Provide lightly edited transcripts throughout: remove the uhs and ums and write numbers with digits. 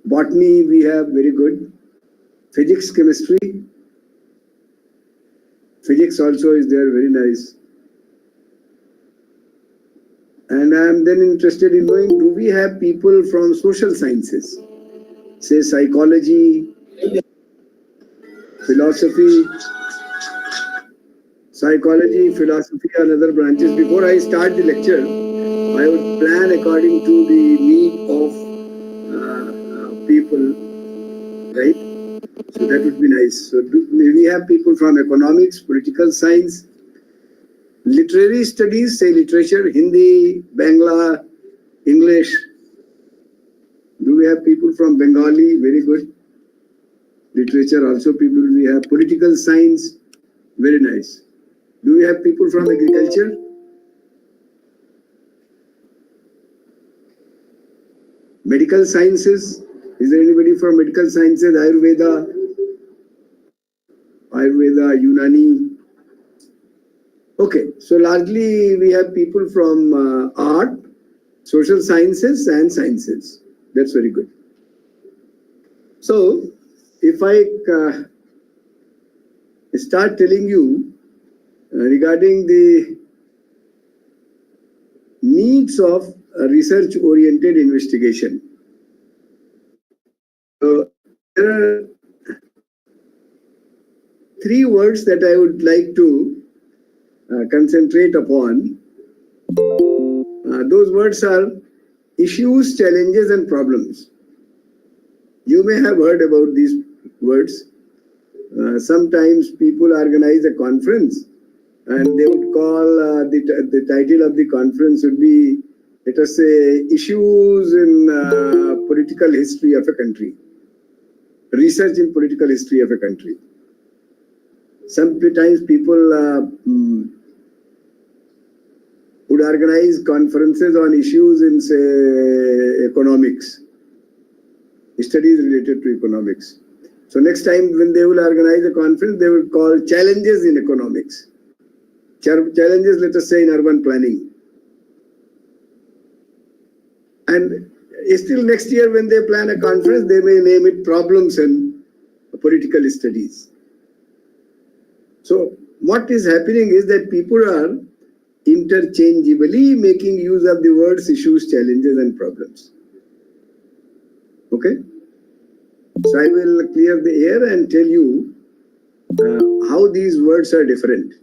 Botany we have very good. Physics, chemistry. Physics also is there, very nice. And I am then interested in knowing, do we have people from social sciences? Say psychology, philosophy, philosophy and other branches. Before I start the lecture, I would plan according to the need of people, right? So that would be nice. So we have people from economics, political science, literary studies, say literature, Hindi, Bangla, English. Do we have people from Bengali? Very good. Literature also people. We have political science. Very nice. Do we have people from agriculture? Medical sciences. Is there anybody from medical sciences? Ayurveda, Unani. Okay, so largely we have people from art, social sciences and sciences. That's very good. So if I start telling you regarding the needs of research-oriented investigation. So there are three words that I would like to concentrate upon. Those words are issues, challenges, and problems. You may have heard about these words. Sometimes people organize a conference and they would call the title of the conference would be, let us say, issues in political history of a country. Research in political history of a country. Sometimes people would organize conferences on issues in, say, economics, studies related to economics. So next time when they will organize a conference, they will call challenges in economics. Challenges, let us say, in urban planning. And still next year when they plan a conference, they may name it problems in political studies. So what is happening is that people are interchangeably making use of the words issues, challenges and problems. Okay? So I will clear the air and tell you how these words are different.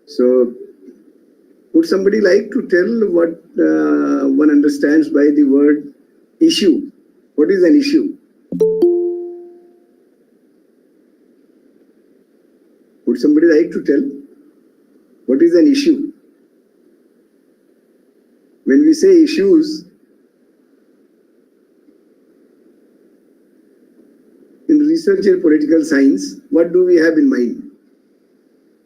So would somebody like to tell what one understands by the word issue? What is an issue? Would somebody like to tell what is an issue? When we say issues, in research and political science, what do we have in mind?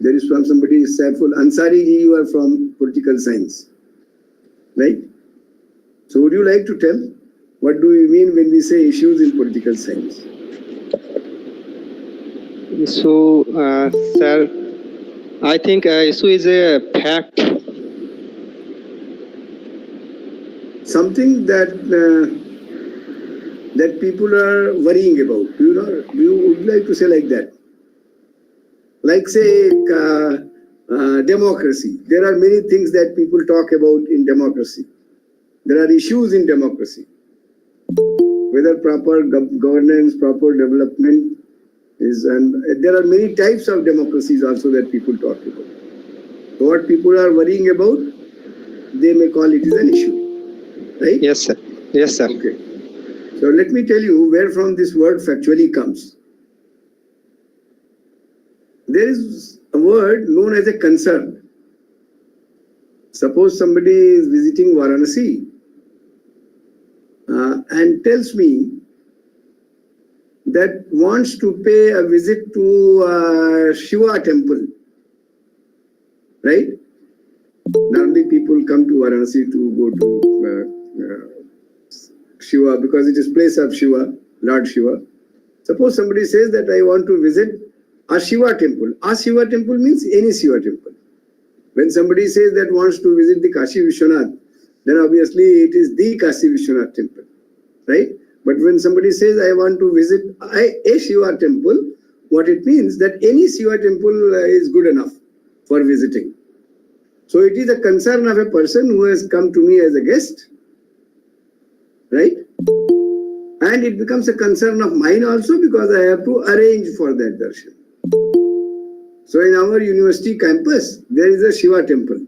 There is from somebody, Saiful Ansari ji, you are from political science, right? So would you like to tell what do we mean when we say issues in political science? So, sir, I think issue is a fact. Something that that people are worrying about. Do you know? Would you like to say like that? Like say democracy. There are many things that people talk about in democracy. There are issues in democracy. Whether proper governance, proper development is, and there are many types of democracies also that people talk about. So what people are worrying about, they may call it as an issue, right? Yes, sir. Yes, sir. Okay. So let me tell you where from this word factually comes. There is a word known as a concern. Suppose somebody is visiting Varanasi and tells me that wants to pay a visit to Shiva temple, right? Normally people come to Varanasi to go to Shiva because it is place of Shiva, Lord Shiva. Suppose somebody says that I want to visit a Shiva temple. A Shiva temple means any Shiva temple. When somebody says that wants to visit the Kashi Vishwanath, then obviously it is the Kashi Vishwanath temple. right? But when somebody says, I want to visit a Shiva temple, what it means that any Shiva temple is good enough for visiting. So it is a concern of a person who has come to me as a guest, right? And it becomes a concern of mine also because I have to arrange for that darshan. So in our university campus, there is a Shiva temple.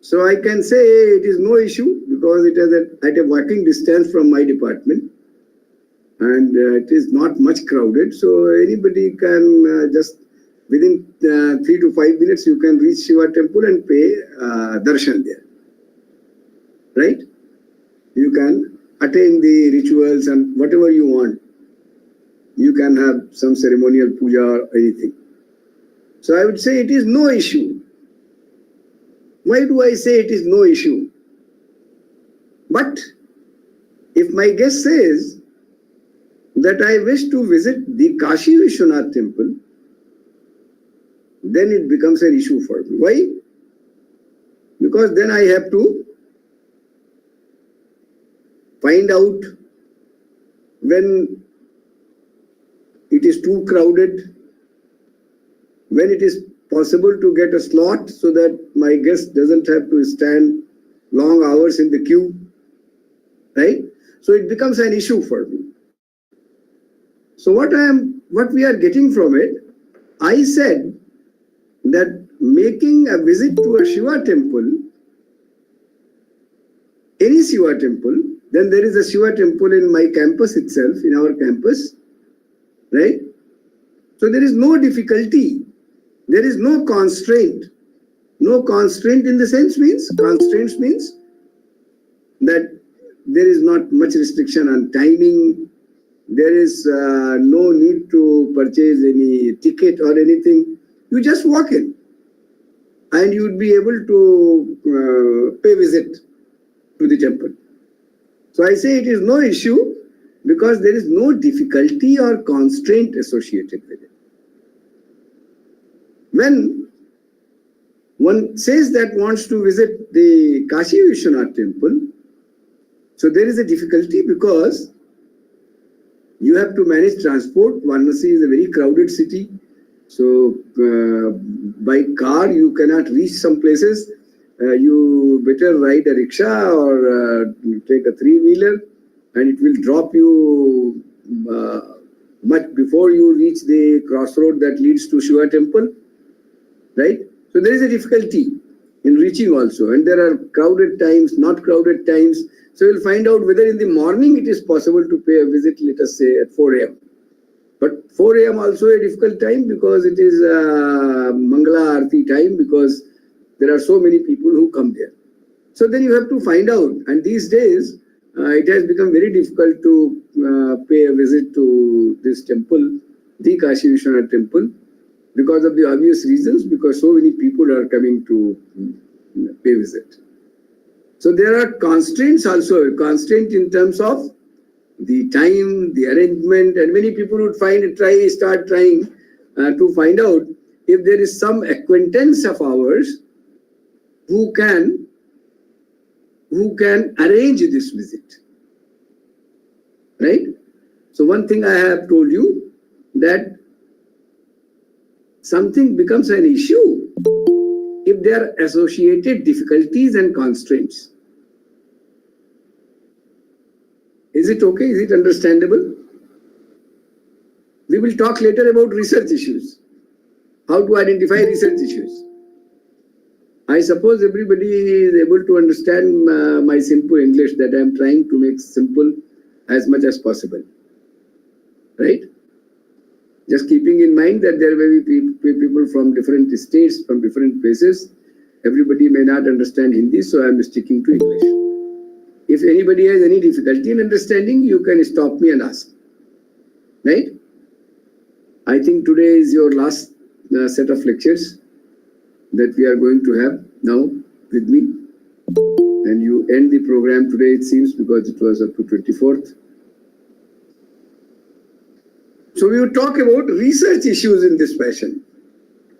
So I can say it is no issue because it is at a walking distance from my department and it is not much crowded. So anybody can just within 3 to 5 minutes you can reach Shiva temple and pay darshan there, right? You can attain the rituals and whatever you want. You can have some ceremonial puja or anything. So I would say it is no issue. Why do I say it is no issue? But if my guest says that I wish to visit the Kashi Vishwanath temple, then it becomes an issue for me. Why? Because then I have to find out when it is too crowded, when it is possible to get a slot so that my guest doesn't have to stand long hours in the queue, right? So it becomes an issue for me. So what we are getting from it, I said that making a visit to a Shiva temple, any Shiva temple, then there is a Shiva temple in my campus itself, in our campus, right? So there is no difficulty. There is no constraint. No constraint in the sense means, constraints means that there is not much restriction on timing. There is no need to purchase any ticket or anything. You just walk in and you would be able to pay visit to the temple. So I say it is no issue because there is no difficulty or constraint associated with it. When one says that wants to visit the Kashi Vishwanath temple, so there is a difficulty because you have to manage transport. Varanasi is a very crowded city. So by car you cannot reach some places. You better ride a rickshaw or take a three-wheeler and it will drop you much before you reach the crossroad that leads to Shiva temple, right? So there is a difficulty in reaching also, and there are crowded times, not crowded times. So you'll find out whether in the morning it is possible to pay a visit, let us say at 4 a.m. But 4 a.m. also a difficult time because it is Mangala Aarti time because there are so many people who come there. So then you have to find out, and these days it has become very difficult to pay a visit to this temple, the Kashi Vishwanath temple, because of the obvious reasons, because so many people are coming to pay visit. So there are constraints also, constraint in terms of the time, the arrangement, and many people would start trying to find out if there is some acquaintance of ours who can arrange this visit, right? So one thing I have told you, that something becomes an issue if there are associated difficulties and constraints. Is it okay? Is it understandable? We will talk later about research issues. How to identify research issues. I suppose everybody is able to understand my simple English that I am trying to make simple as much as possible. Right? Just keeping in mind that there may be people from different states, from different places. Everybody may not understand Hindi, so I am sticking to English. If anybody has any difficulty in understanding, you can stop me and ask. Right? I think today is your last set of lectures that we are going to have now with me. And you end the program today, it seems, because it was up to 24th. So we will talk about research issues in this fashion.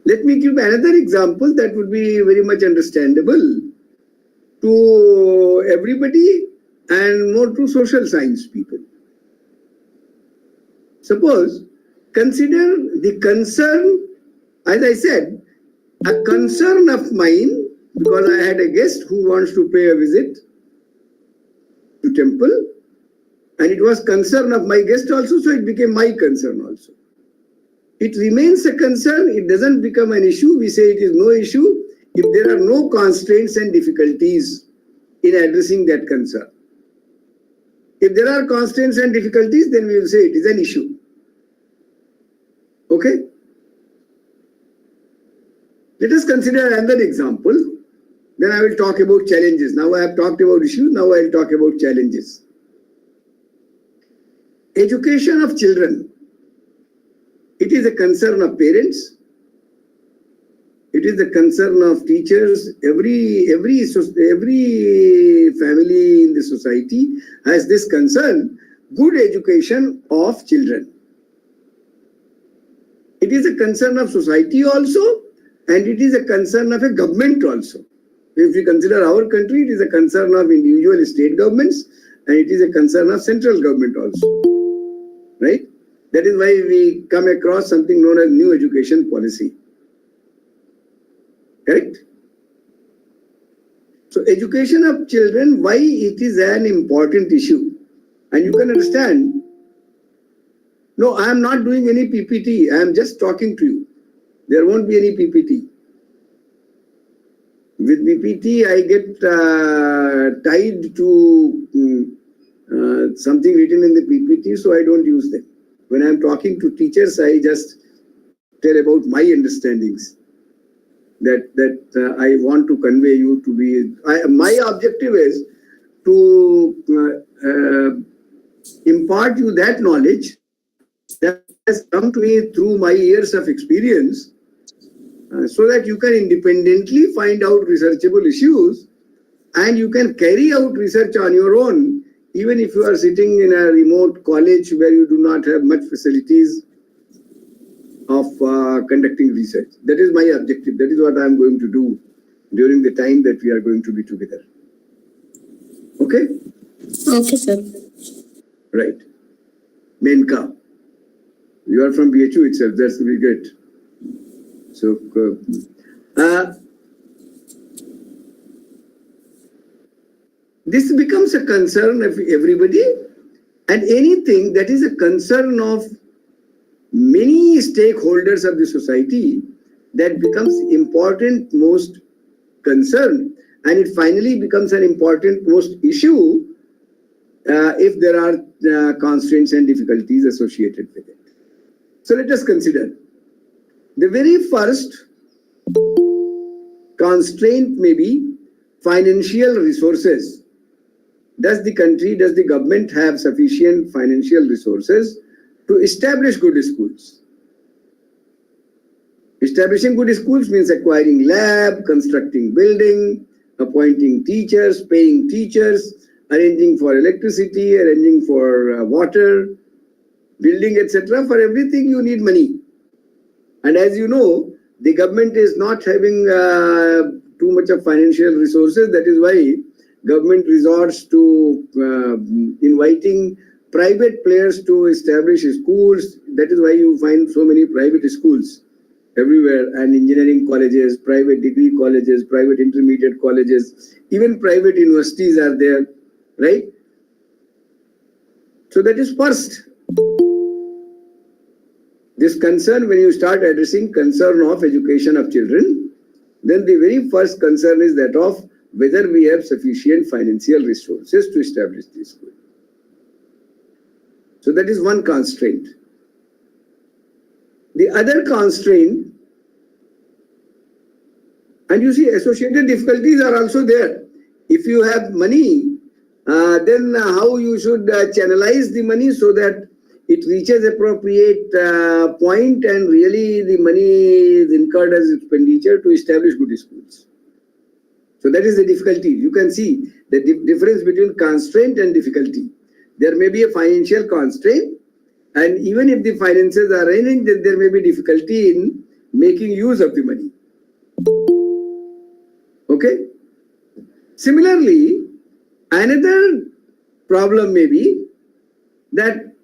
Let me give another example that would be very much understandable to everybody and more to social science people. Suppose, consider the concern, as I said, a concern of mine, because I had a guest who wants to pay a visit to temple, and it was concern of my guest also, so it became my concern also. It remains a concern, it doesn't become an issue, we say it is no issue if there are no constraints and difficulties in addressing that concern. If there are constraints and difficulties, then we will say it is an issue. Okay? Let us consider another example. Then I will talk about challenges. Now I have talked about issues, now I will talk about challenges. Education of children. It is a concern of parents. It is the concern of teachers. Every family in the society has this concern, good education of children. It is a concern of society also, and it is a concern of a government also. If we consider our country, it is a concern of individual state governments, and it is a concern of central government also. Right? That is why we come across something known as new education policy. Correct? So education of children, why it is an important issue. And you can understand, no, I am not doing any PPT, I am just talking to you. There won't be any PPT. With PPT, I get tied to something written in the PPT, so I don't use them. When I am talking to teachers, I just tell about my understandings that I want to convey you to be. My objective is to impart you that knowledge that has come to me through my years of experience, so that you can independently find out researchable issues and you can carry out research on your own, even if you are sitting in a remote college where you do not have much facilities of conducting research. That is my objective. That is what I am going to do during the time that we are going to be together. Okay? Okay, sir. Right. Menka. You are from BHU itself. That's very good. So, this becomes a concern of everybody, and anything that is a concern of many stakeholders of the society, that becomes important most concern, and it finally becomes an important most issue if there are constraints and difficulties associated with it. So let us consider the very first constraint may be financial resources. Does the country, does the government have sufficient financial resources to establish good schools? Establishing good schools means acquiring lab, constructing building, appointing teachers, paying teachers, arranging for electricity, arranging for water, building, etc. For everything you need money. And as you know, the government is not having too much of financial resources. That is why government resorts to inviting private players to establish schools. That is why you find so many private schools everywhere, and engineering colleges, private degree colleges, private intermediate colleges, even private universities are there, right? So that is first. This concern, when you start addressing concern of education of children, then the very first concern is that of whether we have sufficient financial resources to establish this school. So that is one constraint. The other constraint, and you see associated difficulties are also there. If you have money, then how you should channelize the money so that it reaches appropriate point and really the money is incurred as expenditure to establish good schools. So that is the difficulty. You can see the difference between constraint and difficulty. There may be a financial constraint, and even if the finances are arranged, then there may be difficulty in making use of the money. Okay? Similarly, another problem may be that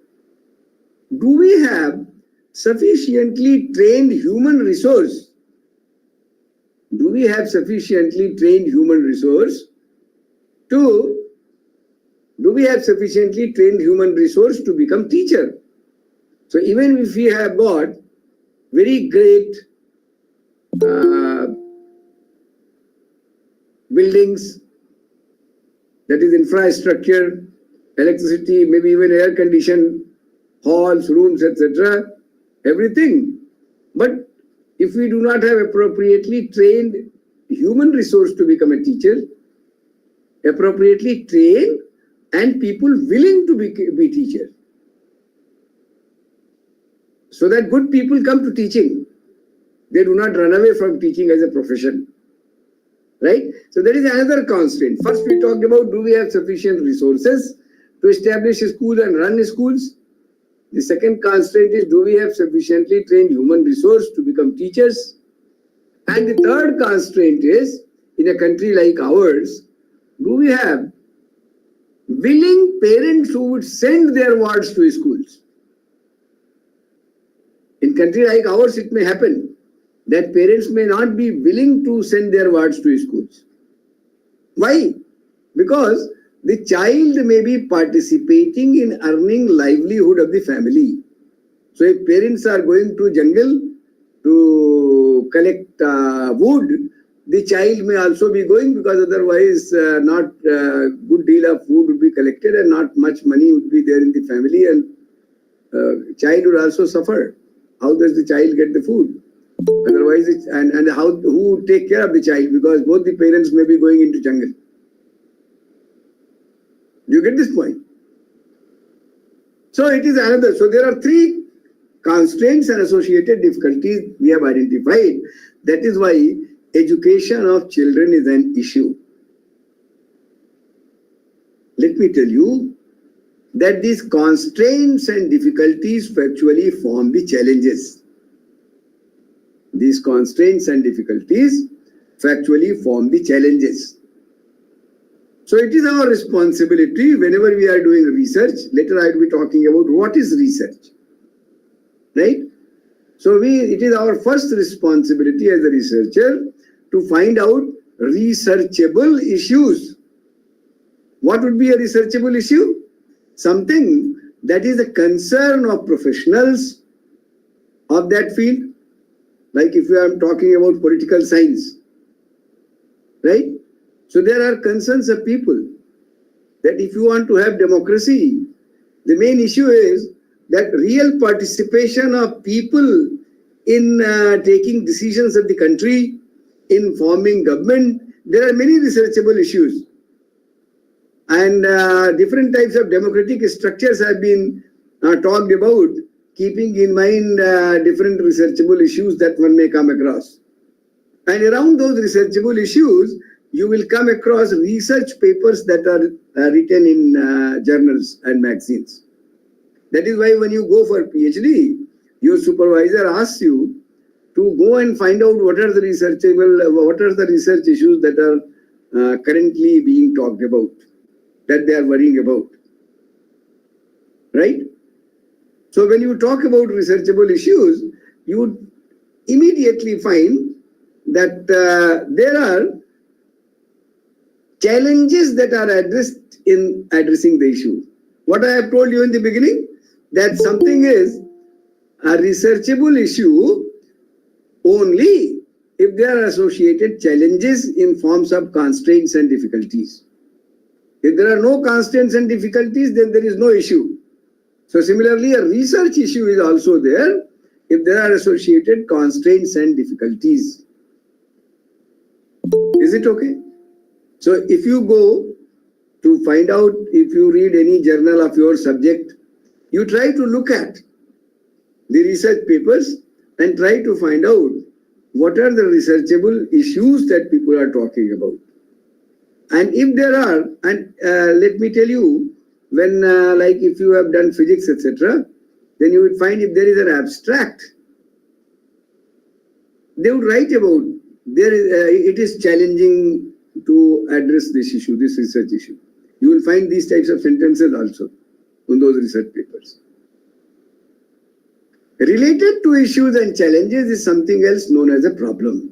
do we have sufficiently trained human resource? Do we have sufficiently trained human resource to become teacher? So even if we have got very great buildings, that is infrastructure, electricity, maybe even air conditioned halls, rooms, etc., everything. But if we do not have appropriately trained human resource to become a teacher, appropriately trained and people willing to be teachers, so that good people come to teaching, they do not run away from teaching as a profession. Right? So that is another constraint. First we talked about, do we have sufficient resources to establish a school and run schools? The second constraint is, do we have sufficiently trained human resource to become teachers? And the third constraint is, in a country like ours, do we have willing parents who would send their wards to schools? In country like ours, it may happen that parents may not be willing to send their wards to schools. Why? Because the child may be participating in earning livelihood of the family. So if parents are going to jungle to collect wood, the child may also be going, because otherwise not good deal of food would be collected and not much money would be there in the family, and child would also suffer. How does the child get the food? Otherwise, who would take care of the child, because both the parents may be going into jungle. Do you get this point? So it is another. So there are three constraints and associated difficulties we have identified. That is why education of children is an issue. Let me tell you that these constraints and difficulties factually form the challenges. These constraints and difficulties factually form the challenges. So it is our responsibility whenever we are doing research. Later I will be talking about what is research, right? So it is our first responsibility as a researcher to find out researchable issues. What would be a researchable issue? Something that is a concern of professionals of that field. Like if we are talking about political science, right? So there are concerns of people that if you want to have democracy, the main issue is that real participation of people in taking decisions of the country, in forming government. There are many researchable issues. And different types of democratic structures have been talked about, keeping in mind different researchable issues that one may come across. And around those researchable issues, you will come across research papers that are written in journals and magazines. That is why when you go for PhD, your supervisor asks you to go and find out what are the research issues that are currently being talked about, that they are worrying about, right? So when you talk about researchable issues, you would immediately find that there are challenges that are addressed in addressing the issue. What I have told you in the beginning, that something is a researchable issue only if there are associated challenges in forms of constraints and difficulties. If there are no constraints and difficulties, then there is no issue. So similarly, a research issue is also there if there are associated constraints and difficulties. Is it okay? So if you go to find out, if you read any journal of your subject, you try to look at the research papers and try to find out what are the researchable issues that people are talking about. And if there are, and let me tell you, when like if you have done physics, etc., then you would find if there is an abstract, they would write about it is challenging to address this issue, this research issue. You will find these types of sentences also in those research papers. Related to issues and challenges is something else known as a problem.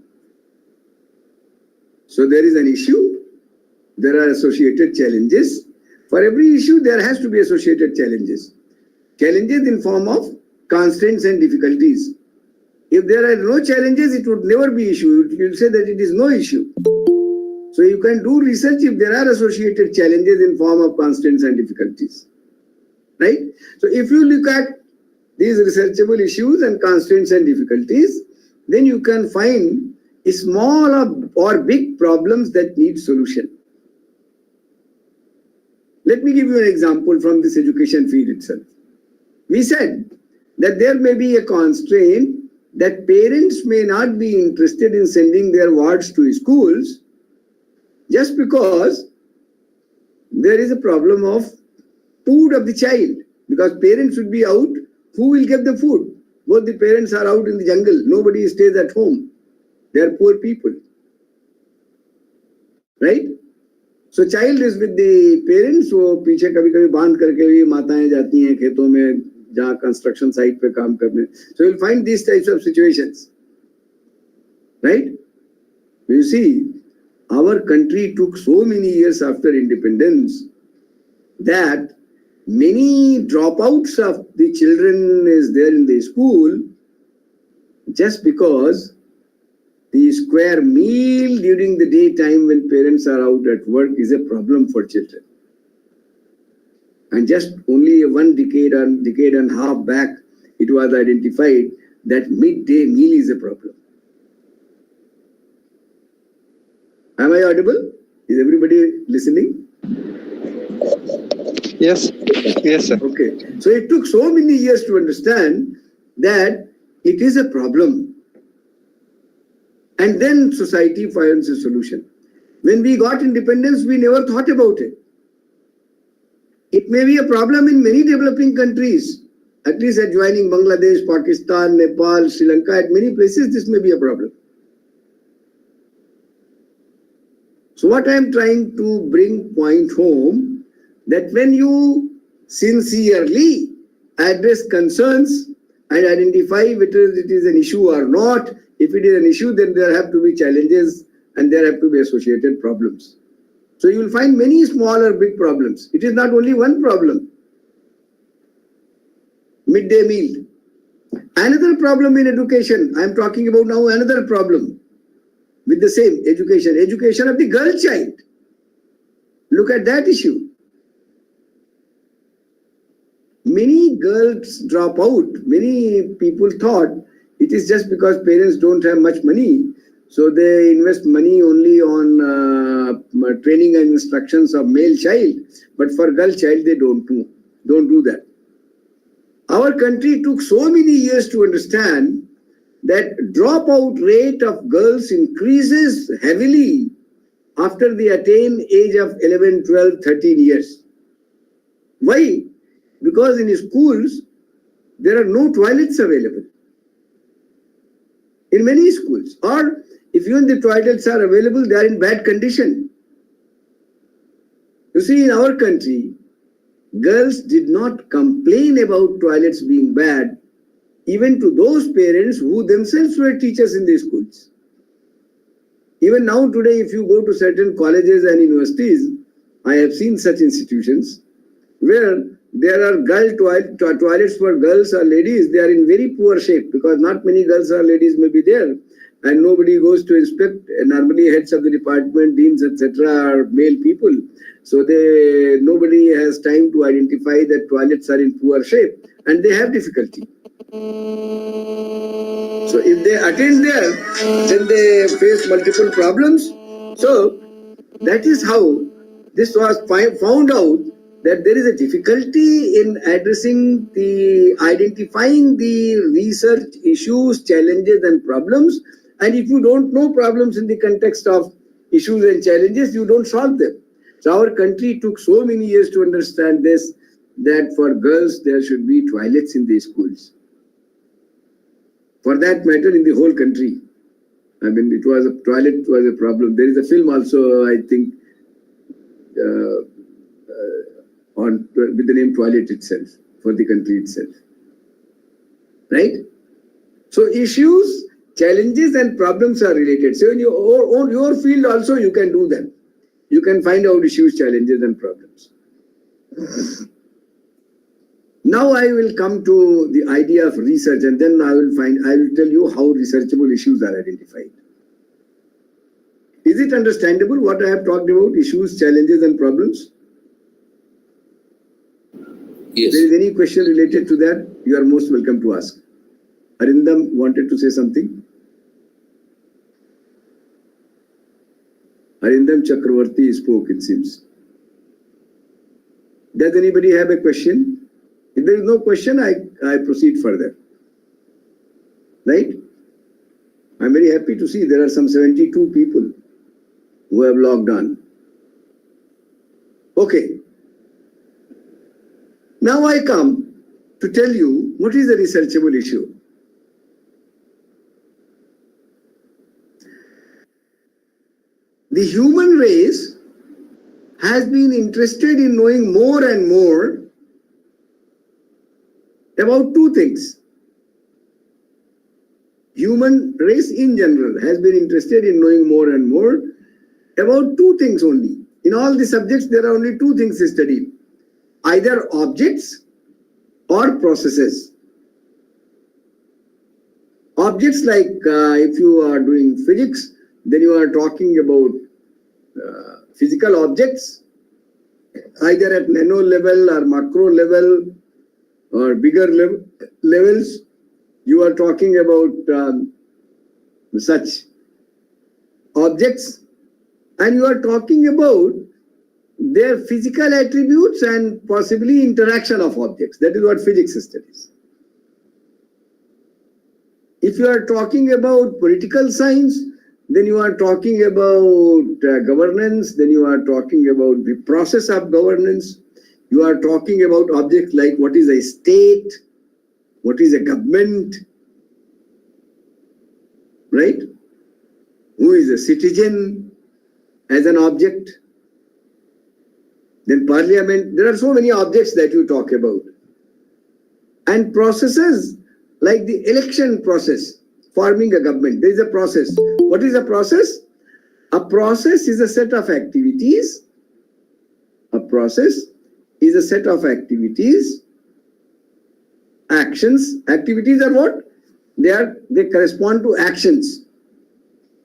So there is an issue, there are associated challenges. For every issue, there has to be associated challenges. Challenges in form of constraints and difficulties. If there are no challenges, it would never be issue. You will say that it is no issue. So you can do research if there are associated challenges in form of constraints and difficulties. Right? So if you look at these researchable issues and constraints and difficulties, then you can find small or big problems that need solution. Let me give you an example from this education field itself. We said that there may be a constraint that parents may not be interested in sending their wards to schools just because there is a problem of food of the child. Because parents should be out, who will get the food? Both the parents are out in the jungle. Nobody stays at home. They are poor people. Right? So child is with the parents. वो पीछे कभी-कभी बांध करके भी माताएं जाती हैं खेतों में जहाँ construction site पे काम करने. So you'll find these types of situations. Right? You see, our country took so many years after independence that many dropouts of the children is there in the school just because the square meal during the daytime when parents are out at work is a problem for children. And just only one decade and a half back, it was identified that midday meal is a problem. Am I audible? Is everybody listening? Yes. Yes, sir. Okay. So it took so many years to understand that it is a problem. And then society finds a solution. When we got independence, we never thought about it. It may be a problem in many developing countries, at least adjoining Bangladesh, Pakistan, Nepal, Sri Lanka, at many places this may be a problem. So what I am trying to bring point home, that when you sincerely address concerns and identify whether it is an issue or not, if it is an issue, then there have to be challenges and there have to be associated problems. So you will find many small or big problems. It is not only one problem. Midday meal. Another problem in education. I am talking about now another problem with the same education. Education of the girl child. Look at that issue. Many girls drop out. Many people thought it is just because parents don't have much money. So they invest money only on training and instructions of male child. But for girl child, they don't do that. Our country took so many years to understand that dropout rate of girls increases heavily after they attain age of 11, 12, 13 years. Why? Because in schools, there are no toilets available. In many schools. Or if even the toilets are available, they are in bad condition. You see, in our country, girls did not complain about toilets being bad, even to those parents who themselves were teachers in the schools. Even now today, if you go to certain colleges and universities, I have seen such institutions where there are toilets for girls or ladies. They are in very poor shape because not many girls or ladies may be there. And nobody goes to inspect. Normally heads of the department, deans, etc. are male people. So nobody has time to identify that toilets are in poor shape and they have difficulty. So if they attend there, then they face multiple problems. So that is how this was found out, that there is a difficulty in identifying the research issues, challenges and problems. And if you don't know problems in the context of issues and challenges, you don't solve them. So our country took so many years to understand this, that for girls there should be toilets in the schools. For that matter, in the whole country. I mean, toilet was a problem. There is a film also, I think, with the name toilet itself, for the country itself. Right? So issues, challenges and problems are related. So in your field also you can do them. You can find out issues, challenges and problems. Now I will come to the idea of research, and then I will tell you how researchable issues are identified. Is it understandable what I have talked about, issues, challenges and problems? Yes. If there is any question related to that, you are most welcome to ask. Arindam wanted to say something. Arindam Chakravarti spoke, it seems. Does anybody have a question? If there is no question, I proceed further. Right? I'm very happy to see there are some 72 people who have logged on. Okay. Now I come to tell you what is a researchable issue. The human race has been interested in knowing more and more about two things. Human race in general has been interested in knowing more and more about two things only. In all the subjects, there are only two things studied. Either objects or processes. Objects like if you are doing physics, then you are talking about physical objects, either at nano level or macro level or bigger levels. You are talking about such objects, and you are talking about their physical attributes and possibly interaction of objects. That is what physics studies. If you are talking about political science, then you are talking about governance, then you are talking about the process of governance. You are talking about objects like what is a state, what is a government, right? Who is a citizen as an object? Then parliament. There are so many objects that you talk about. And processes like the election process, forming a government. There is a process. What is a process? A process is a set of activities. A process is a set of activities. Actions. Activities are what? They correspond to actions.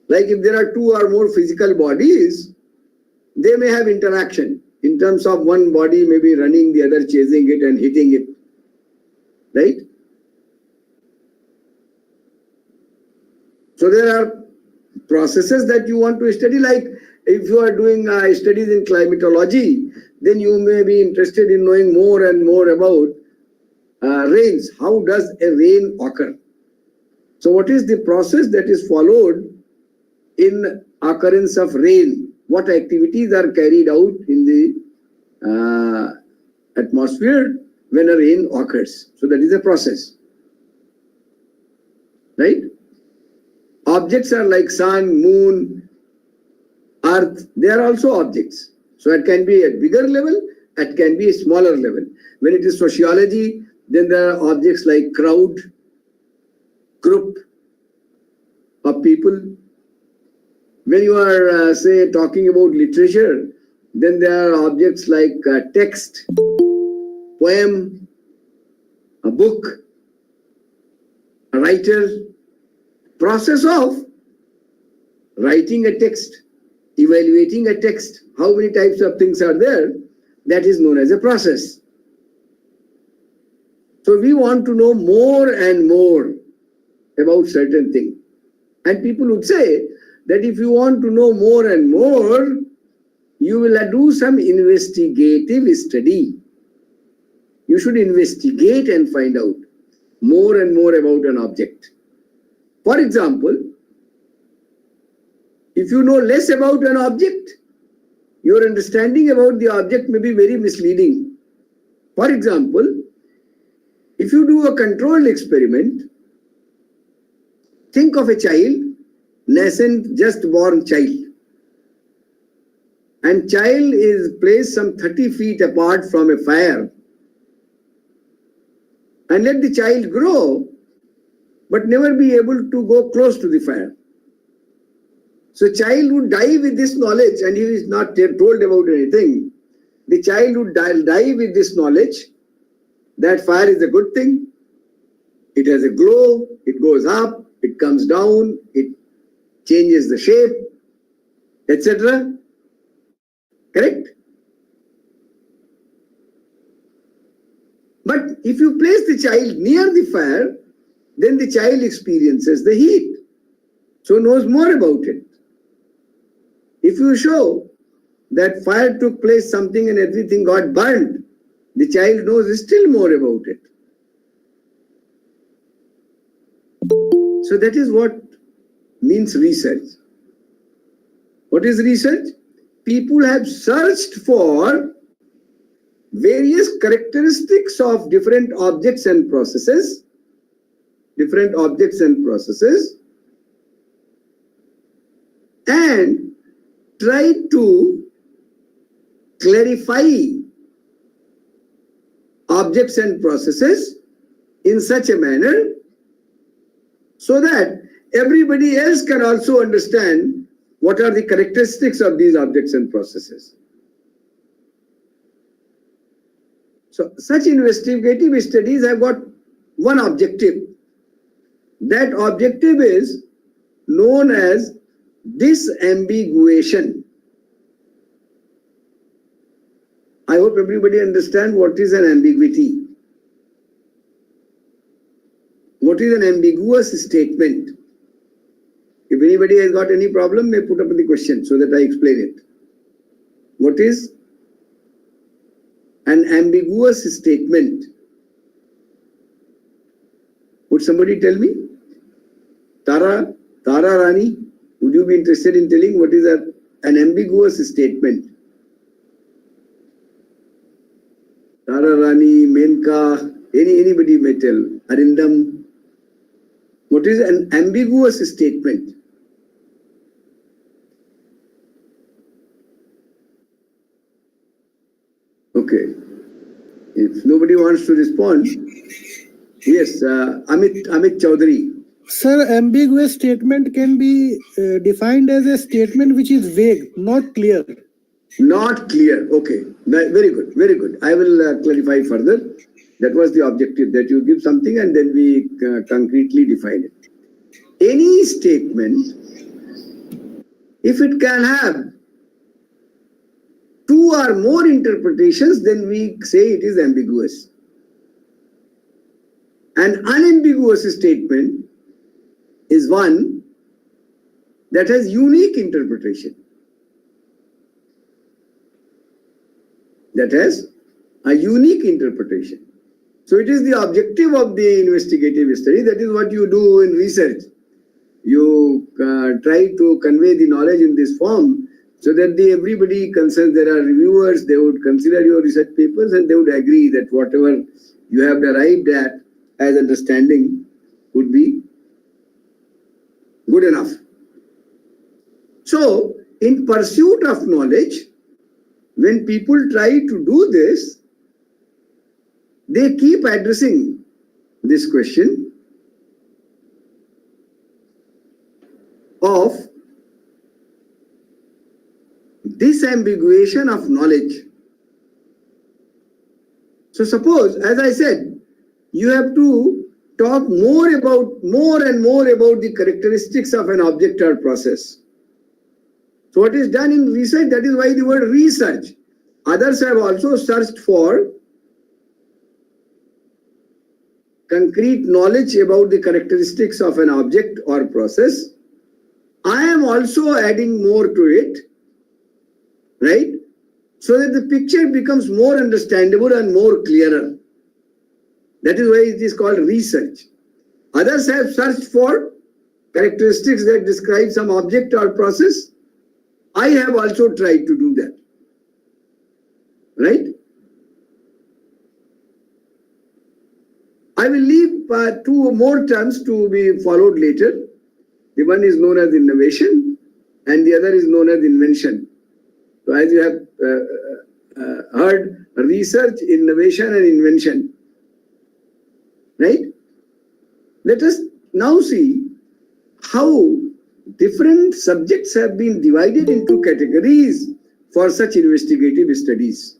Like if there are two or more physical bodies, they may have interaction in terms of one body maybe running, the other chasing it and hitting it. Right? So there are processes that you want to study, like if you are doing studies in climatology, then you may be interested in knowing more and more about rains. How does a rain occur? So what is the process that is followed in occurrence of rain? What activities are carried out in the atmosphere when a rain occurs? So that is a process. Right? Objects are like sun, moon, earth. They are also objects. So it can be at bigger level, it can be a smaller level. When it is sociology, then there are objects like crowd, group of people. When you are, say, talking about literature, then there are objects like text, poem, a book, a writer. Process of writing a text, evaluating a text. How many types of things are there? That is known as a process. So we want to know more and more about certain things. And people would say that if you want to know more and more, you will do some investigative study. You should investigate and find out more and more about an object. For example, if you know less about an object, your understanding about the object may be very misleading. For example, if you do a controlled experiment, think of a child, nascent, just born child, and child is placed some 30 feet apart from a fire, and let the child grow, but never be able to go close to the fire. So child would die with this knowledge, and he is not told about anything. The child would die with this knowledge that fire is a good thing. It has a glow, it goes up, it comes down, it changes the shape, etc. Correct? But if you place the child near the fire, then the child experiences the heat, so knows more about it. If you show that fire took place something and everything got burned, the child knows still more about it. So that is what means research. What is research? People have searched for various characteristics of different objects and processes, and try to clarify objects and processes in such a manner so that everybody else can also understand what are the characteristics of these objects and processes. So such investigative studies have got one objective. That objective is known as disambiguation. I hope everybody understands what is an ambiguity. What is an ambiguous statement? If anybody has got any problem, may put up the question so that I explain it. What is an ambiguous statement? Would somebody tell me? Tara Rani, would you be interested in telling what is an ambiguous statement? Tara Rani, Menka, anybody may tell. Arindam. What is an ambiguous statement? Okay. If nobody wants to respond, yes, Amit Chaudhary. Sir, ambiguous statement can be defined as a statement which is vague, not clear. Not clear. Okay. Very good. Very good. I will clarify further. That was the objective, that you give something and then we concretely define it. Any statement, if it can have two or more interpretations, then we say it is ambiguous. An unambiguous statement is one that has unique interpretation. That has a unique interpretation. So it is the objective of the investigative study. That is what you do in research. You try to convey the knowledge in this form so that everybody concerned, there are reviewers, they would consider your research papers and they would agree that whatever you have arrived at as understanding would be good enough. So, in pursuit of knowledge, when people try to do this, they keep addressing this question of disambiguation of knowledge. So suppose, as I said, you have to talk more and more about the characteristics of an object or process. So what is done in research, that is why the word research. Others have also searched for concrete knowledge about the characteristics of an object or process. I am also adding more to it, right? So that the picture becomes more understandable and more clearer. That is why it is called research. Others have searched for characteristics that describe some object or process. I have also tried to do that, right? I will leave two more terms to be followed later. The one is known as innovation and the other is known as invention. So as you have heard, research, innovation and invention. Right? Let us now see how different subjects have been divided into categories for such investigative studies.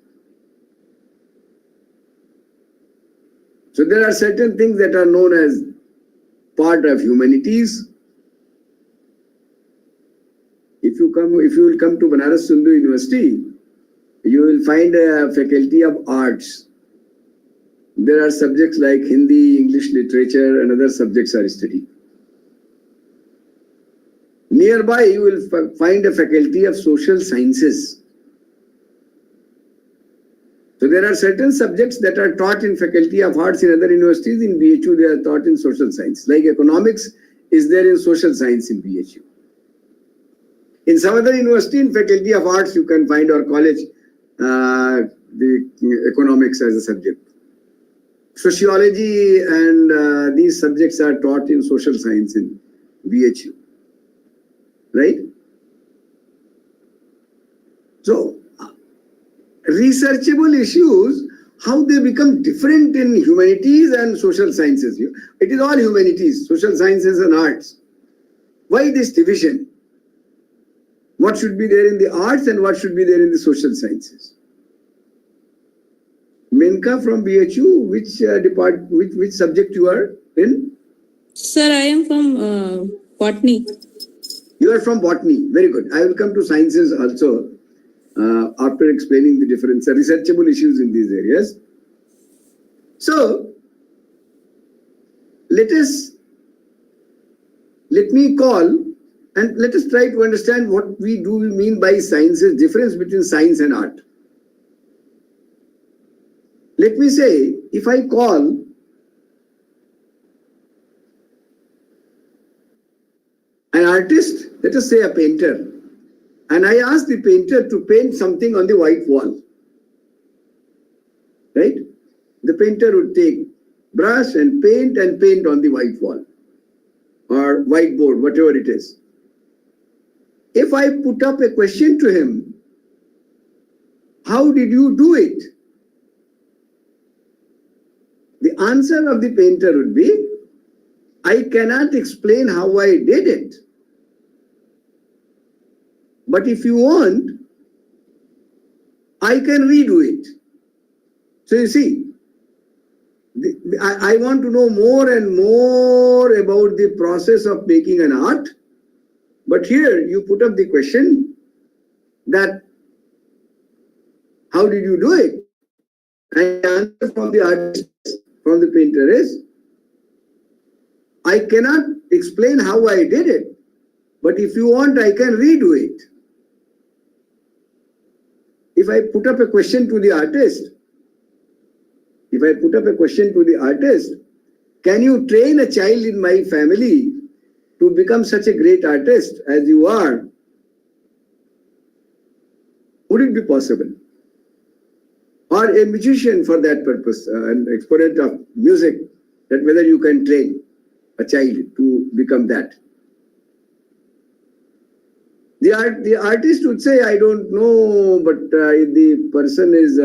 So there are certain things that are known as part of humanities. If you will come to Banaras Hindu University, you will find a faculty of arts. There are subjects like Hindi, English literature, and other subjects are studied. Nearby, you will find a faculty of social sciences. So there are certain subjects that are taught in faculty of arts in other universities. In BHU, they are taught in social science. Like economics is there in social science in BHU. In some other university, in faculty of arts, you can find or college the economics as a subject. Sociology and these subjects are taught in social science in BHU. Right? So, researchable issues, how they become different in humanities and social sciences. It is all humanities, social sciences and arts. Why this division? What should be there in the arts and what should be there in the social sciences? Menka from BHU, which subject you are in? Sir, I am from botany. You are from botany. Very good. I will come to sciences also after explaining the different researchable issues in these areas. So, let me call and let us try to understand what we mean by sciences, difference between science and art. Let me say, if I call an artist, let us say a painter, and I ask the painter to paint something on the white wall, right? The painter would take brush and paint on the white wall or whiteboard, whatever it is. If I put up a question to him, how did you do it? The answer of the painter would be, I cannot explain how I did it. But if you want, I can redo it. So you see, I want to know more and more about the process of making an art. But here you put up the question that, how did you do it? And the answer from the artist, from the painter is, I cannot explain how I did it, but if you want, I can redo it. If I put up a question to the artist, can you train a child in my family to become such a great artist as you are? Would it be possible? Or a musician for that purpose, an exponent of music, that whether you can train a child to become that. The artist would say, I don't know, but if the person is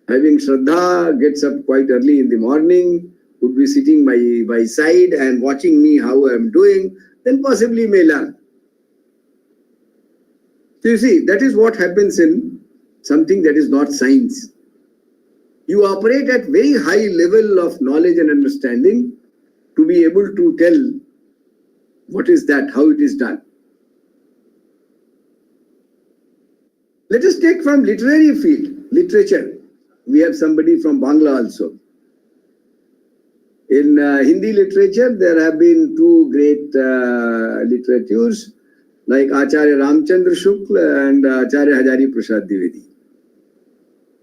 having Shraddha, gets up quite early in the morning, would be sitting by my side and watching me how I am doing, then possibly may learn. So you see, that is what happens in something that is not science. You operate at very high level of knowledge and understanding to be able to tell what is that, how it is done. Let us take from literary field, literature. We have somebody from Bangla also. In Hindi literature, there have been two great literatures like Acharya Ramchandra Shukla and Acharya Hajari Prasad Dwivedi.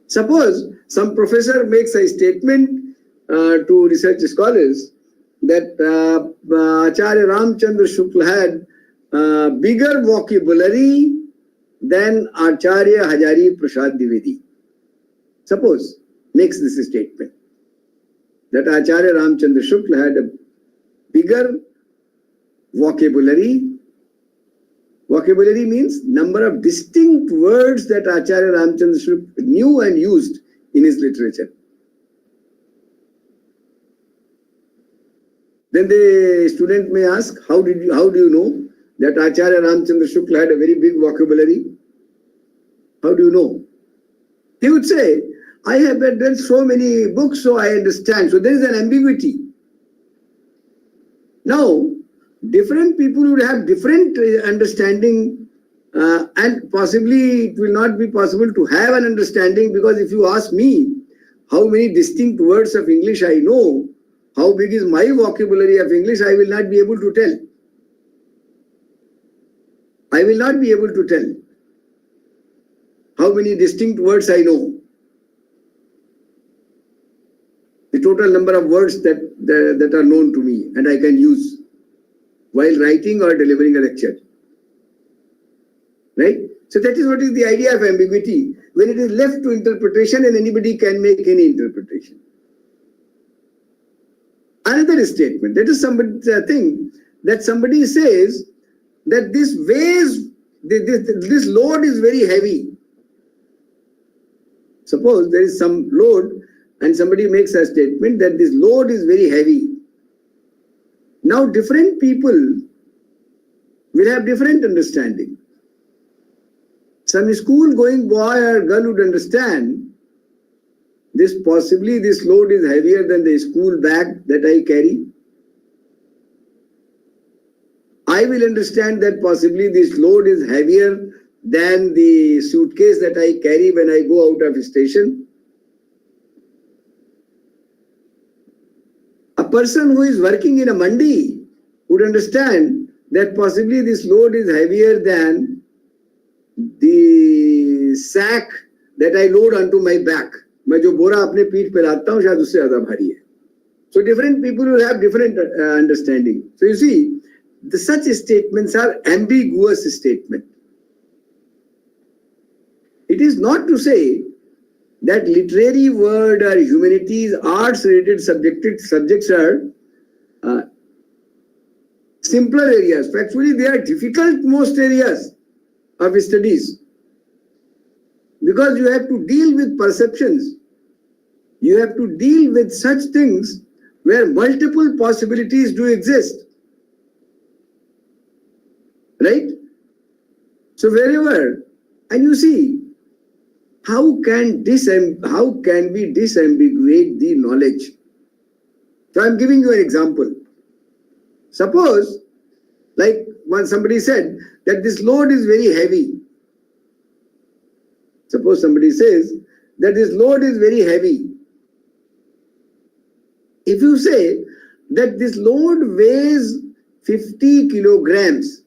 Suppose some professor makes a statement to research scholars that Acharya Ramchandra Shukla had bigger vocabulary than Acharya Hajari Prasad Dwivedi. Suppose makes this statement that Acharya Ramchandra Shukla had a bigger vocabulary Vocabulary means number of distinct words that Acharya Ramchandra Shukla knew and used in his literature. Then the student may ask, how do you know that Acharya Ramchandra Shukla had a very big vocabulary? How do you know? He would say, I have read so many books, so I understand. So there is an ambiguity. Now, different people would have different understanding, and possibly it will not be possible to have an understanding, because if you ask me how many distinct words of English I know, how big is my vocabulary of English, I will not be able to tell. I will not be able to tell how many distinct words I know. The total number of words that are known to me and I can use while writing or delivering a lecture. Right? So that is what is the idea of ambiguity, when it is left to interpretation and anybody can make any interpretation. Another statement, that is thing that somebody says that this load is very heavy. Suppose there is some load and somebody makes a statement that this load is very heavy. Now different people will have different understanding. Some school going boy or girl would understand possibly this load is heavier than the school bag that I carry. I will understand that possibly this load is heavier than the suitcase that I carry when I go out of station. A person who is working in a mandi would understand that possibly this load is heavier than the sack that I load onto my back. मैं जो बोरा अपने पीठ पे लाता हूँ शायद उससे ज़्यादा भारी है. So different people will have different understanding. So you see, such statements are ambiguous statements. It is not to say that literary word or humanities, arts related subjects are simpler areas. Factually, they are difficult most areas of studies, because you have to deal with perceptions. You have to deal with such things where multiple possibilities do exist. Right? So wherever, and you see, how can we disambiguate the knowledge? So I'm giving you an example. Suppose, like when somebody said that this load is very heavy. Suppose somebody says that this load is very heavy. If you say that this load weighs 50 kilograms,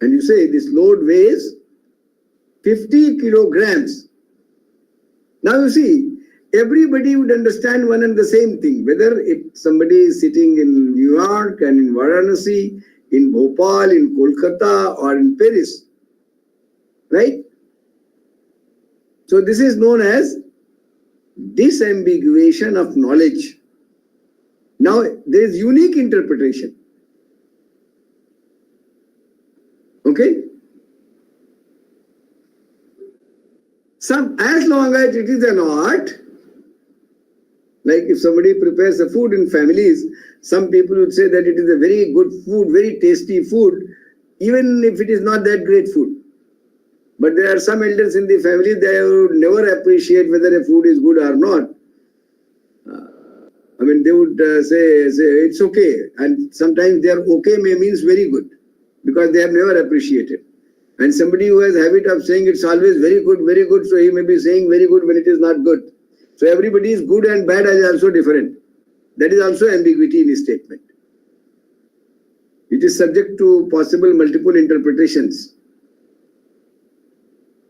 and you say this load weighs 50 kilograms. Now you see, everybody would understand one and the same thing, whether if somebody is sitting in New York and in Varanasi, in Bhopal, in Kolkata, or in Paris. Right? So this is known as disambiguation of knowledge. Now there is unique interpretation. Okay? As long as it is an art, like if somebody prepares a food in families, some people would say that it is a very good food, very tasty food, even if it is not that great food. But there are some elders in the family, they would never appreciate whether a food is good or not. I mean, they would say it's okay. And sometimes their okay means very good, because they have never appreciated. And somebody who has habit of saying it's always very good, so he may be saying very good when it is not good. So everybody is good and bad is also different. That is also ambiguity in his statement. It is subject to possible multiple interpretations.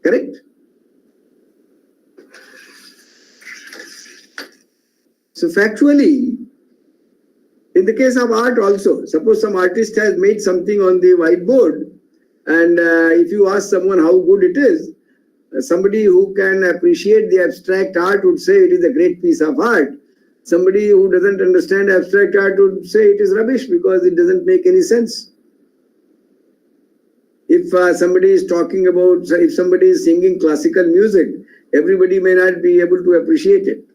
Correct? So factually, in the case of art also, suppose some artist has made something on the whiteboard, and if you ask someone how good it is, somebody who can appreciate the abstract art would say it is a great piece of art. Somebody who doesn't understand abstract art would say it is rubbish because it doesn't make any sense. If somebody is talking about, if somebody is singing classical music, everybody may not be able to appreciate it.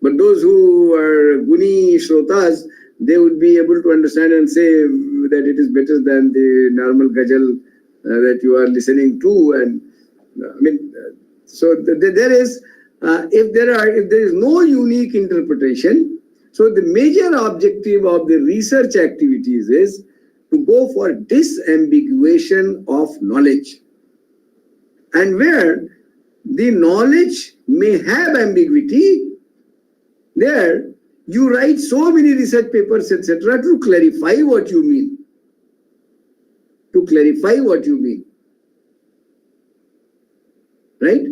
But those who are Guni Shrotas, they would be able to understand and say that it is better than the normal ghazal that you are listening to. And so there is, if there is no unique interpretation, so the major objective of the research activities is to go for disambiguation of knowledge. And where the knowledge may have ambiguity, there you write so many research papers, etc., to clarify what you mean. To clarify what you mean. Right?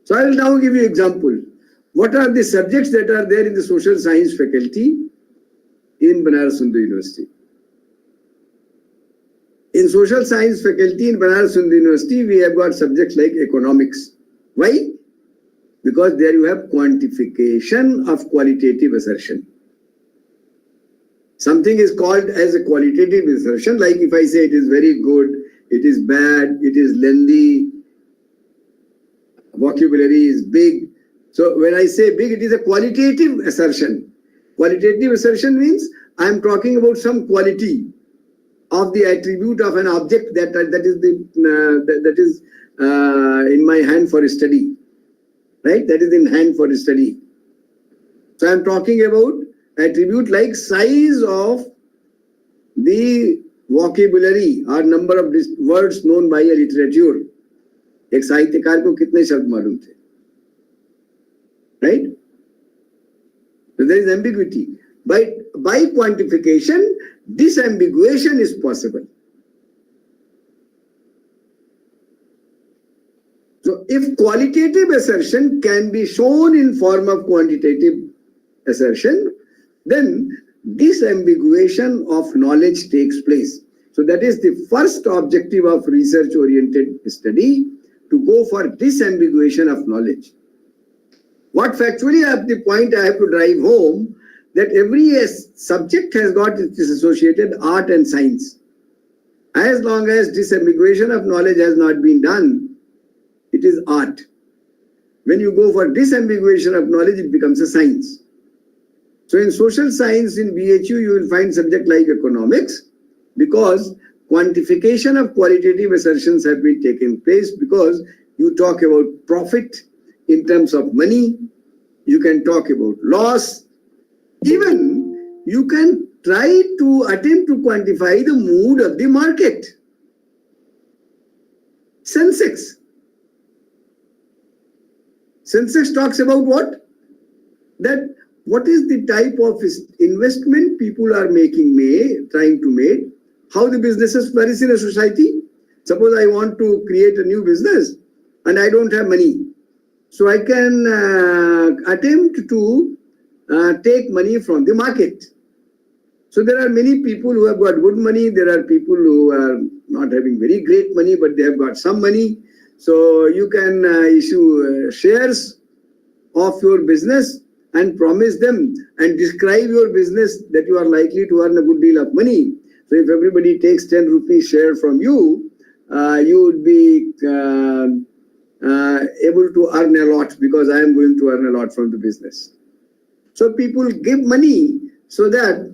So I will now give you an example. What are the subjects that are there in the social science faculty in Banaras Hindu University? In social science faculty in Banaras Hindu University, we have got subjects like economics. Why? Because there you have quantification of qualitative assertion. Something is called as a qualitative assertion, like if I say it is very good, it is bad, it is lengthy, vocabulary is big. So when I say big, it is a qualitative assertion. Qualitative assertion means I am talking about some quality of the attribute of an object that is in my hand for study, right? That is in hand for study. So I am talking about attribute like size of the vocabulary or number of words known by a literature. एक साहित्यकार को कितने शब्द मालूम थे, right? So there is ambiguity. By quantification, disambiguation is possible. So if qualitative assertion can be shown in form of quantitative assertion, then disambiguation of knowledge takes place. So that is the first objective of research-oriented study, to go for disambiguation of knowledge. What factually the point I have to drive home, that every subject has got its associated art and science. As long as disambiguation of knowledge has not been done, it is art. When you go for disambiguation of knowledge, it becomes a science. So in social science, in BHU, you will find subject like economics, because quantification of qualitative assertions have been taken place, because you talk about profit in terms of money, you can talk about loss, even you can try to attempt to quantify the mood of the market. Sensex talks about what? That what is the type of investment people are trying to make, how the businesses flourish in a society. Suppose I want to create a new business and I don't have money. So I can attempt to take money from the market. So there are many people who have got good money. There are people who are not having very great money, but they have got some money. So you can issue shares of your business and promise them and describe your business that you are likely to earn a good deal of money. So if everybody takes 10 rupees share from you, you would be able to earn a lot, because I am going to earn a lot from the business. So people give money so that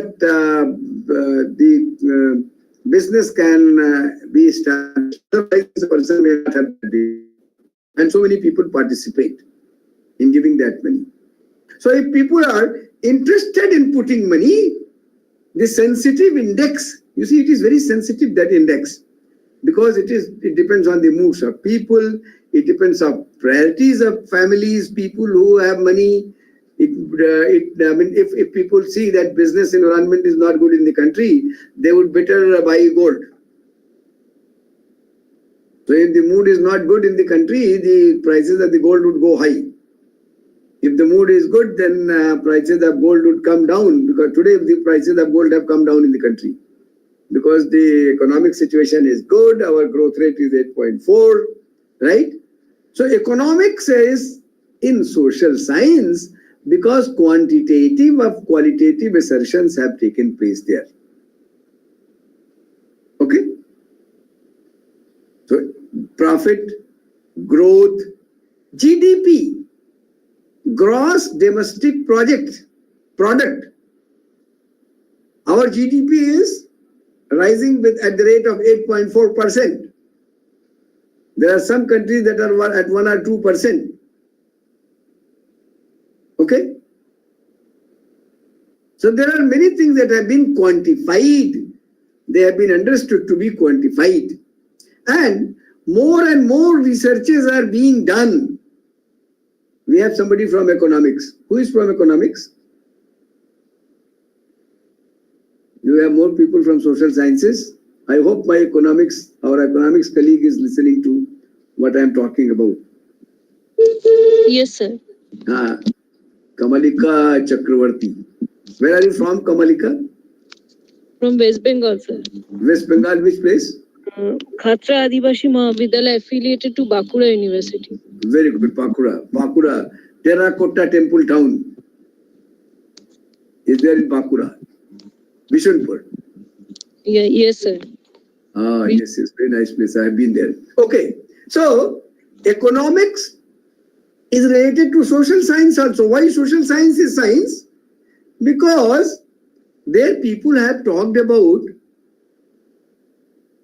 the business can be established. Otherwise, the person may not have that. And so many people participate in giving that money. So if people are interested in putting money, the sensitive index, you see, it is very sensitive, that index, because it depends on the moods of people, it depends on priorities of families, people who have money. If people see that business environment is not good in the country, they would better buy gold. So if the mood is not good in the country, the prices of the gold would go high. If the mood is good, then prices of gold would come down, because today the prices of gold have come down in the country. Because the economic situation is good, our growth rate is 8.4, right? So economics is in social science because quantitative of qualitative assertions have taken place there. profit, growth, GDP, gross domestic product. Our GDP is rising at the rate of 8.4%. There are some countries that are at 1 or 2%. Okay? So there are many things that have been quantified. They have been understood to be quantified. And more researches are being done. We have somebody from economics. Who is from economics? You have more people from social sciences. I hope our economics colleague is listening to what I am talking about. Yes, sir. Kamalika Chakravarti. Where are you from, Kamalika? From West Bengal, sir. West Bengal, which place? Khatra Adibashi Mahavidyalaya affiliated to Bankura University. Very good, Bankura. Terracotta Temple Town is there in Bankura. Vishunpur. Yeah, yes, sir. Yes, very nice place. I have been there. Okay, so economics is related to social science also. Why social science is science? Because there people have talked about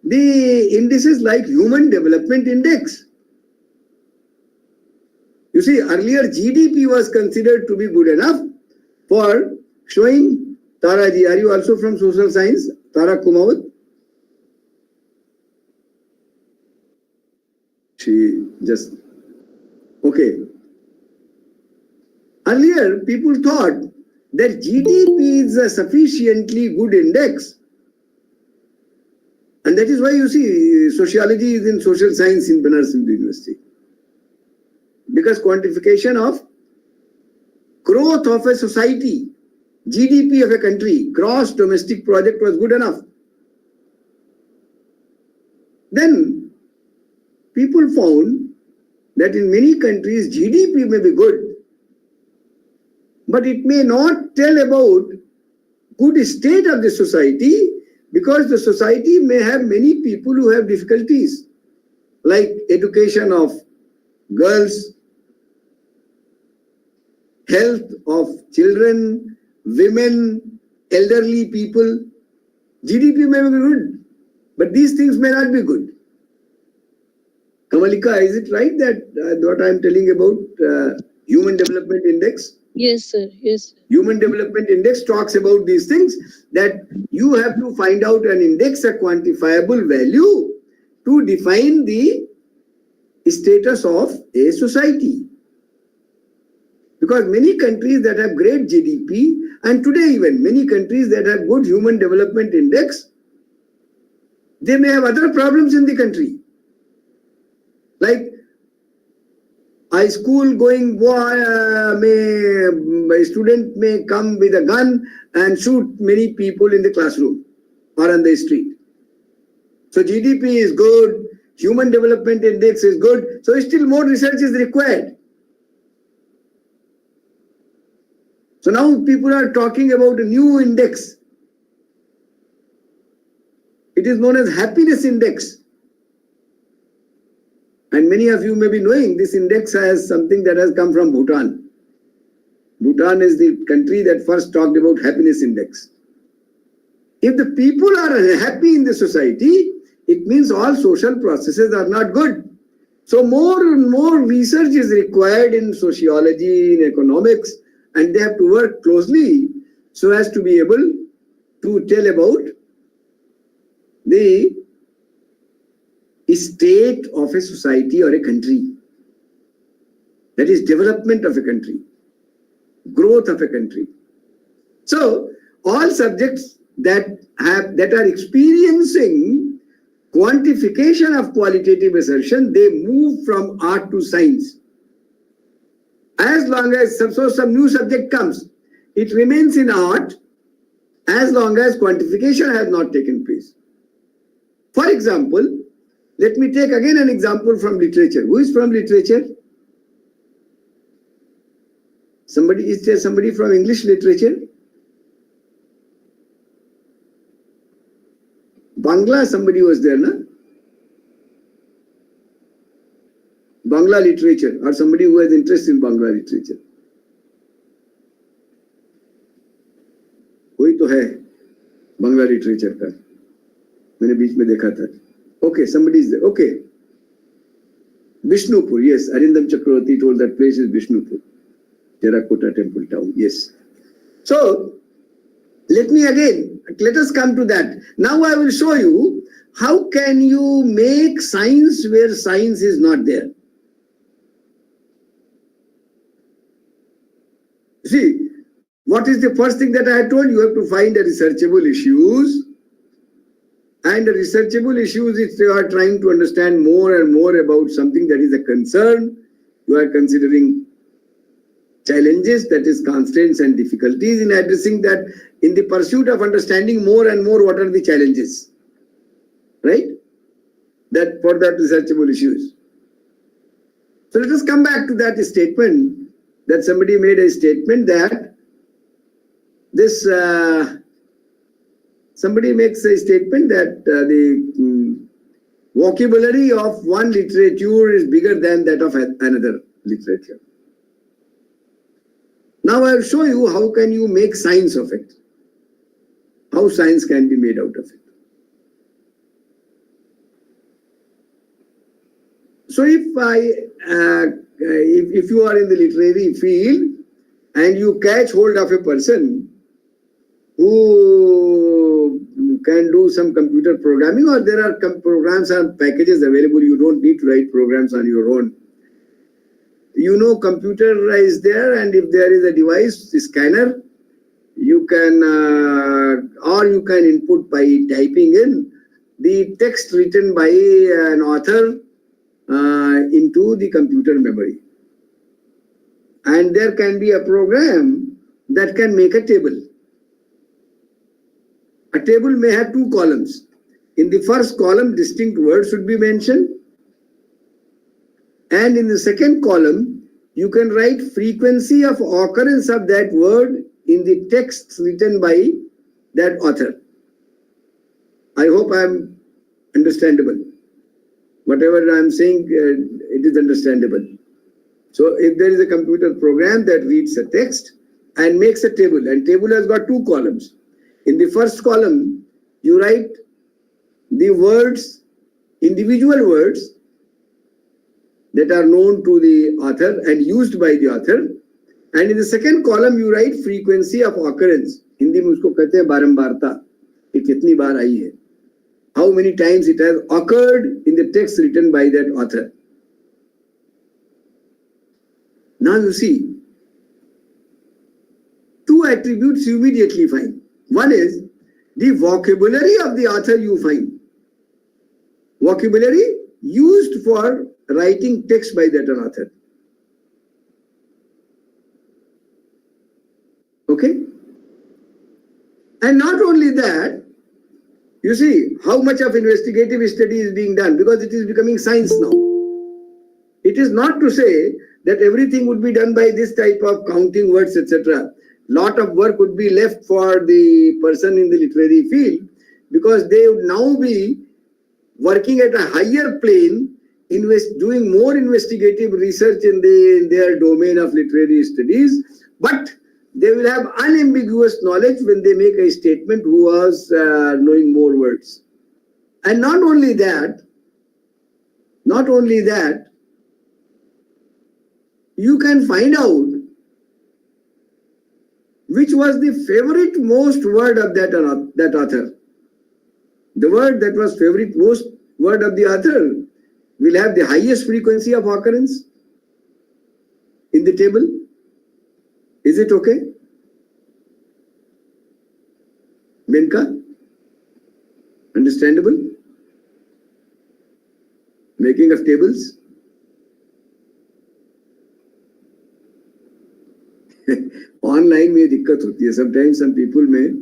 the indices like Human Development Index. You see, earlier GDP was considered to be good enough for showing. Tara ji, are you also from social science? Tara Kumawat? She just... Okay. Earlier, people thought that GDP is a sufficiently good index. And that is why you see sociology is in social science in Banaras Hindu University. Because quantification of growth of a society, GDP of a country, gross domestic product was good enough. Then people found that in many countries GDP may be good, but it may not tell about good state of the society, because the society may have many people who have difficulties, like education of girls, health of children, women, elderly people. GDP may be good, but these things may not be good. Kamalika, is it right that what I am telling about Human Development Index? Yes, sir. Yes, sir. Human Development Index talks about these things, that you have to find out an index, a quantifiable value, to define the status of a society. Because many countries that have great GDP, and today even many countries that have good Human Development Index, they may have other problems in the country. Like a school going boy, a student may come with a gun and shoot many people in the classroom or on the street. So GDP is good, Human Development Index is good, so still more research is required. So now people are talking about a new index. It is known as Happiness Index. And many of you may be knowing this index has something that has come from Bhutan. Bhutan is the country that first talked about Happiness Index. If the people are unhappy in the society, it means all social processes are not good. So more and more research is required in sociology, in economics, and they have to work closely so as to be able to tell about the state of a society or a country. That is development of a country, growth of a country. So all subjects that are experiencing quantification of qualitative assertion, they move from art to science. As long as some new subject comes, it remains in art as long as quantification has not taken place. For example, let me take again an example from literature. Who is from literature? Is there somebody from English literature? Bangla, somebody was there, na? Bangla literature or somebody who has interest in Bangla literature. कोई तो है Bangla literature का, मैंने बीच में देखा था. Okay, somebody is there. Okay. Bishnupur, yes. Arindam Chakravarti told that place is Bishnupur. Terracotta temple town, yes. So, let us come to that. Now I will show you how can you make science where science is not there. See, what is the first thing that I had told you? You have to find the researchable issues. And the researchable issues is you are trying to understand more and more about something that is a concern. You are considering challenges, that is constraints and difficulties in addressing that. In the pursuit of understanding more and more what are the challenges, right? That for that researchable issues. So let us come back to that statement that somebody made a statement that this somebody makes a statement that the vocabulary of one literature is bigger than that of another literature. Now I will show you how can you make science of it. How science can be made out of it. So if you are in the literary field and you catch hold of a person who can do some computer programming, or there are programs and packages available, you don't need to write programs on your own. You know, computer is there, and if there is a device, the scanner, you can or you can input by typing in the text written by an author into the computer memory, and there can be a program that can make a table. A table may have two columns. In the first column, distinct words should be mentioned, and in the second column, you can write frequency of occurrence of that word in the text written by that author. I hope I am understandable. Whatever I am saying, it is understandable. So if there is a computer program that reads a text and makes a table, and table has got two columns. In the first column, you write the words, individual words that are known to the author and used by the author. And in the second column, you write frequency of occurrence. Hindi mein usko kehte hain barambarta. Ye kitni baar aayi hai. How many times it has occurred in the text written by that author. Now you see, two attributes you immediately find. One is the vocabulary of the author you find. Vocabulary used for writing text by that author. Okay? And not only that, you see how much of investigative study is being done, because it is becoming science now. It is not to say that everything would be done by this type of counting words, etc. Lot of work would be left for the person in the literary field, because they would now be working at a higher plane, doing more investigative research in their domain of literary studies, but they will have unambiguous knowledge when they make a statement who was knowing more words. And not only that, you can find out which was the favorite most word of that author. The word that was favorite most word of the author will have the highest frequency of occurrence in the table. Is it okay? Menka? Understandable? Making of tables? Online में दिक्कत होती है. Sometimes some people may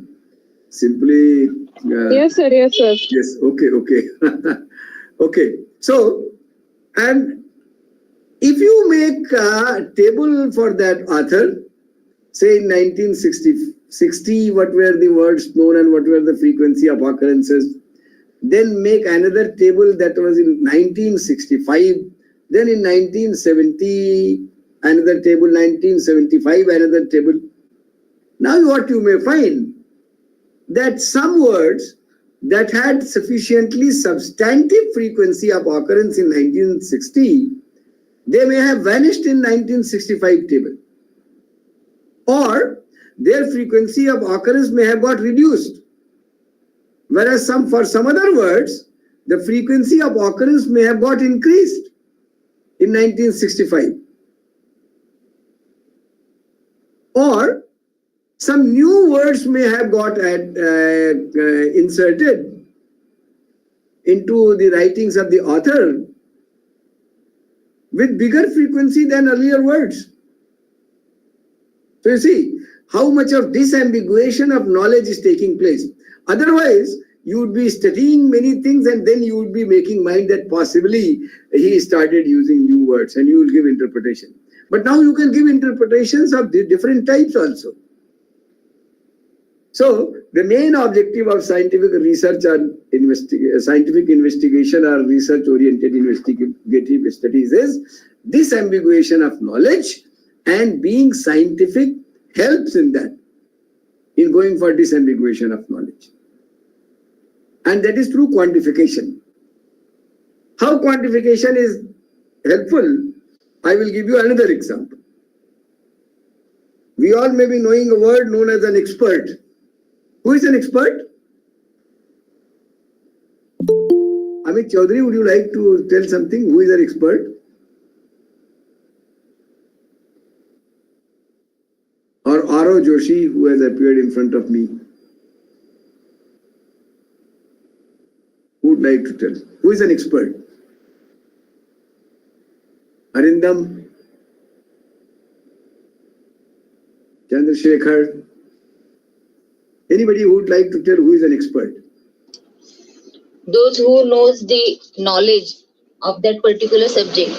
simply Yes sir, yes sir. yes, okay. Okay, so, and if you make a table for that author, say in 1960, what were the words known and what were the frequency of occurrences, then make another table that was in 1965, Then in 1970, another table, 1975, another table. Now what you may find that some words that had sufficiently substantive frequency of occurrence in 1960, they may have vanished in 1965 table. Or their frequency of occurrence may have got reduced. Whereas for some other words, the frequency of occurrence may have got increased in 1965. Or some new words may have got inserted into the writings of the author with bigger frequency than earlier words. So you see how much of disambiguation of knowledge is taking place. Otherwise, you would be studying many things and then you would be making mind that possibly he started using new words and you will give interpretation. But now you can give interpretations of the different types also. So the main objective of scientific research and scientific investigation or research-oriented investigative studies is disambiguation of knowledge, and being scientific helps in that, in going for disambiguation of knowledge. And that is through quantification. How quantification is helpful, I will give you another example. We all may be knowing a word known as an expert. Who is an expert? Amit Chaudhary, would you like to tell something? Who is an expert? Or Aro Joshi, who has appeared in front of me? Who would like to tell? Who is an expert? Arindam? Chandrasekhar? Anybody who would like to tell who is an expert? Those who knows the knowledge of that particular subject.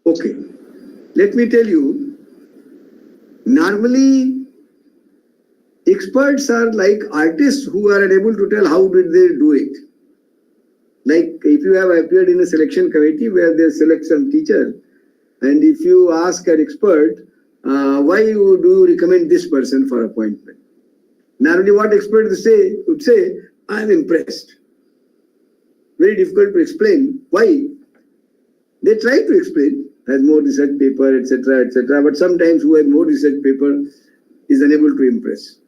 Okay. Let me tell you, normally experts are like artists who are unable to tell how did they do it. Like if you have appeared in a selection committee where they select some teacher, and if you ask an expert, why do you recommend this person for appointment? Normally what expert would say, I am impressed. Very difficult to explain. Why? They try to explain, has more research paper, etc., etc. But sometimes who has more research paper is unable to impress.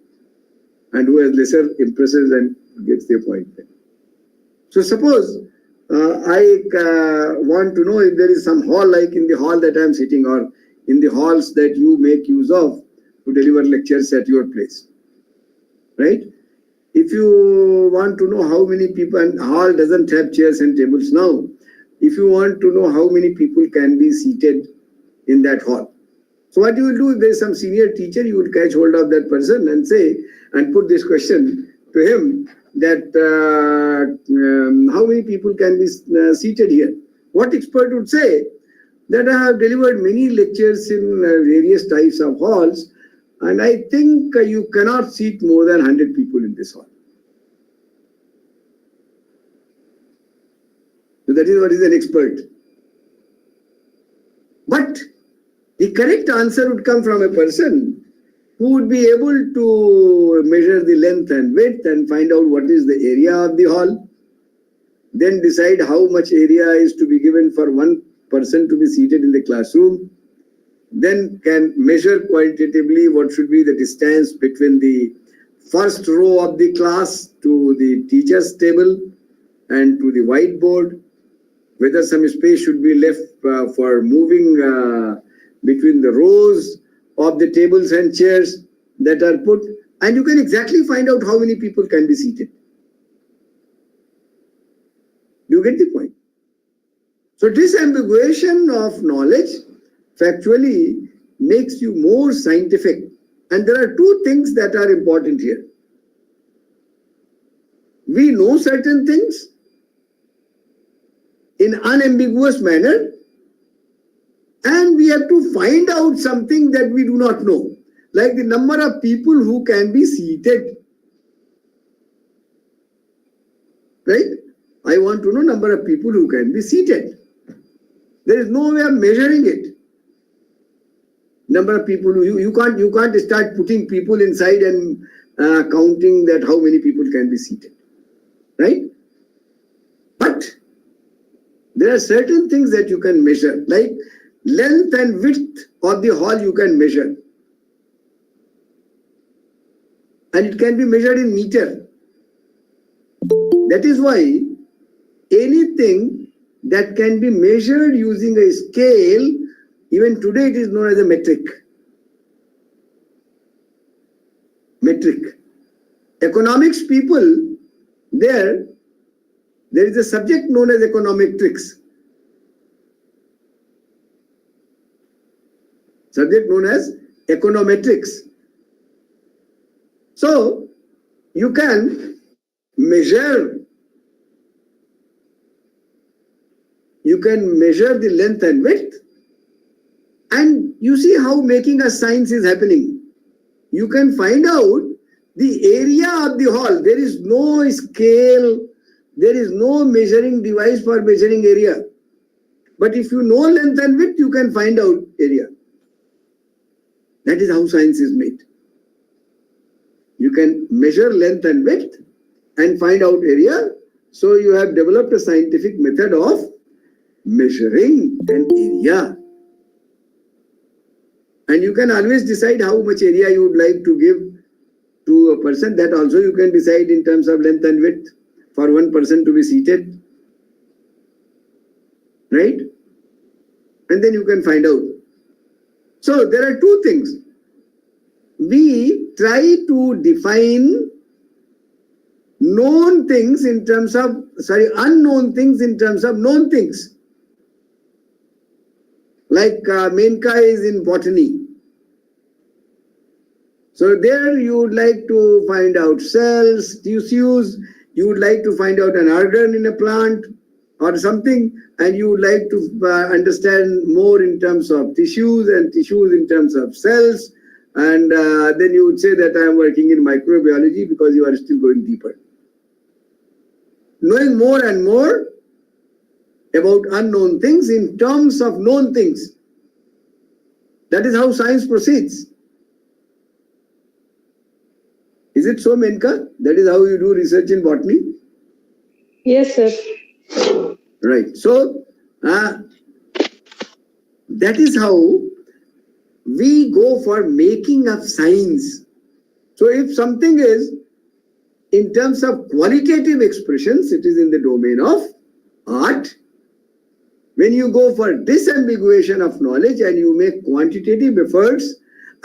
And who has lesser impresses and gets the appointment. So suppose I want to know if there is some hall like in the hall that I am sitting or in the halls that you make use of to deliver lectures at your place, right? If you want to know how many people, and hall doesn't have chairs and tables now, if you want to know how many people can be seated in that hall. So what you will do, if there is some senior teacher, you will catch hold of that person and say, and put this question to him that how many people can be seated here? What expert would say? That I have delivered many lectures in various types of halls, and I think you cannot seat more than 100 people in this hall. So that is what is an expert. But the correct answer would come from a person who would be able to measure the length and width and find out what is the area of the hall, then decide how much area is to be given for one person to be seated in the classroom, then can measure quantitatively what should be the distance between the first row of the class to the teacher's table and to the whiteboard, whether some space should be left for moving between the rows of the tables and chairs that are put, and you can exactly find out how many people can be seated. Do you get the point? So disambiguation of knowledge factually makes you more scientific. And there are two things that are important here. We know certain things in unambiguous manner, and we have to find out something that we do not know, like the number of people who can be seated. Right? I want to know number of people who can be seated. There is no way of measuring it. Number of people, you can't start putting people inside and counting that how many people can be seated, right? But there are certain things that you can measure, like length and width of the hall you can measure. And it can be measured in meter. That is why anything that can be measured using a scale, even today it is known as a metric. Metric. Economics people, there is a subject known as econometrics. Subject known as econometrics. So, you can measure the length and width, and you see how making a science is happening. You can find out the area of the hall. There is no scale, there is no measuring device for measuring area. But if you know length and width, you can find out area. That is how science is made. You can measure length and width and find out area. So you have developed a scientific method of measuring an area. And you can always decide how much area you would like to give to a person. That also you can decide in terms of length and width for one person to be seated. Right? And then you can find out. So there are two things. We try to define known things in terms of, unknown things in terms of known things. Like Menka is in botany. So there you would like to find out cells, tissues, you would like to find out an organ in a plant or something, and you would like to understand more in terms of tissues and tissues in terms of cells. And then you would say that I am working in microbiology because you are still going deeper. Knowing more and more about unknown things in terms of known things. That is how science proceeds. Is it so, Menka? That is how you do research in botany? Yes, sir. Right. So, that is how we go for making of science. So, if something is in terms of qualitative expressions, it is in the domain of art. When you go for disambiguation of knowledge and you make quantitative efforts,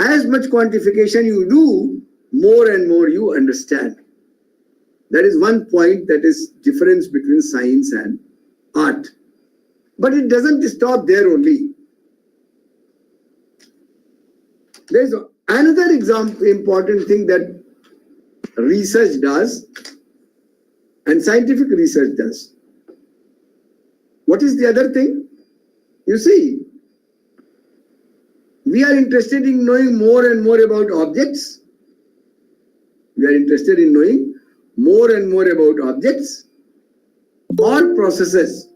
as much quantification you do, more and more you understand. That is one point, that is difference between science and art. But it doesn't stop there only. There is another important thing that research does and scientific research does. What is the other thing? You see, we are interested in knowing more and more about objects. We are interested in knowing more and more about objects or processes.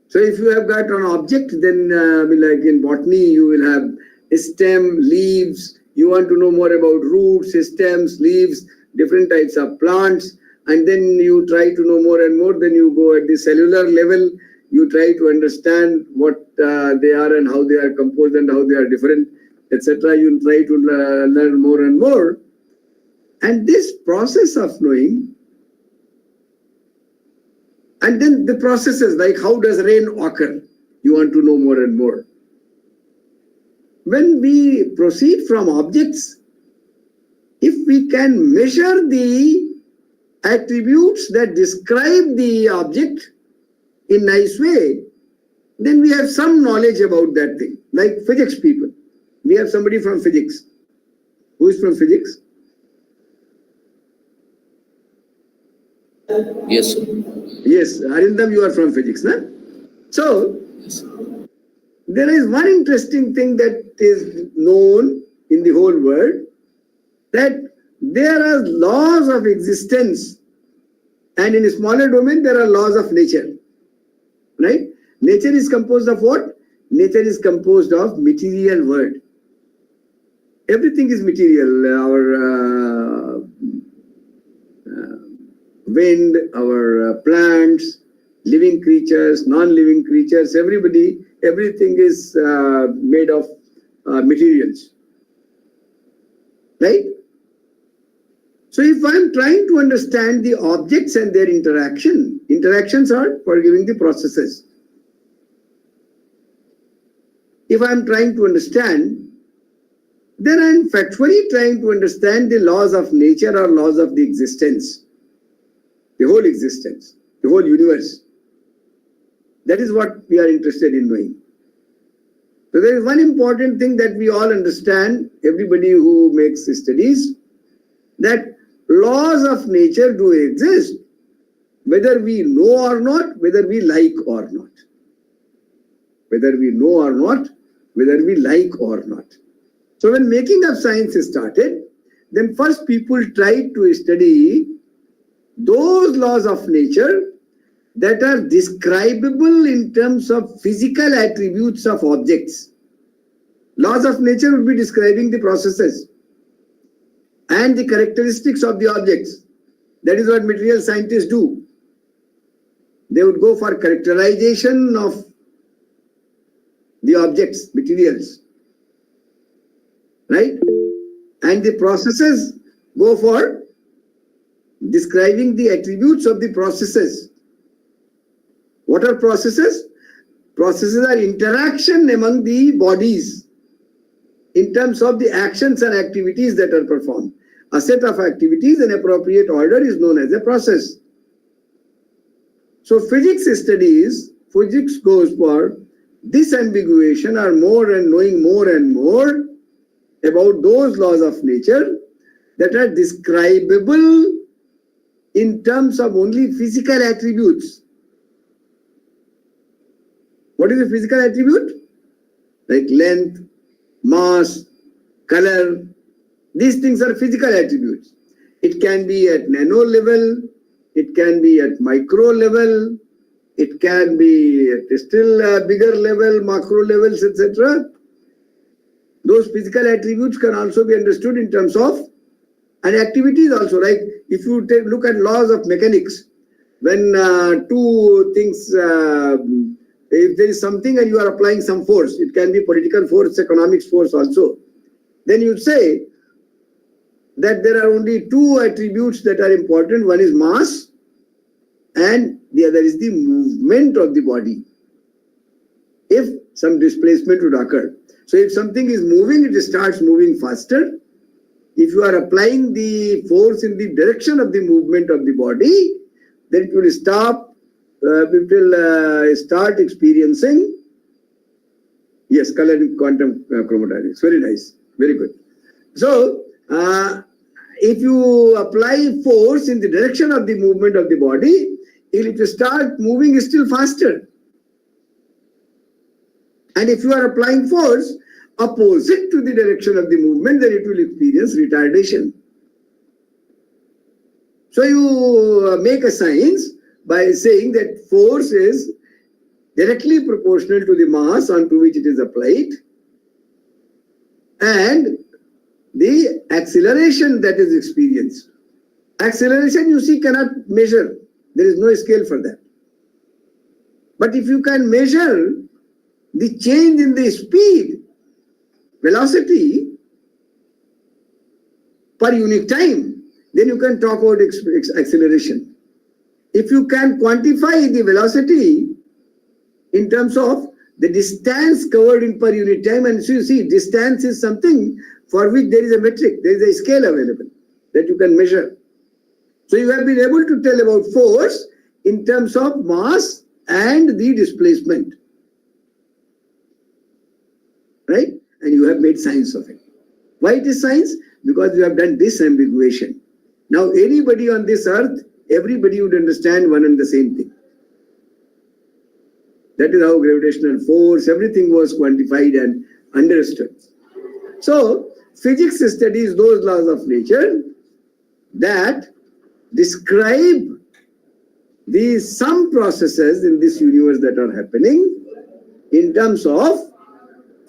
So if you have got an object, then like in botany, you will have a stem, leaves. You want to know more about roots, stems, leaves, different types of plants. And then you try to know more and more. Then you go at the cellular level. You try to understand what they are and how they are composed and how they are different, etc. You try to learn more and more. And this process of knowing, and then the processes like how does rain occur, you want to know more and more. When we proceed from objects, if we can measure the attributes that describe the object in a nice way, then we have some knowledge about that thing. Like physics people. We have somebody from physics. Who is from physics? Yes, sir. Yes, Arindam, you are from physics, no? So, Yes, there is one interesting thing that is known in the whole world, that there are laws of existence And in a smaller domain, there are laws of nature, right? Nature is composed of what? Nature is composed of material world. Everything is material. Our wind, our plants, living creatures, non-living creatures, everything is made of materials, right? So if I'm trying to understand the objects and their interactions are for giving the processes. If I'm trying to understand, then I'm factually trying to understand the laws of nature or laws of the existence, the whole existence, the whole universe. That is what we are interested in knowing. So there is one important thing that we all understand, everybody who makes studies, that laws of nature do exist, whether we know or not, whether we like or not. Whether we know or not, whether we like or not. So when making of science started, then first people tried to study those laws of nature that are describable in terms of physical attributes of objects. Laws of nature would be describing the processes and the characteristics of the objects. That is what material scientists do. They would go for characterization of the objects, materials, right? And the processes go for describing the attributes of the processes. What are processes? Processes are interaction among the bodies in terms of the actions and activities that are performed. A set of activities in appropriate order is known as a process. So physics studies, physics goes for disambiguation or more and knowing more and more about those laws of nature that are describable in terms of only physical attributes. What is a physical attribute? Like length, mass, color. These things are physical attributes. It can be at nano level, it can be at micro level, it can be at still bigger level, macro levels, etc. Those physical attributes can also be understood in terms of and activities also. Like if you look at laws of mechanics, when two things, if there is something and you are applying some force, it can be political force, economics force also, then you say that there are only two attributes that are important. One is mass and the other is the movement of the body. If some displacement would occur. So if something is moving, it starts moving faster. If you are applying the force in the direction of the movement of the body, then it will stop. It will start experiencing, yes, color in quantum chromodynamics. Very nice, very good. So if you apply force in the direction of the movement of the body, it will start moving still faster. And if you are applying force opposite to the direction of the movement, then it will experience retardation. So you make a science by saying that force is directly proportional to the mass onto which it is applied, and the acceleration that is experienced. Acceleration, you see, cannot measure. There is no scale for that. But if you can measure the change in the speed, velocity per unit time, then you can talk about acceleration. If you can quantify the velocity in terms of the distance covered in per unit time, and so you see, distance is something for which there is a metric, there is a scale available that you can measure. So you have been able to tell about force in terms of mass and the displacement, right? And you have made science of it. Why it is science? Because you have done disambiguation. Now anybody on this earth, everybody would understand one and the same thing. That is how gravitational force, everything was quantified and understood. So physics studies those laws of nature that describe some processes in this universe that are happening in terms of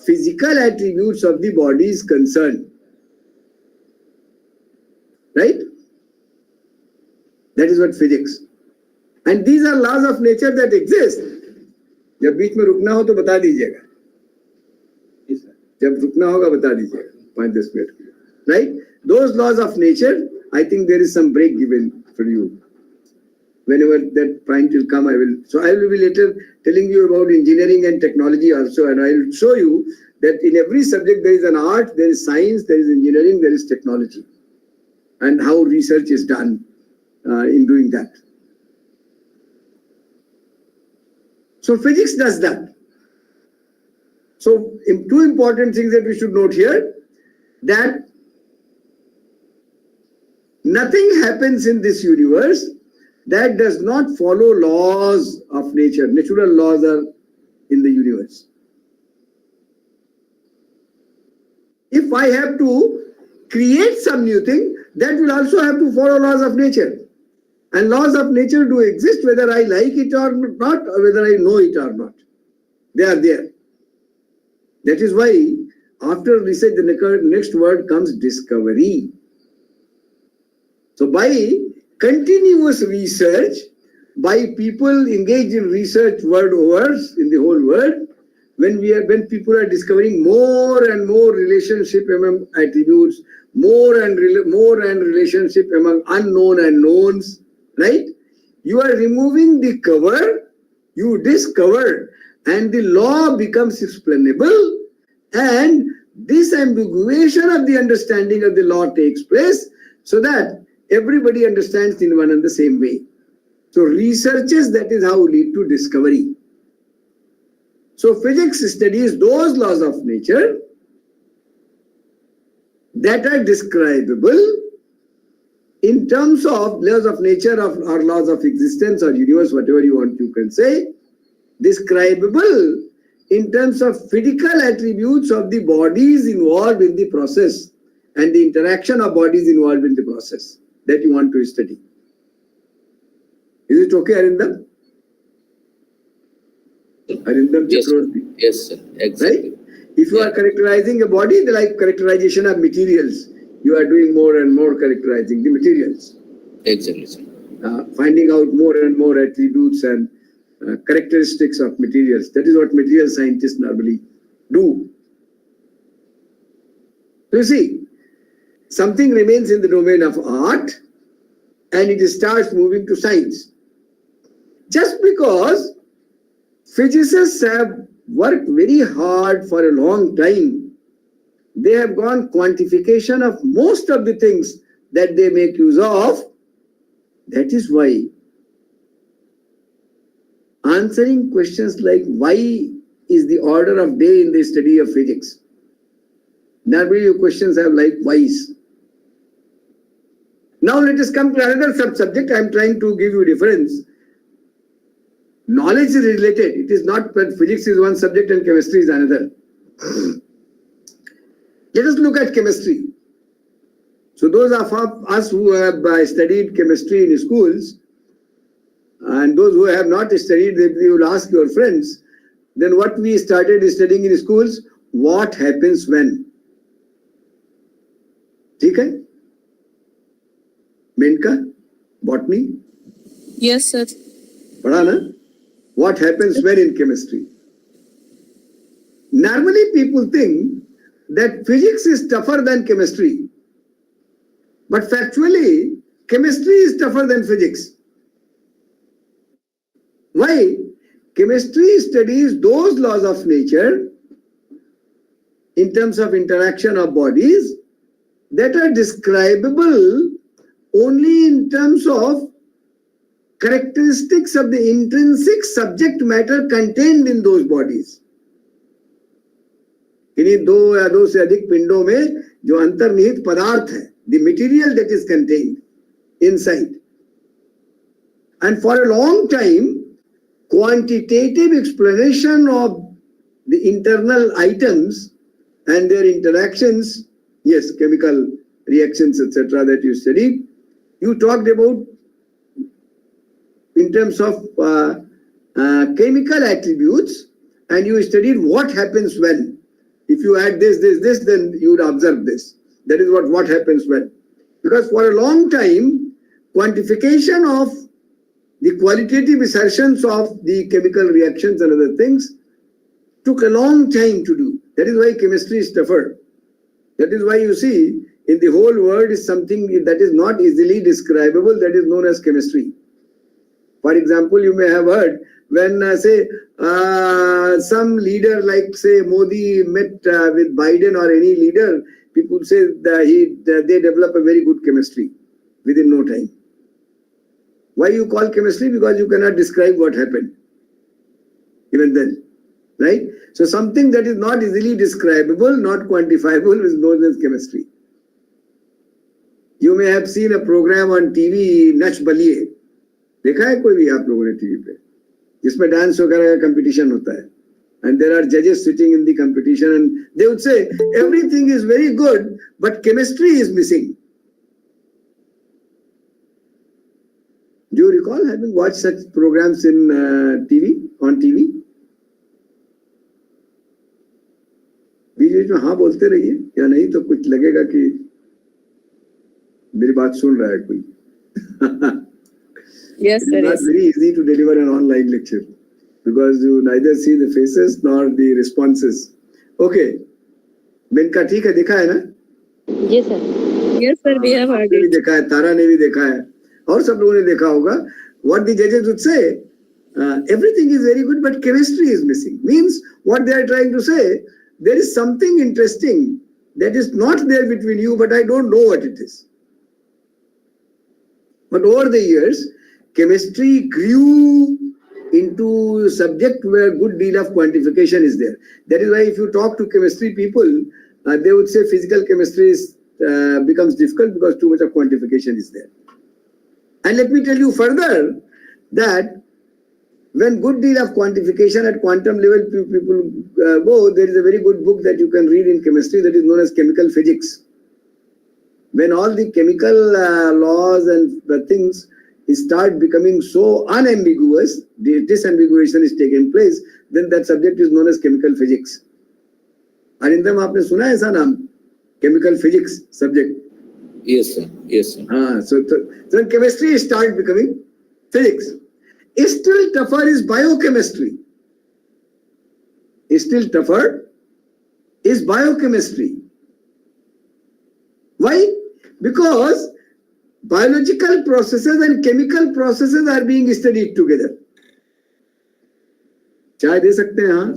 physical attributes of the body is concerned. Right? That is what physics. And these are laws of nature that exist. जब बीच में रुकना हो तो बता दीजिएगा. जब रुकना होगा बता दीजिएगा 5-10 minute. Right? Those laws of nature, I think there is some break given for you. Whenever that point will come, I will be later telling you about engineering and technology also, and I will show you that in every subject there is an art, there is science, there is engineering, there is technology, and how research is done in doing that. So physics does that. So two important things that we should note here, that nothing happens in this universe that does not follow laws of nature. Natural laws are in the universe. If I have to create some new thing, that will also have to follow laws of nature. And laws of nature do exist whether I like it or not, or whether I know it or not. They are there. That is why after research, the next word comes discovery. So by continuous research, by people engaged in research world over in the whole world, when people are discovering more and more relationship among attributes, more and relationship among unknown and knowns, right? You are removing the cover, you discover, and the law becomes explainable, and disambiguation of the understanding of the law takes place, so that everybody understands in one and the same way. So researches, that is how lead to discovery. So physics studies those laws of nature that are describable in terms of laws of nature or laws of existence or universe, whatever you can say, describable in terms of physical attributes of the bodies involved in the process and the interaction of bodies involved in the process that you want to study. Is it okay, Arindam? Arindam Chakravarti? Yes, sir. Exactly. Right? If you are characterizing a body, like characterization of materials, you are doing more and more characterizing the materials. Exactly, sir. Finding out more and more attributes and characteristics of materials. That is what material scientists normally do. So you see, something remains in the domain of art and it starts moving to science. Just because physicists have worked very hard for a long time, they have gone quantification of most of the things that they make use of. That is why answering questions like why is the order of day in the study of physics, normally your questions have like whys. Now let us come to another sub-subject. I am trying to give you a difference. Knowledge is related. It is not that physics is one subject and chemistry is another. Let us look at chemistry. So those of us who have studied chemistry in schools, and those who have not studied, they will ask your friends, then what we started studying in schools, what happens when? Okay? Menka? Botany? Yes, sir. Padha na? What happens when in chemistry? Normally people think that physics is tougher than chemistry. But factually, chemistry is tougher than physics. Why? Chemistry studies those laws of nature in terms of interaction of bodies that are describable only in terms of characteristics of the intrinsic subject matter contained in those bodies. इन्हीं दो या दो से अधिक पिंडों में जो अंतर्निहित पदार्थ है, the material that is contained inside. And for a long time, quantitative explanation of the internal items and their interactions, yes, chemical reactions, etc., that you studied, you talked about in terms of chemical attributes, and you studied what happens when. If you add this, then you would observe this. That is what happens when. Because for a long time, quantification of the qualitative assertions of the chemical reactions and other things took a long time to do. That is why chemistry is tougher. That is why you see in the whole world is something that is not easily describable, that is known as chemistry. For example, you may have heard when some leader like say Modi met with Biden or any leader, people say that they develop a very good chemistry within no time. Why you call chemistry? Because you cannot describe what happened even then, right? So something that is not easily describable, not quantifiable is known as chemistry. You may have seen a program on TV, Nach Baliye. देखा है कोई भी आप लोगों ने TV पे जिसमें dance वगैरह का कंपटीशन होता है and there are judges sitting in the competition and they would say everything is very good but chemistry is missing. Do you recall having watched such programs in on TV? बीच में हाँ बोलते रहिए या नहीं तो कुछ लगेगा कि मेरी बात सुन रहा है कोई. Yes, It's sir. not Yes. very easy to deliver an online lecture because you neither see the faces nor the responses. Okay. Binka ठीक है देखा है ना? जी sir. Yes, sir. We have heard आपने भी it. देखा है, तारा ने भी देखा है और सब लोगों ने देखा होगा. What the judges would say, everything is very good but chemistry is missing. Means what they are trying to say, there is something interesting that is not there between you but I don't know what it is. But over the years, chemistry grew into a subject where a good deal of quantification is there. That is why if you talk to chemistry people, they would say physical chemistry becomes difficult because too much of quantification is there. And let me tell you further that when good deal of quantification at quantum level people go, there is a very good book that you can read in chemistry that is known as chemical physics. When all the chemical laws and the things start becoming so unambiguous, the disambiguation is taking place, then that subject is known as chemical physics. Arindam, आपने सुना है ऐसा नाम? Chemical physics subject. Yes, sir. Yes, sir. So chemistry starts becoming physics. Still tougher is biochemistry. Still tougher is biochemistry. Why? Because biological processes and chemical processes are being studied together. चाय दे सकते हैं हाँ?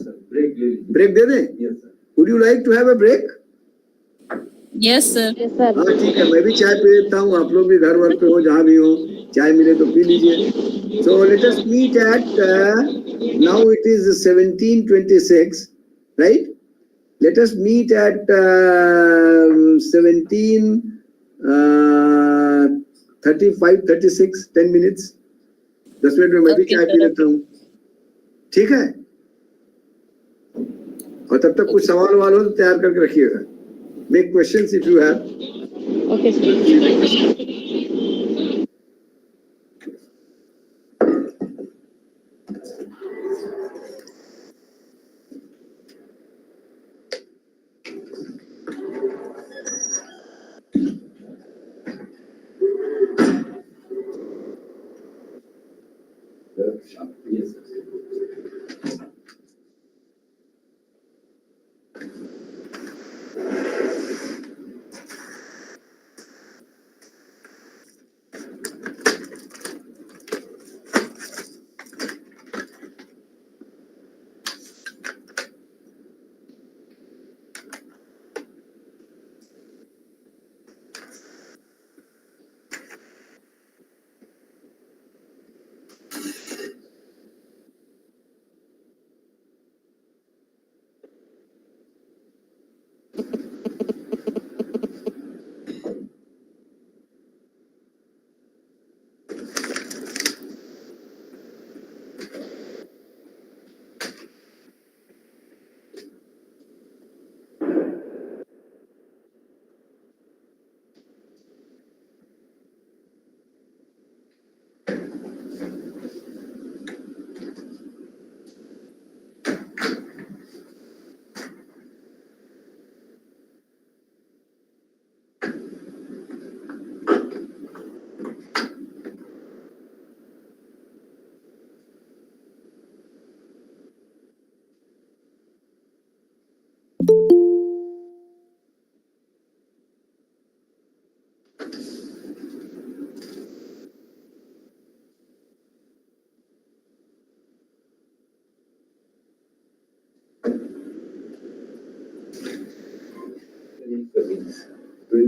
Break दे दें? Yes, sir. Would you like to have a break? Yes, sir. Yes sir. हाँ ठीक है मैं भी चाय पी लेता हूँ आप लोग भी घर वर पे हो जहाँ भी हो चाय मिले तो पी लीजिए. So let us meet at now it is 17:26, right? Let us meet at 17:35, 10 minutes. 10 minute में मैं भी Okay, चाय sir. पी लेता हूँ. ठीक है और तब तक कुछ सवाल वाल हो तो तैयार करके रखिएगा. Make questions if you have. Okay sir. Yes.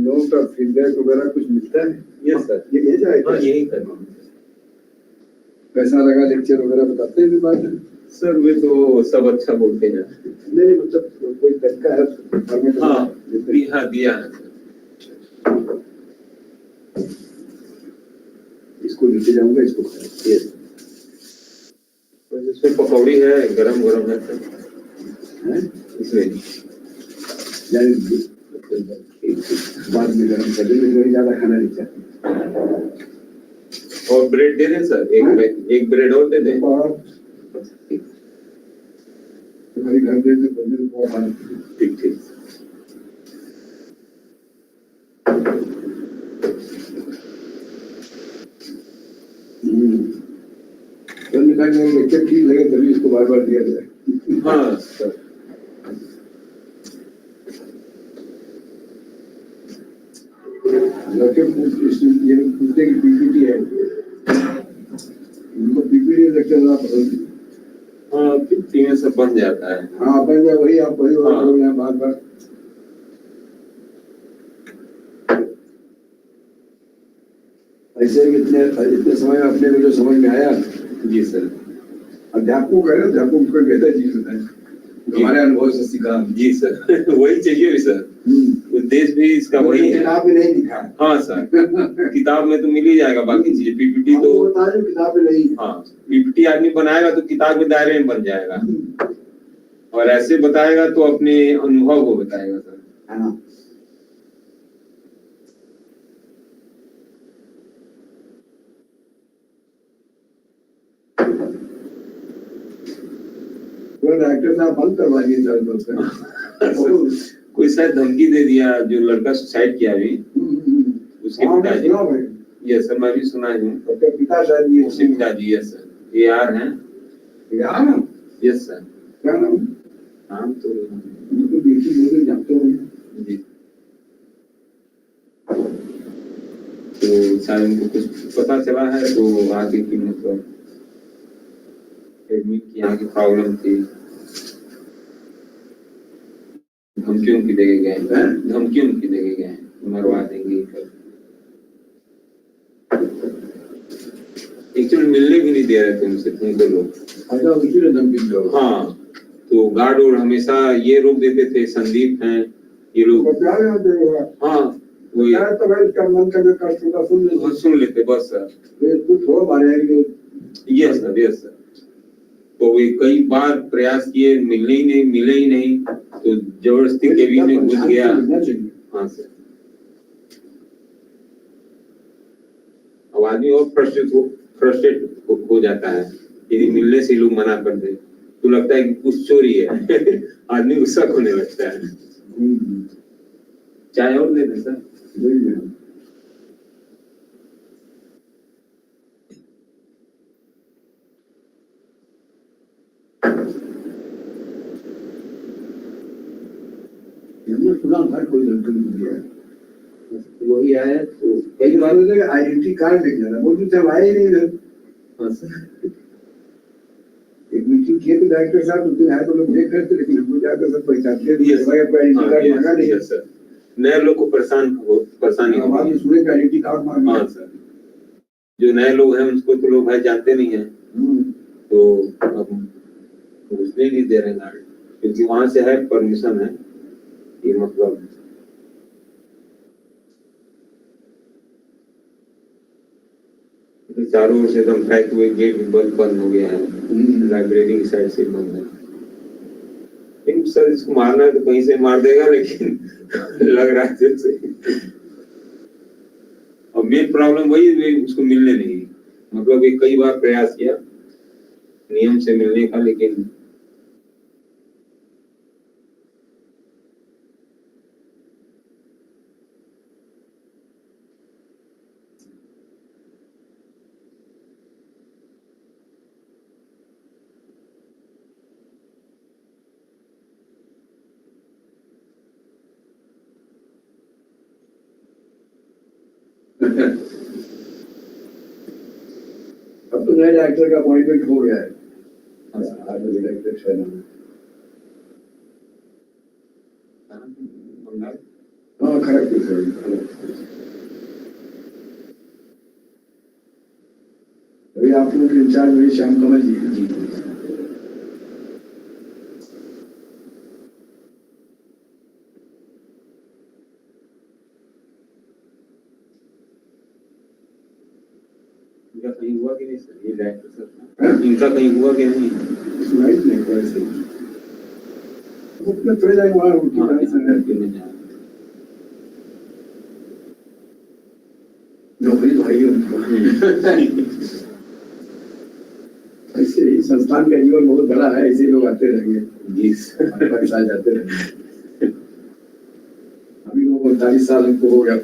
Note और फीडबैक वगैरह कुछ मिलता है? यस सर, ये भेजा है क्या? यही करना कैसा लगा लेक्चर वगैरह बताते हैं बाद में? सर। वे तो सब अच्छा बोलते हैं। नहीं मतलब कोई तरीका है फॉर्मेट? हाँ दिया है। इसको नीचे जाऊंगा, इसको यस, इसमें पकौड़ी है, गरम गरम है सर। इसमें बाद में गरम कर देंगे, ज्यादा खाना नहीं चाहते। और ब्रेड दे दें सर, एक ब्रेड और दे दें। तुम्हारी घर दे दे बंदे को बहुत खाना। ठीक ठीक। लेक्चर ठीक लगे तभी इसको बार बार दिया जाए। हाँ सर। ये पूछते कि पीपीटी है, इनको पीपीटी लेक्चर ना पसंद। हाँ, पीपीटी में सब बन जाता है। हाँ बन जाए, वही आप वही बार बार। ऐसे इतने समय में अपने को जो समझ में आया। जी सर। अध्यापकों का बेहतर चीज होता है, हमारे अनुभव से सीखा। जी सर वही चाहिए भी सर। उद्देश्य भी इसका वही है। किताब में नहीं दिखा। हाँ सर किताब में तो मिल ही जाएगा बाकी चीजें, पीपीटी तो किताब में नहीं। हाँ, पीपीटी आदमी बनाएगा तो किताब के दायरे में बन जाएगा, और ऐसे बताएगा तो अपने अनुभव को बताएगा सर। हाँ। डॉक्टर साहब बंद करवा दिए सर। कोई शायद धमकी दे दिया, जो लड़का सुसाइड किया अभी उसके पिताजी। यस सर, मैं भी सुना हूँ। पिता शायद ये उसके पिताजी। यस सर, ये यार हैं। यार? Yes sir. क्या नाम? नाम तो बेटी जानते होंगे जी। तो शायद उनको कुछ पता चला है तो आगे की मतलब एडमिट की यहाँ की प्रॉब्लम थी, धमकी उनकी देके गए हैं, धमकी उनकी देके गए हैं, मरवा देंगे। एक्चुअली मिलने भी नहीं दे रहे थे उनसे, तुमको लोग। अच्छा, उसी ने धमकी दो। हाँ, तो गार्ड और हमेशा ये रोक देते थे, संदीप हैं ये लोग। हाँ वही तो भाई इसका मन का जो कष्ट होता सुन लेते बस सर। तो थोड़ा मारेंगे। Yes sir, yes sir. तो वे कई बार प्रयास किए, मिले ही नहीं, तो जबरदस्ती केबिन में घुस गया। हाँ सर। अब आदमी और फ्रस्ट्रेट हो जाता है, यदि मिलने से लोग मना कर दे तो लगता है कि कुछ चोरी है आदमी गुस्सा होने लगता है। चाय और दे दे सर। सुना था कोई लड़की दिया, वही आया तो कई बार आइडेंटिटी कार्ड लेके जाना, बोलते थे आए ही नहीं इधर। एक मीटिंग किए तो डायरेक्टर साहब उस दिन आए तो लोग देख रहे थे, लेकिन हमको जाकर सब पहचानते थे। आइडेंटिटी कार्ड मांगा नहीं सर, नए लोग को परेशानी हमारे सुने का आइडेंटिटी कार्ड मांगा। हाँ सर, जो नए लोग हैं उसको तो लोग भाई जानते नहीं है, तो अब घुसने नहीं दे रहे गार्ड, क्योंकि वहां से है परमिशन है ये मतलब। चारों ओर से एकदम पैक हुए, गेट बंद हो गया है, लाइब्रेरी की साइड से बंद है। लेकिन सर इसको मारना है तो कहीं से मार देगा, लेकिन लग रहा है जैसे। और मेन प्रॉब्लम वही है, उसको मिलने नहीं, मतलब ये कई बार प्रयास किया नियम से मिलने का, लेकिन अब तो नए डायरेक्टर का अपॉइंटमेंट हो गया है। डायरेक्टर अभी आप लोग इंचार्ज हुए श्याम कमल जी। इनका कहीं हुआ कि नहीं सर, ये डायरेक्टर सर इनका कहीं हुआ कि नहीं? राइट नहीं वैसे उसमें थोड़ी जाए वहाँ उनकी हाँ, तरफ से करके नहीं जाना। नौकरी तो है ही उनको। ऐसे ही संस्थान का जीवन बहुत बड़ा है, ऐसे लोग आते रहेंगे जी, हमारे साथ जाते रहेंगे। अभी लोग 39 साल हमको हो गया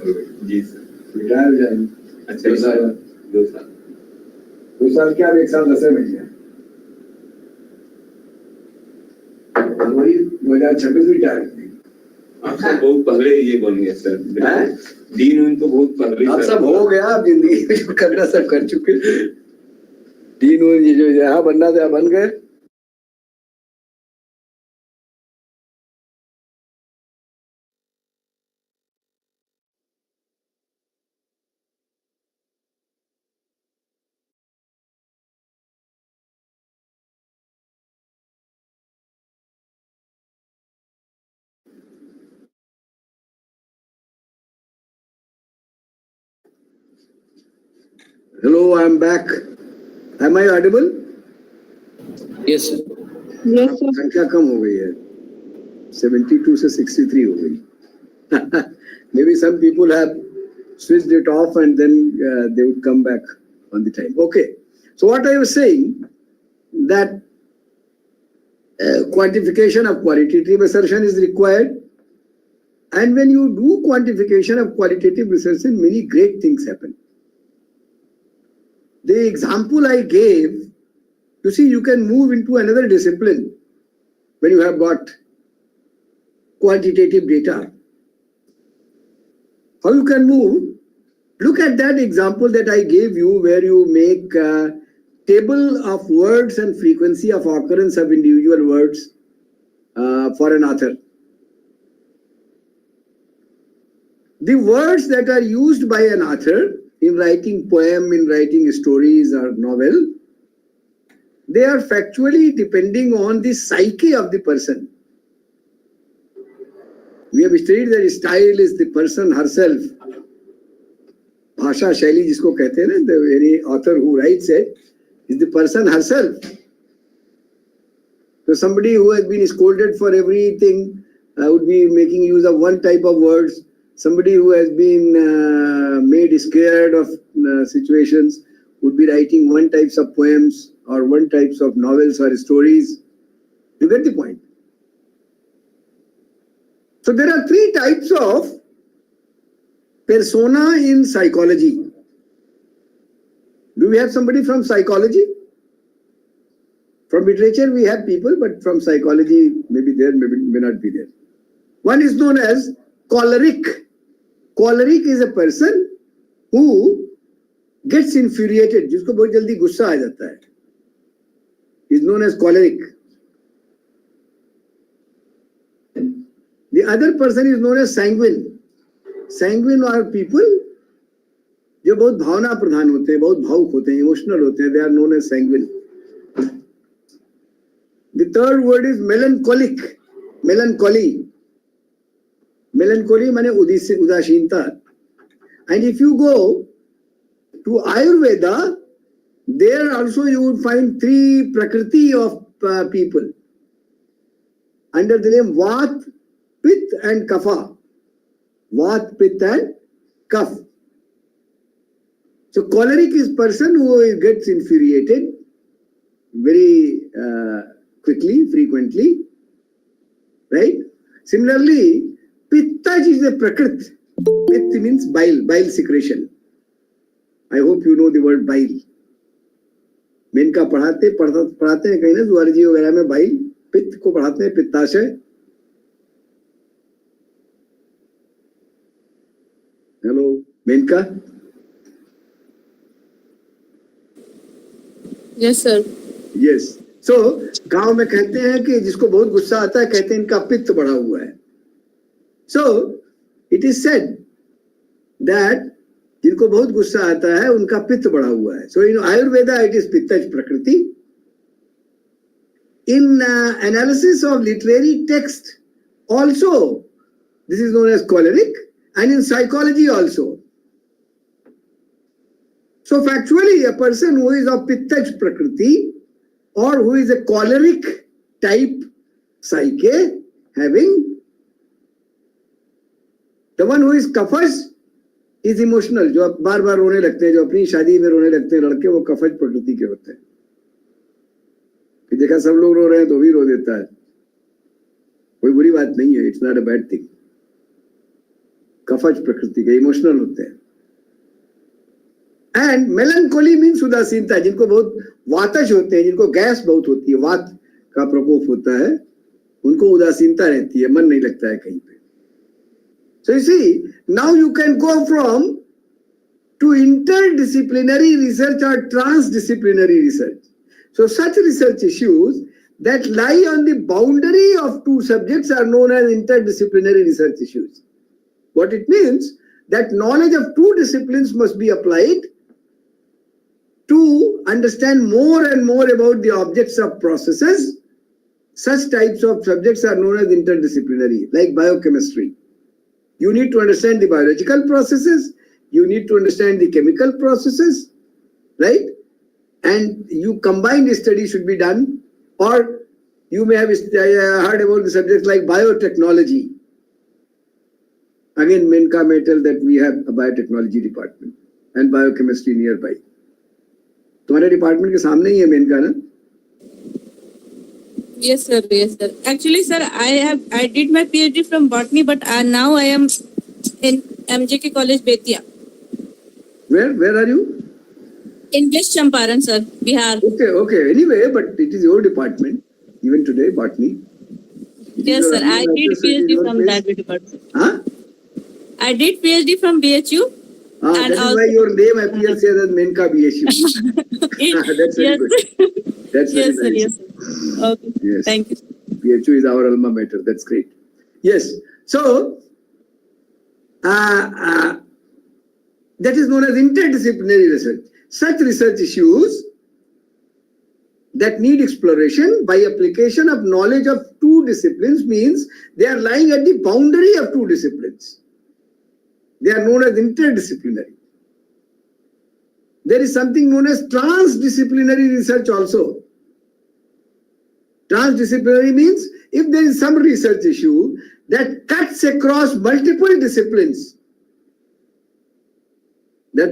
जी सर, रिटायर हो जाएंगे। अच्छा 2 साल क्या 1 साल 10 महीने वही 2026 रिटायर। आप सब बहुत पहले ये बन गए सर, डीन उन तो बहुत पहले आप सब हो गया, आप जिंदगी में जो करना सब कर चुके। डीन ये जो यहाँ बनना था बन गए। Hello, I am back. Am I audible? Yes, sir. Yes, sir. संख्या कम हो गई है, 72 से 63 हो गई। Maybe some people have switched it off and then they would come back on the time. Okay. So what I was saying that quantification of qualitative assertion is required, and when you do quantification of qualitative assertion, many great things happen. The example I gave, you see, you can move into another discipline when you have got quantitative data. How you can move? Look at that example that I gave you, where you make a table of words and frequency of occurrence of individual words for an author. The words that are used by an author in writing poem, in writing stories or novel, they are factually depending on the psyche of the person. We have studied that style is the person herself. भाषा शैली जिसको कहते हैं ना, any author who writes it is the person herself. So somebody who has been scolded for everything would be making use of one type of words. Somebody who has been made scared of situations would be writing one types of poems or one types of novels or stories. You get the point? So there are 3 types of persona in psychology. Do we have somebody from psychology? From literature we have people, but from psychology maybe there, maybe may not be there. One is known as choleric. Choleric is a person who gets infuriated, जिसको बहुत जल्दी गुस्सा आ जाता है, is known as choleric. The other person is known as sanguine. Sanguine are people जो बहुत भावना प्रधान होते हैं, बहुत भावुक होते हैं, इमोशनल होते हैं. They are known as sanguine. The third word is melancholic. Melancholy. Melancholy माने उदासीनता. And if you go to Ayurveda, there also you would find 3 prakriti of people under the name Vat, Pitta and Kapha. Vat, Pitta and Kapha. So choleric is person who gets infuriated very quickly, frequently, right? Similarly, Pitta is a prakrit. Pitta means bile secretion. I hope you know the word bile. Maneka पढ़ाते हैं कहीं ना जुआलजी वगैरह में bile, पित्त को पढ़ाते हैं पित्ताशय. Hello Menaka. Yes, sir. Yes. So गांव में कहते हैं कि जिसको बहुत गुस्सा आता है कहते हैं इनका पित्त बढ़ा हुआ है. So it is said that जिनको बहुत गुस्सा आता है उनका पित्त बढ़ा हुआ है. So in Ayurveda it is Pitta Prakriti. In analysis of literary text also this is known as choleric, and in psychology also. So factually a person who is of Pitta Prakriti or who is a choleric type psyche having, the one who is Kaphas is emotional, जो बार बार रोने लगते हैं, जो अपनी शादी में रोने लगते हैं लड़के, वो कफज प्रकृति के होते हैं. कि देखा सब लोग रो रहे हैं तो भी रो देता है, कोई बुरी बात नहीं है, it's not a bad thing. कफज प्रकृति के इमोशनल होते हैं. एंड मेलनकोली मीन्स उदासीनता, जिनको बहुत वातज होते हैं, जिनको गैस बहुत होती है, वात का प्रकोप होता है, उनको उदासीनता रहती है, मन नहीं लगता है कहीं पे. So you see, now you can go from to interdisciplinary research or transdisciplinary research. So such research issues that lie on the boundary of two subjects are known as interdisciplinary research issues. What it means, that knowledge of two disciplines must be applied to understand more and more about the objects of processes. Such types of subjects are known as interdisciplinary, like biochemistry. You need to understand the biological processes, you need to understand the chemical processes, right? And you combined study should be done. Or you may have heard about the subjects like biotechnology. Again, Menka may tell that we have a biotechnology department and biochemistry nearby. तुम्हारे department के सामने ही है मेनका ना? Yes, sir. Yes, sir. Actually, sir, I did my PhD from botany, but now I am in MJK College, Betia. Where are you? In West Champaran, sir, Bihar. Okay. Anyway, but it is your department. Even today, botany. Yes, sir. I did PhD from that department. Huh? I did PhD from BHU. That is why your name appears here as Menka BHU. That's very Yes, good. sir. That's very Yes, sir. nice. Yes, sir. Okay. Yes. Thank you. BHU is our alma mater. That's great. Yes. So, that is known as interdisciplinary research. Such research issues that need exploration by application of knowledge of two disciplines means they are lying at the boundary of two disciplines. They are known as interdisciplinary. There is something known as transdisciplinary research also. Transdisciplinary means if there is some research issue that cuts across multiple disciplines, that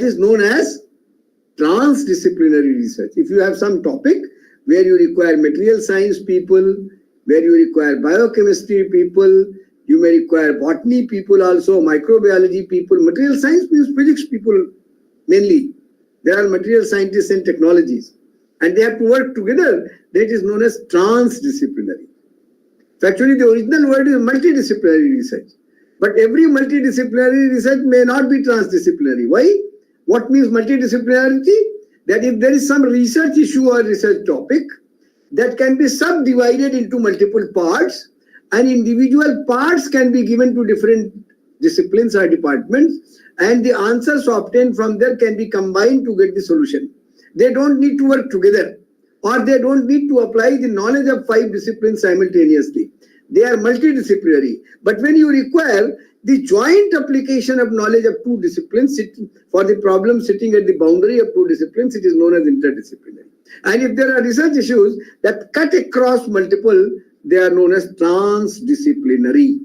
is known as transdisciplinary research. If you have some topic where you require material science people, where you require biochemistry people, you may require botany people also, microbiology people. Material science means physics people mainly. There are material scientists and technologies, and they have to work together. That is known as transdisciplinary. Actually, the original word is multidisciplinary research. But every multidisciplinary research may not be transdisciplinary. Why? What means multidisciplinarity? That if there is some research issue or research topic that can be subdivided into multiple parts, and individual parts can be given to different disciplines or departments, and the answers obtained from there can be combined to get the solution. They don't need to work together, or they don't need to apply the knowledge of 5 disciplines simultaneously. They are multidisciplinary. But when you require the joint application of knowledge of 2 disciplines for the problem sitting at the boundary of 2 disciplines, it is known as interdisciplinary. And if there are research issues that cut across multiple, they are known as transdisciplinary.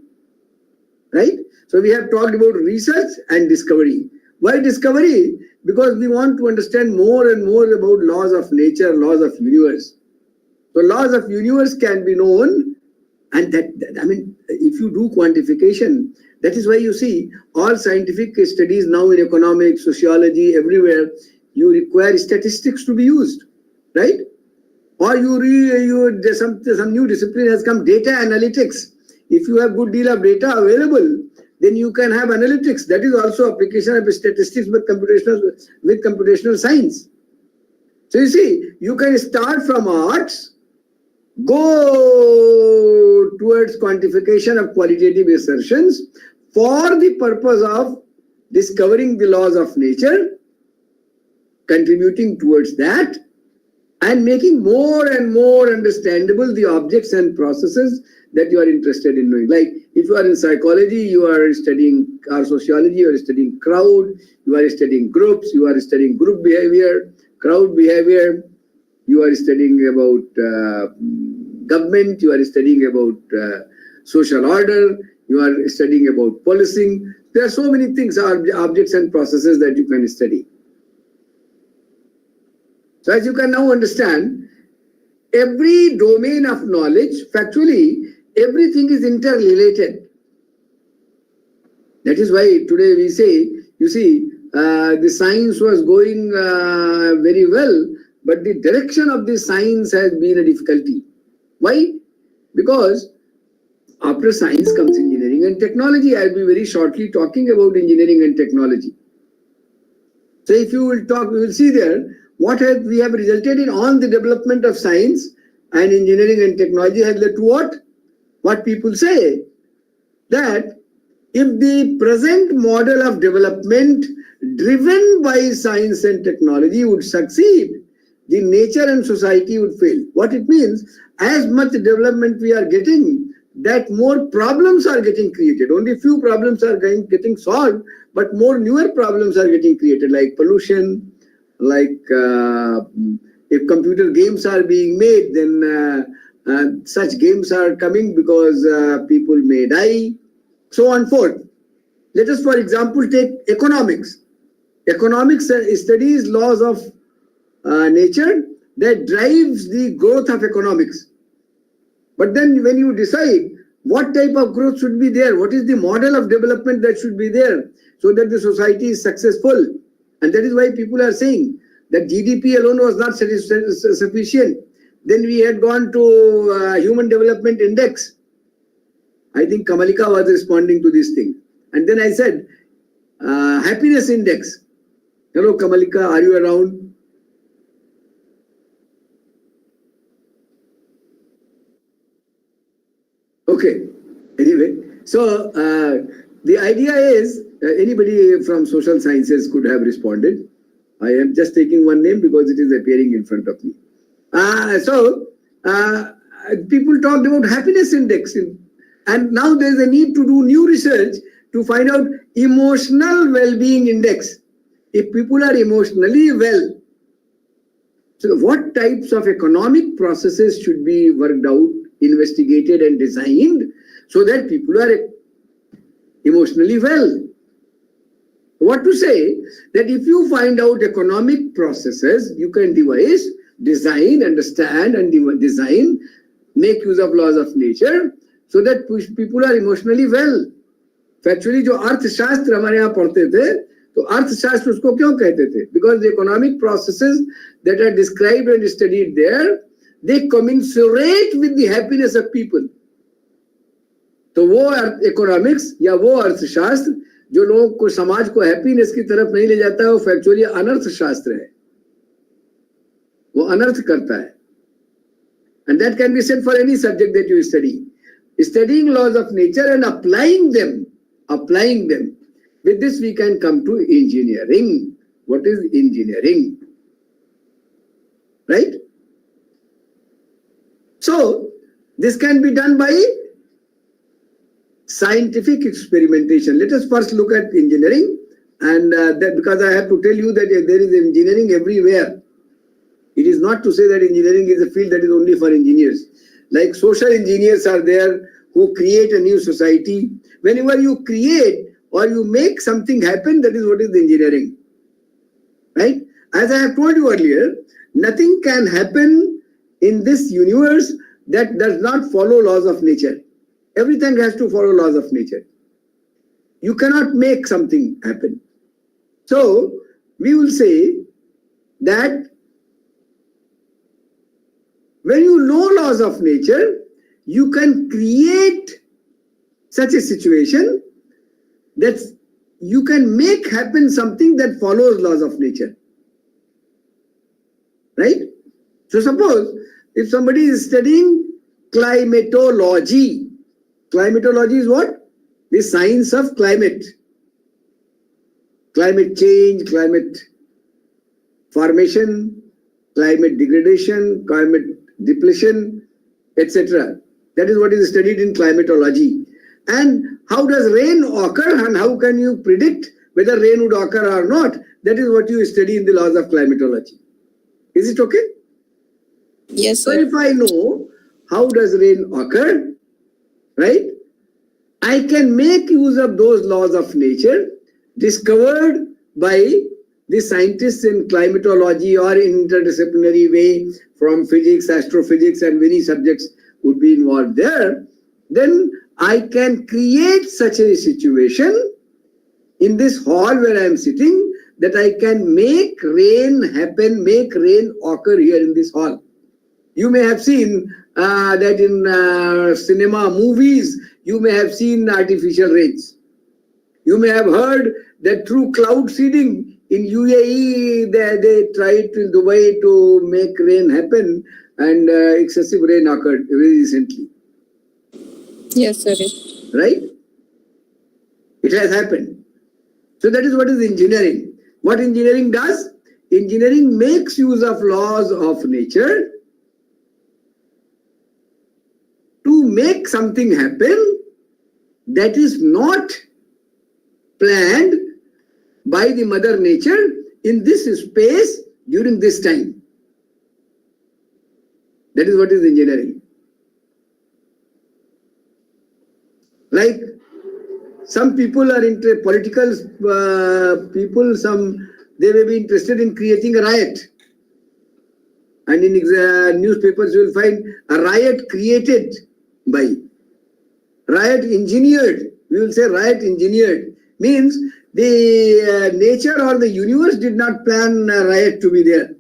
Right? So we have talked about research and discovery. Why discovery? Because we want to understand more and more about laws of nature, laws of universe. So laws of universe can be known, and if you do quantification, that is why you see all scientific studies now in economics, sociology, everywhere, you require statistics to be used, right? Or some new discipline has come, data analytics. If you have good deal of data available, then you can have analytics. That is also application of statistics with computational science. So you see, you can start from arts go towards quantification of qualitative assertions for the purpose of discovering the laws of nature, contributing towards that, and making more and more understandable the objects and processes that you are interested in knowing. Like if you are in psychology, you are studying sociology, you are studying crowd, you are studying groups, you are studying group behavior, crowd behavior, you are studying about government, you are studying about social order, you are studying about policing. There are so many things, objects and processes that you can study. So as you can now understand, every domain of knowledge, factually, everything is interrelated. That is why today we say, you see, the science was going very well, but the direction of the science has been a difficulty. Why? Because after science comes engineering and technology. I'll be very shortly talking about engineering and technology. So if you will talk, we will see there, what we have resulted in on the development of science and engineering and technology has led to what? What people say, that if the present model of development driven by science and technology would succeed, the nature and society would fail. What it means, as much development we are getting, that more problems are getting created. Only few problems are getting solved, but more newer problems are getting created, like pollution, like if computer games are being made, then such games are coming because people may die, so on and forth. Let us, for example, take economics. Economics studies laws of nature that drives the growth of economics. But then when you decide what type of growth should be there, what is the model of development that should be there so that the society is successful, and that is why people are saying that GDP alone was not sufficient. Then we had gone to Human Development Index. I think Kamalika was responding to this thing. And then I said, Happiness Index. Hello Kamalika, are you around? Okay, anyway, so the idea is, anybody from social sciences could have responded. I am just taking one name because it is appearing in front of me. People talked about happiness index, and now there is a need to do new research to find out emotional well-being index. If people are emotionally well, so what types of economic processes should be worked out, investigated and designed so that people are emotionally well? What to say, that if you find out economic processes, you can devise, design, understand and design, make use of laws of nature so that people are emotionally well. Factually, जो अर्थशास्त्र हमारे यहाँ पढ़ते थे, तो अर्थशास्त्र उसको क्यों कहते थे? Because the economic processes that are described and studied there, they commensurate with the happiness of people. तो वो economics या वो अर्थशास्त्र जो लोगों को, समाज को हैप्पीनेस की तरफ नहीं ले जाता है, वो फैक्चुअली अनर्थ शास्त्र है, वो अनर्थ करता है. And that can be said for any subject that you study. Studying laws of nature and applying them. With this we can come to engineering. What is engineering? Right? So this can be done by scientific experimentation. Let us first look at engineering, and that, because I have to tell you that there is engineering everywhere. It is not to say that engineering is a field that is only for engineers. Like social engineers are there who create a new society. Whenever you create or you make something happen, that is what is engineering. Right? As I have told you earlier, nothing can happen in this universe that does not follow laws of nature. Everything has to follow laws of nature. You cannot make something happen. So we will say that when you know laws of nature, you can create such a situation that you can make happen something that follows laws of nature. Right? So suppose if somebody is studying climatology. Climatology is what? The science of climate. Climate change, climate formation, climate degradation, climate depletion, etc. That is what is studied in climatology. And how does rain occur and how can you predict whether rain would occur or not? That is what you study in the laws of climatology. Is it okay? Yes, So sir. if I know how does rain occur, right, I can make use of those laws of nature discovered by the scientists in climatology or in interdisciplinary way from physics, astrophysics, and many subjects would be involved there. Then I can create such a situation in this hall where I am sitting that I can make rain happen, make rain occur here in this hall. You may have seen that in cinema, movies, you may have seen artificial rains. You may have heard that through cloud seeding in UAE, they tried in Dubai to make rain happen, and excessive rain occurred very recently. Yes, sir. Right? It has happened. So that is what is engineering. What engineering does? Engineering makes use of laws of nature to make something happen that is not planned by the mother nature in this space during this time. That is what is engineering. Like some people are into political people, they may be interested in creating a riot. And in newspapers you will find a riot created by, riot engineered. We will say riot engineered. Means the nature or the universe did not plan a riot to be there.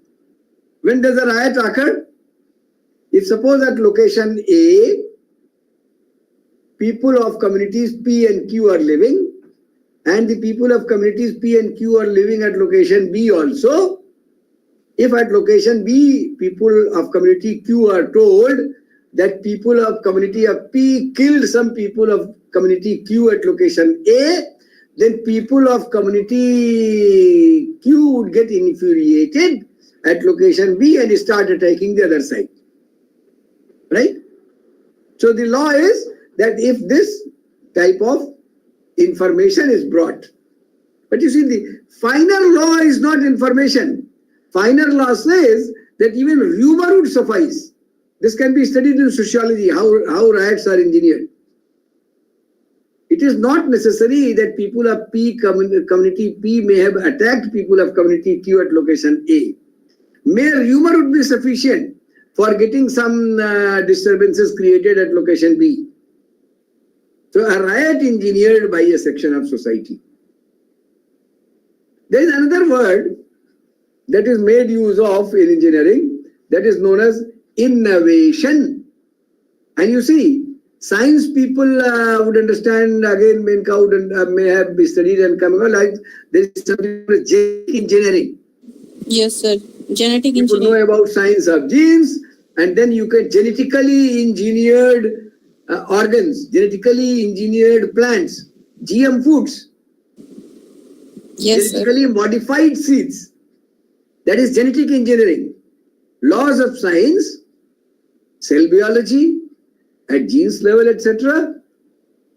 When does a riot occur? If suppose at location A, people of communities P and Q are living, and the people of communities P and Q are living at location B also. If at location B, people of community Q are told that people of community of P killed some people of community Q at location A, then people of community Q would get infuriated at location B and start attacking the other side. Right? So the law is that if this type of information is brought, but you see the final law is not information. Final law says that even rumor would suffice. This can be studied in sociology, how riots are engineered. It is not necessary that people of P, community P may have attacked people of community Q at location A. Mere rumor would be sufficient for getting some disturbances created at location B. So a riot engineered by a section of society. There is another word that is made use of in engineering that is known as innovation. And you see, science people would understand, again, may have been studied and come like there is something called genetic engineering. Yes, sir. Genetic People know engineering. about science of genes, and then you can genetically engineered organs, genetically engineered plants, GM foods, Yes, sir. genetically modified seeds. That is genetic engineering. Laws of science, cell biology, at genes level, etc.,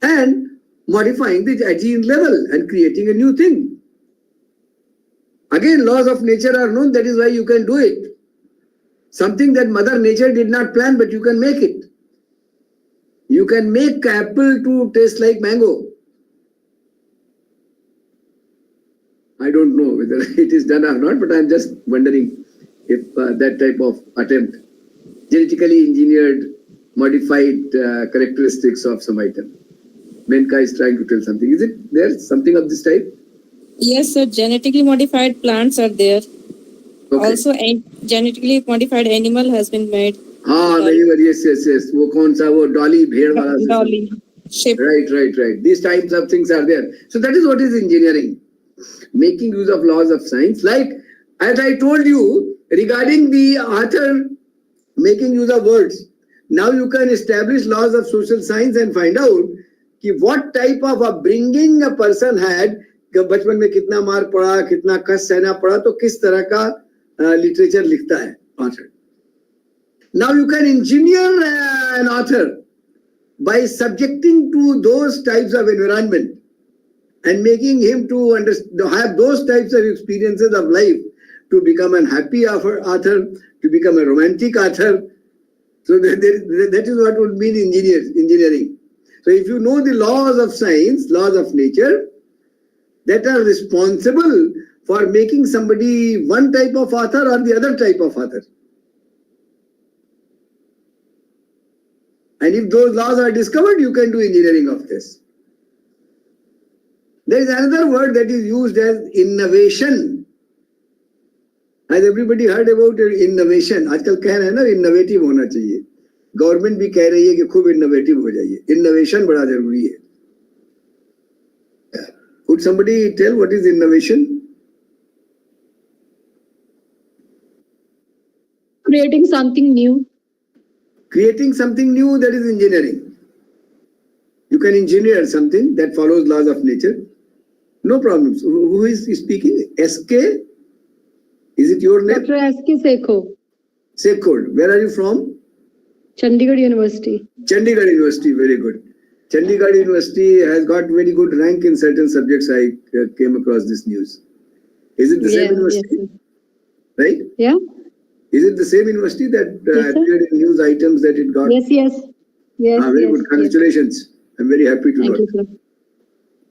and modifying the gene level and creating a new thing. Again, laws of nature are known, that is why you can do it. Something that Mother Nature did not plan, but you can make it. You can make apple to taste like mango. I don't know whether it is done or not, but I am just wondering if that type of attempt, genetically engineered, modified characteristics of some item. Menka is trying to tell something. Is it there, something of this type? Yes, sir. Genetically modified plants are there. Okay. Also, a genetically modified animal has been made. Very good. Yes. वो कौन सा वो dolly भेड़ वाला system. Dolly. Shape. Right. These types of things are there. So that is what is engineering. Making use of laws of science. Like, as I told you, regarding the author making use of words. Now you can establish laws of social science and find out कि what type of upbringing a person had, कि बचपन में कितना मार पड़ा, कितना कष्ट सहना पड़ा, तो किस तरह का literature लिखता है author. Now you can engineer an author by subjecting to those types of environment and making him to have those types of experiences of life to become an happy author, to become a romantic author. So that is what would mean engineering. So if you know the laws of science, laws of nature, that are responsible for making somebody one type of author or the other type of author. And if those laws are discovered, you can do engineering of this. There is another word that is used as innovation. Has everybody heard about innovation? आजकल कह रहे हैं ना innovative होना चाहिए. Government भी कह रही है कि खूब innovative हो जाइए. Innovation बड़ा जरूरी है. Could somebody tell what is innovation? Creating something new. Creating something new, that is engineering. You can engineer something that follows laws of nature. No problems. Who is speaking? SK? Is it your name? Dr. S.K. Sekho, Sekho. Where are you from? Chandigarh University. Chandigarh University. Very good. Chandigarh University has got very good rank in certain subjects. I came across this news. Is it the same university? Yes, right? yeah. Is it the same university that Yes, appeared in news items that it got? Yes. Very yes, good. Congratulations. Yes. I'm very happy to know. Thank you, sir.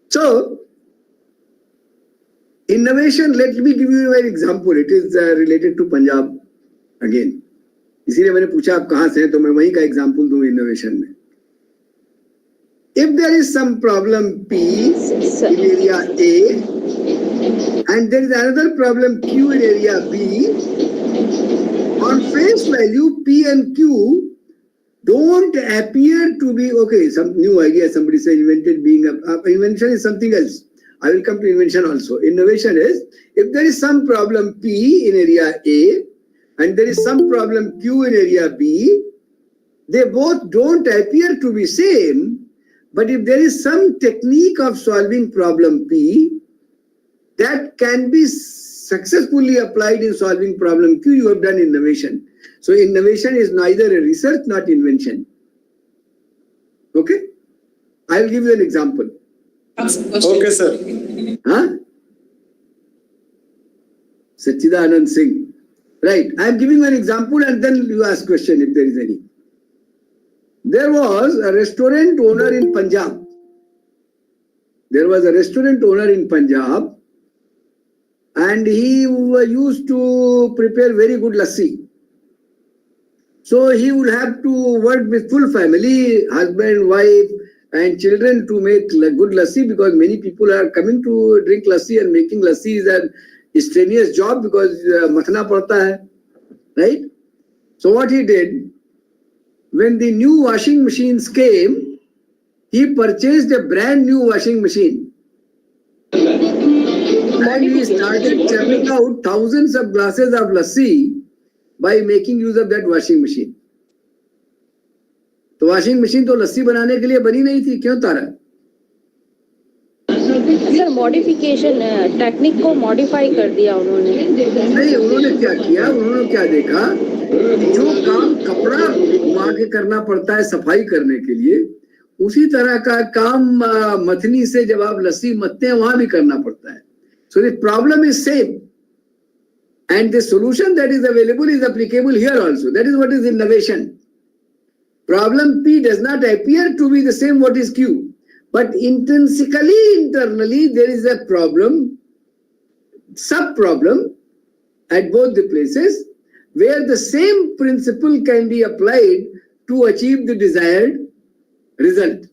So, innovation, let me give you an example. It is related to Punjab again. इसीलिए मैंने पूछा आप कहाँ से हैं तो मैं वहीं का एग्जांपल दूं innovation में. If there is some problem P in area A and there is another problem Q in area B, on face value P and Q don't appear to be okay. Some new idea somebody said invented being invention is something else. I will come to invention also. Innovation is if there is some problem P in area A and there is some problem Q in area B, they both don't appear to be same. But if there is some technique of solving problem P that can be successfully applied in solving problem Q, you have done innovation. So innovation is neither a research, not invention. Okay? I will give you an example. Okay, sir. Huh? Sachidanand Singh. Right. I am giving you an example and then you ask question if there is any. There was a restaurant owner in Punjab. And he used to prepare very good lassi. So he would have to work with full family, husband, wife and children to make good lassi because many people are coming to drink lassi and making lassi is an strenuous job because mathna padta hai, right? So what he did, when the new washing machines came, he purchased a brand new washing machine. And he started churning out thousands of glasses of lassi by making use of that washing machine. तो washing machine तो लस्सी बनाने के लिए बनी नहीं थी, क्यों तारा? Sir modification technique को मॉडिफाई कर दिया उन्होंने. नहीं, उन्होंने क्या किया, उन्होंने क्या देखा कि जो काम कपड़ा घुमा के करना पड़ता है सफाई करने के लिए, उसी तरह का काम मथनी से जब आप लस्सी मथते हैं वहां भी करना पड़ता है. So the problem is same and the solution that is available is applicable here also. That is what is innovation. Problem P does not appear to be the same what is Q, but intrinsically, internally there is a problem, sub-problem at both the places where the same principle can be applied to achieve the desired result.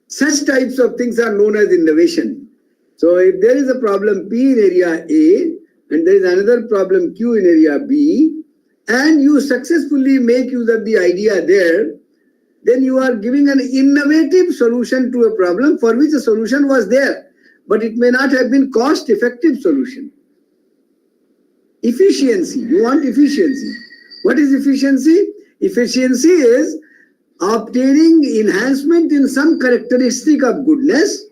Such types of things are known as innovation. So if there is a problem P in area A and there is another problem Q in area B and you successfully make use of the idea there, then you are giving an innovative solution to a problem for which a solution was there, but it may not have been cost-effective solution. Efficiency, you want efficiency. What is efficiency? Efficiency is obtaining enhancement in some characteristic of goodness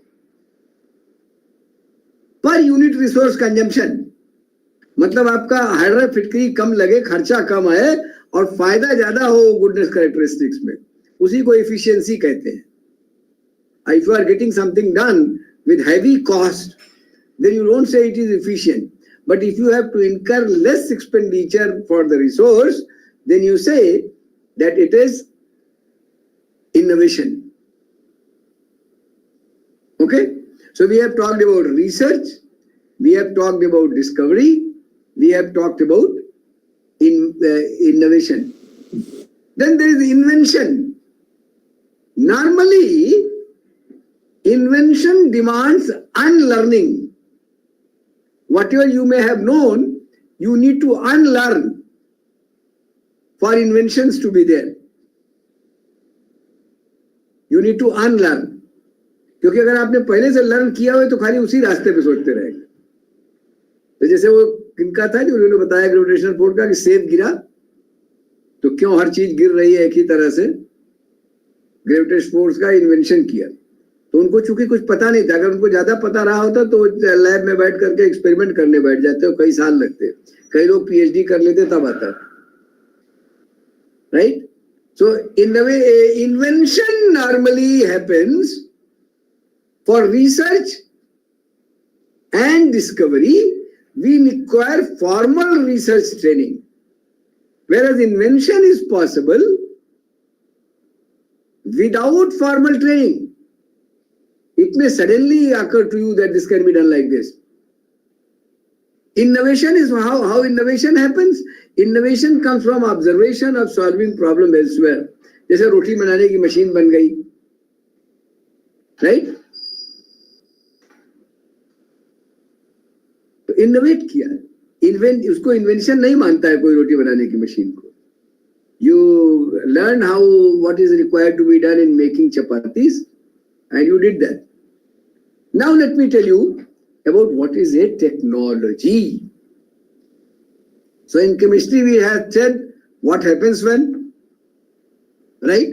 per unit resource consumption. मतलब आपका hydra फिटकरी कम लगे, खर्चा कम आए और फायदा ज्यादा हो गुडनेस कैरेक्टरिस्टिक्स में, उसी को एफिशिएंसी कहते हैं. If you are getting something done with heavy cost, then you don't say it is efficient. But if you have to incur less expenditure for the resource, then you say that it is innovation. Okay? So we have talked about research, we have talked about discovery, we have talked about innovation. Then there is invention. Normally, invention demands unlearning. Whatever you may have known, you need to unlearn for inventions to be there. You need to unlearn. क्योंकि अगर आपने पहले से learn किया हो तो खाली उसी रास्ते पे सोचते रहेंगे. तो जैसे वो किनका था जो उन्होंने बताया ग्रेविटेशनल फोर्स का कि सेब गिरा तो क्यों हर चीज गिर रही है एक ही तरह से, ग्रेविटेशनल फोर्स का इन्वेंशन किया. तो उनको चूंकि कुछ पता नहीं था, अगर उनको ज्यादा पता रहा होता तो लैब में बैठ करके एक्सपेरिमेंट करने बैठ जाते हो, कई साल लगते, कई लोग पीएचडी कर लेते तब आता. Right? So in the way invention normally happens for research and discovery. We require formal research training, whereas invention is possible without formal training. It may suddenly occur to you that this can be done like this. Innovation is how innovation happens. Innovation comes from observation of solving problem elsewhere. जैसे रोटी बनाने की machine बन गई, right? Innovate किया, उसको invention नहीं मानता है कोई रोटी बनाने की मशीन को. You learn what is required to be done in making chapatis and you did that. Now let me tell you about what is a technology. So in chemistry we have said what happens when, right?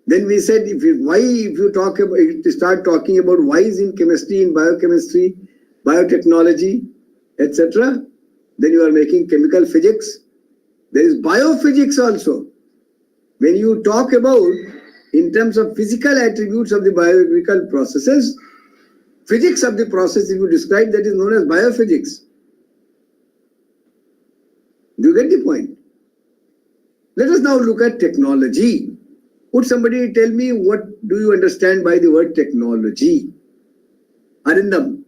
Then we said if you start talking about whys in chemistry, in biochemistry, biotechnology, etc., then you are making chemical physics. There is biophysics also. When you talk about in terms of physical attributes of the biochemical processes, physics of the process, if you describe, that is known as biophysics. Do you get the point? Let us now look at technology. Would somebody tell me what do you understand by the word technology? Arindam,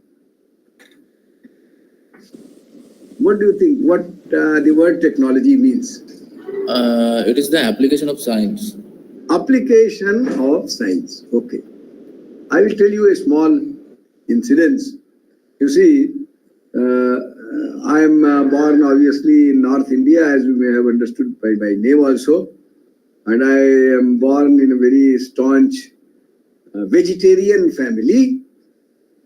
what do you think? What the word technology means? It is the application of science. Application of science. Okay. I will tell you a small incident. You see, I am born obviously in North India, as you may have understood by my name also. And I am born in a very staunch vegetarian family.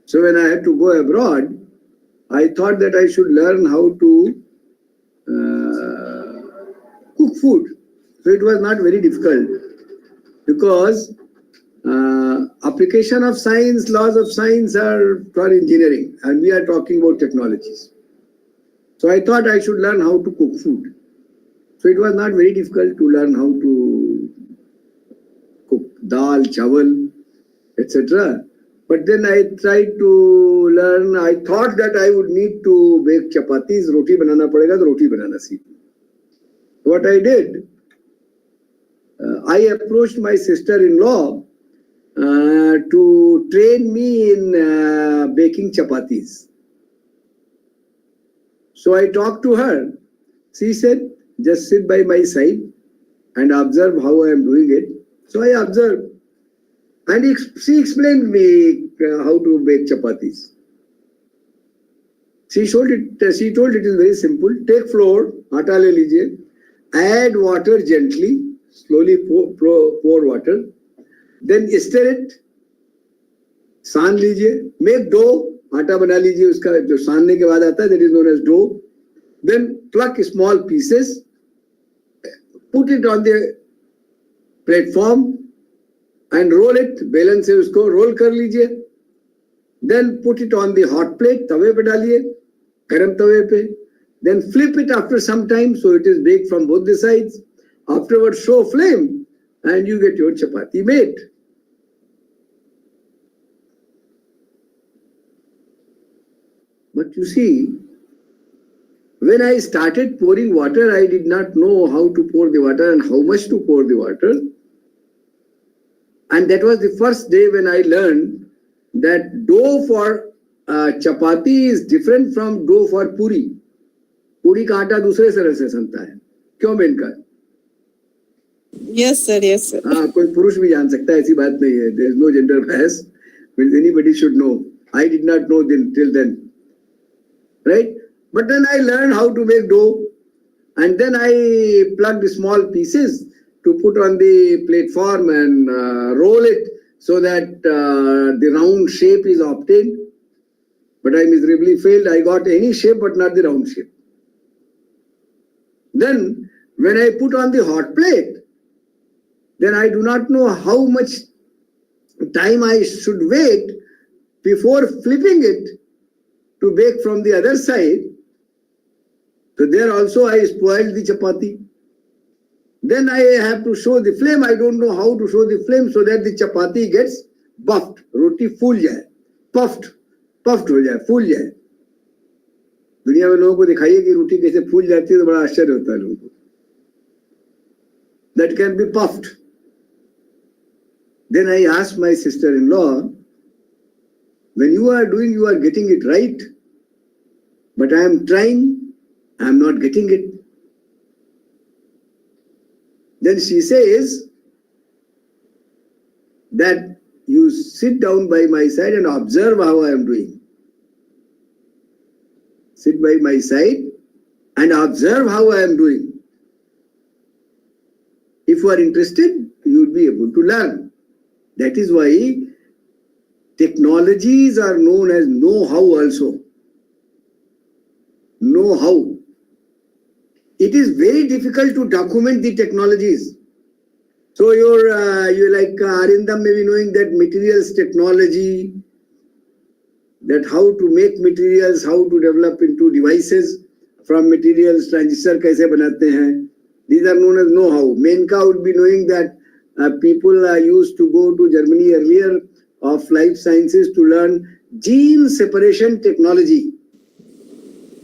So when I had to go abroad, I thought that I should learn how to cook food. So it was not very difficult because application of science, laws of science are for engineering and we are talking about technologies. So I thought I should learn how to cook food. So it was not very difficult to learn how to cook dal, chawal, etc. But then I tried to learn, I thought that I would need to bake chapatis, roti banana padega, to roti banana seekh. What I did, I approached my sister-in-law to train me in baking chapatis. So I talked to her. She said, just sit by my side and observe how I am doing it. So I observed. And she explained me how to bake chapatis. She told it is very simple. Take flour, atta le lijiye, add water gently, slowly pour water, then stir it, सान लीजिए, make dough, आटा बना लीजिए, उसका जो सानने के बाद आता है, that is known as dough. Then pluck small pieces, put it on the platform and roll it. बेलन से उसको roll कर लीजिए. Then put it on the hot plate, तवे पे डालिए, गरम तवे पे. Then flip it after some time so it is baked from both the sides. Afterwards, show flame and you get your chapati made. But you see, when I started pouring water, I did not know how to pour the water and how much to pour the water. And that was the first day when I learned that dough for chapati is different from dough for puri. पूरी का आटा दूसरे तरह से सनता है. क्यों Maneka? Yes, sir. Yes, sir. हाँ, कोई पुरुष भी जान सकता है, ऐसी बात नहीं है. There is no gender bias. Anybody should know. I did not know till then. Right? But then I learned how to make dough, and then I plugged small pieces to put on the platform and roll it so that the round shape is obtained. But I miserably failed. I got any shape but not the round shape. Then when I put on the hot plate, then I do not know how much time I should wait before flipping it to bake from the other side. So there also I spoiled the chapati. Then I have to show the flame. I don't know how to show the flame so that the chapati gets buffed. Roti फूल जाए, puffed हो जाए, फूल जाए. दुनिया में लोगों को दिखाइए कि रोटी कैसे फूल जाती है तो बड़ा आश्चर्य होता है लोगों को. That can be puffed. Then I asked my sister-in-law, when you are doing, you are getting it right, but I am trying, I am not getting it. Then she says that you sit down by my side and observe how I am doing. Sit by my side and observe how I am doing. If you are interested, you will be able to learn. That is why technologies are known as know-how also. Know-how. It is very difficult to document the technologies. So you're like Arindam may be knowing that materials technology, that how to make materials, how to develop into devices from materials, transistor kaise banate hain. These are known as know-how. Menka would be knowing that people used to go to Germany earlier of life sciences to learn gene separation technology.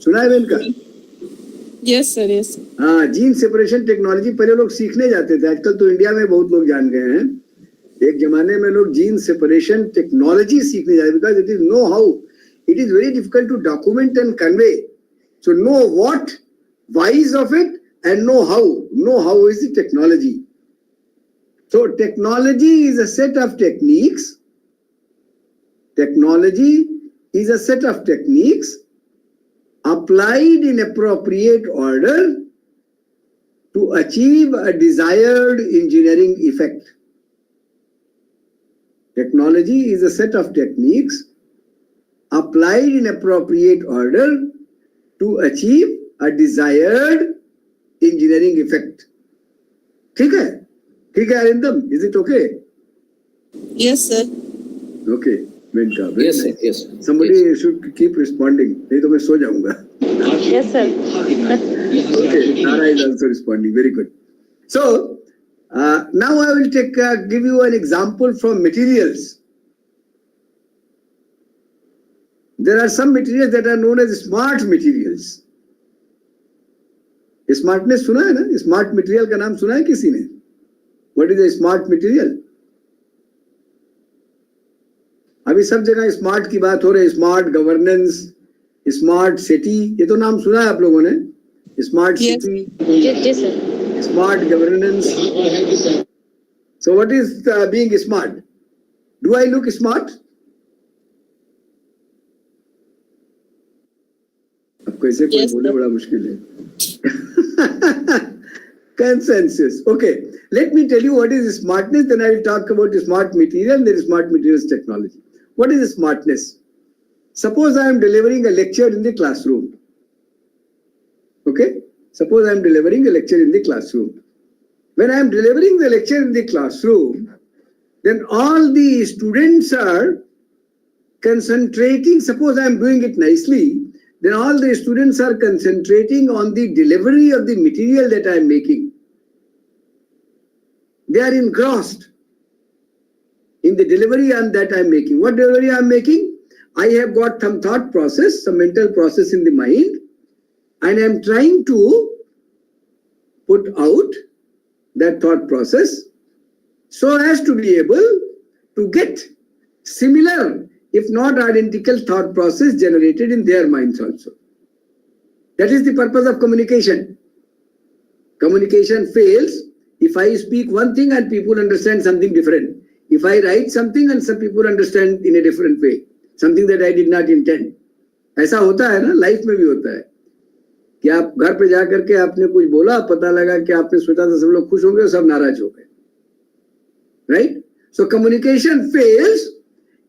सुना है Menka? Yes, sir. Yes. हाँ, gene separation technology पहले लोग सीखने जाते थे. आजकल तो इंडिया में बहुत लोग जान गए हैं. एक जमाने में लोग जीन सेपरेशन टेक्नोलॉजी सीखने जाते because it is know how. It is very difficult to document and convey. So know what, why is of it, and know how. Know how is the technology. So technology is a set of techniques. Technology is a set of techniques applied in appropriate order to achieve a desired engineering effect. Technology is a set of techniques applied in appropriate order to achieve a desired engineering effect. ठीक है? ठीक है Arindam? Is it okay? Yes, sir. Okay, Menka. Very Yes, sir. nice. Yes. Somebody Yes. should keep responding. नहीं तो मैं सो जाऊंगा. Yes, sir. Okay, Tara is also responding. Very good. So now I will give you an example from materials. There are some materials that are known as smart materials. Smartness सुना है ना? Smart material का नाम सुना है किसी ने? What is a smart material? अभी सब जगह स्मार्ट की बात हो रही है. स्मार्ट गवर्नेंस, स्मार्ट सिटी, ये तो नाम सुना है आप लोगों ने. Smart city, Yes, sir. smart governance. So what is being smart? Do I look smart? आपको ऐसे कोई Yes, बोले sir. बड़ा मुश्किल है. Consensus. Okay, let me tell you what is smartness, then I will talk about smart material and then smart materials technology. What is smartness? Suppose I am delivering a lecture in the classroom. Okay, suppose I am delivering a lecture in the classroom. When I am delivering the lecture in the classroom, then all the students are concentrating. Suppose I am doing it nicely, then all the students are concentrating on the delivery of the material that I am making. They are engrossed in the delivery that I am making. What delivery I am making? I have got some thought process, some mental process in the mind, and I am trying to put out that thought process so as to be able to get similar, if not identical, thought process generated in their minds also. That is the purpose of communication. Communication fails if I speak one thing and people understand something different. If I write something and some people understand in a different way, something that I did not intend. ऐसा होता है ना, life में भी होता है कि आप घर पे जाकर के आपने कुछ बोला, पता लगा कि आपने सोचा था सब लोग खुश होंगे और सब नाराज हो गए. Right? So communication fails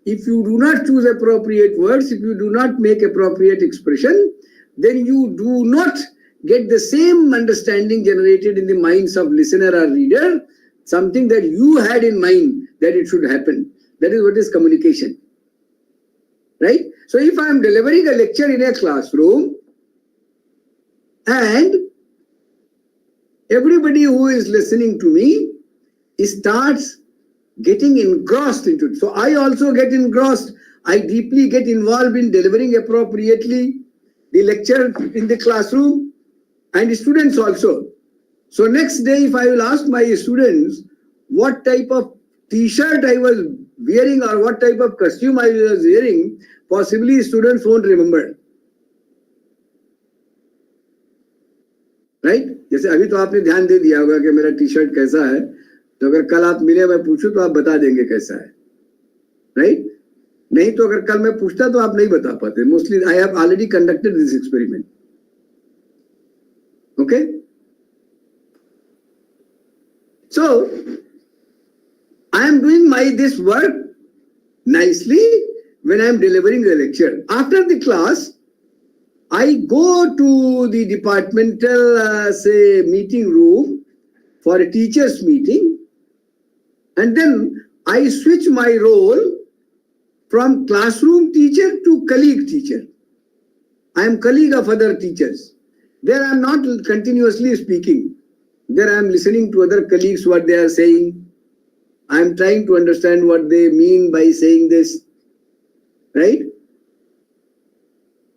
if you do not choose appropriate words, if you do not make appropriate expression, then you do not get the same understanding generated in the minds of listener or reader, something that you had in mind that it should happen. That is what is communication. Right? So if I am delivering a lecture in a classroom and everybody who is listening to me starts getting engrossed into it. So I also get engrossed. I deeply get involved in delivering appropriately the lecture in the classroom, and students also. So next day, if I will ask my students what type of t-shirt I was wearing or what type of costume I was wearing, possibly students won't remember. Right? जैसे अभी तो आपने ध्यान दे दिया होगा कि मेरा T-shirt कैसा है, तो अगर कल आप मिले मैं पूछूं तो आप बता देंगे कैसा है. Right? नहीं तो अगर कल मैं पूछता तो आप नहीं बता पाते. Mostly I have already conducted this experiment. Okay? So I am doing this work nicely when I am delivering the lecture. After the class, I go to the departmental say meeting room for a teachers meeting, and then I switch my role from classroom teacher to colleague teacher. I am colleague of other teachers. There I am not continuously speaking. There I am listening to other colleagues what they are saying. I am trying to understand what they mean by saying this. Right?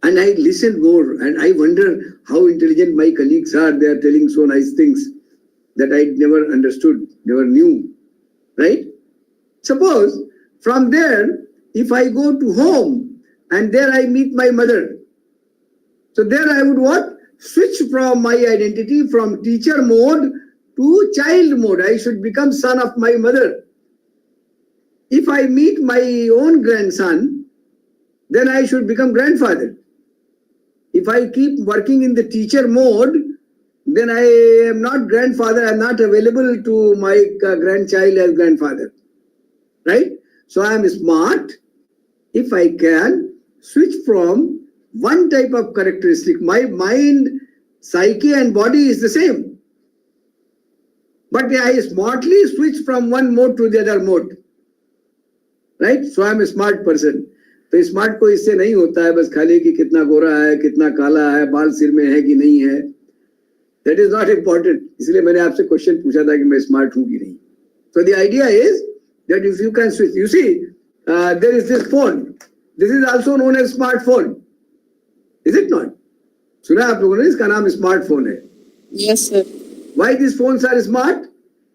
And I listen more and I wonder how intelligent my colleagues are. They are telling so nice things that I never understood, never knew. Right? Suppose from there, if I go to home and there I meet my mother. So there I would what? Switch from my identity from teacher mode to child mode. I should become son of my mother. If I meet my own grandson, then I should become grandfather. If I keep working in the teacher mode, then I am not grandfather. I am not available to my grandchild as grandfather. Right? So I am smart if I can switch from one type of characteristic. My mind, psyche and body is the same. But I smartly switch from one mode to the other mode. Right? So I am a smart person. तो smart को इससे नहीं होता है बस खाली कि कितना गोरा है, कितना काला है, बाल सिर में है कि नहीं है. That is not important. इसलिए मैंने आपसे क्वेश्चन पूछा था कि मैं स्मार्ट हूं कि नहीं. So the idea is that if you can switch, you see, there is this phone. This is also known as smartphone. Is it not? सुना आप लोगों ने, इसका नाम स्मार्टफोन है. Yes, sir. Why these phones are smart?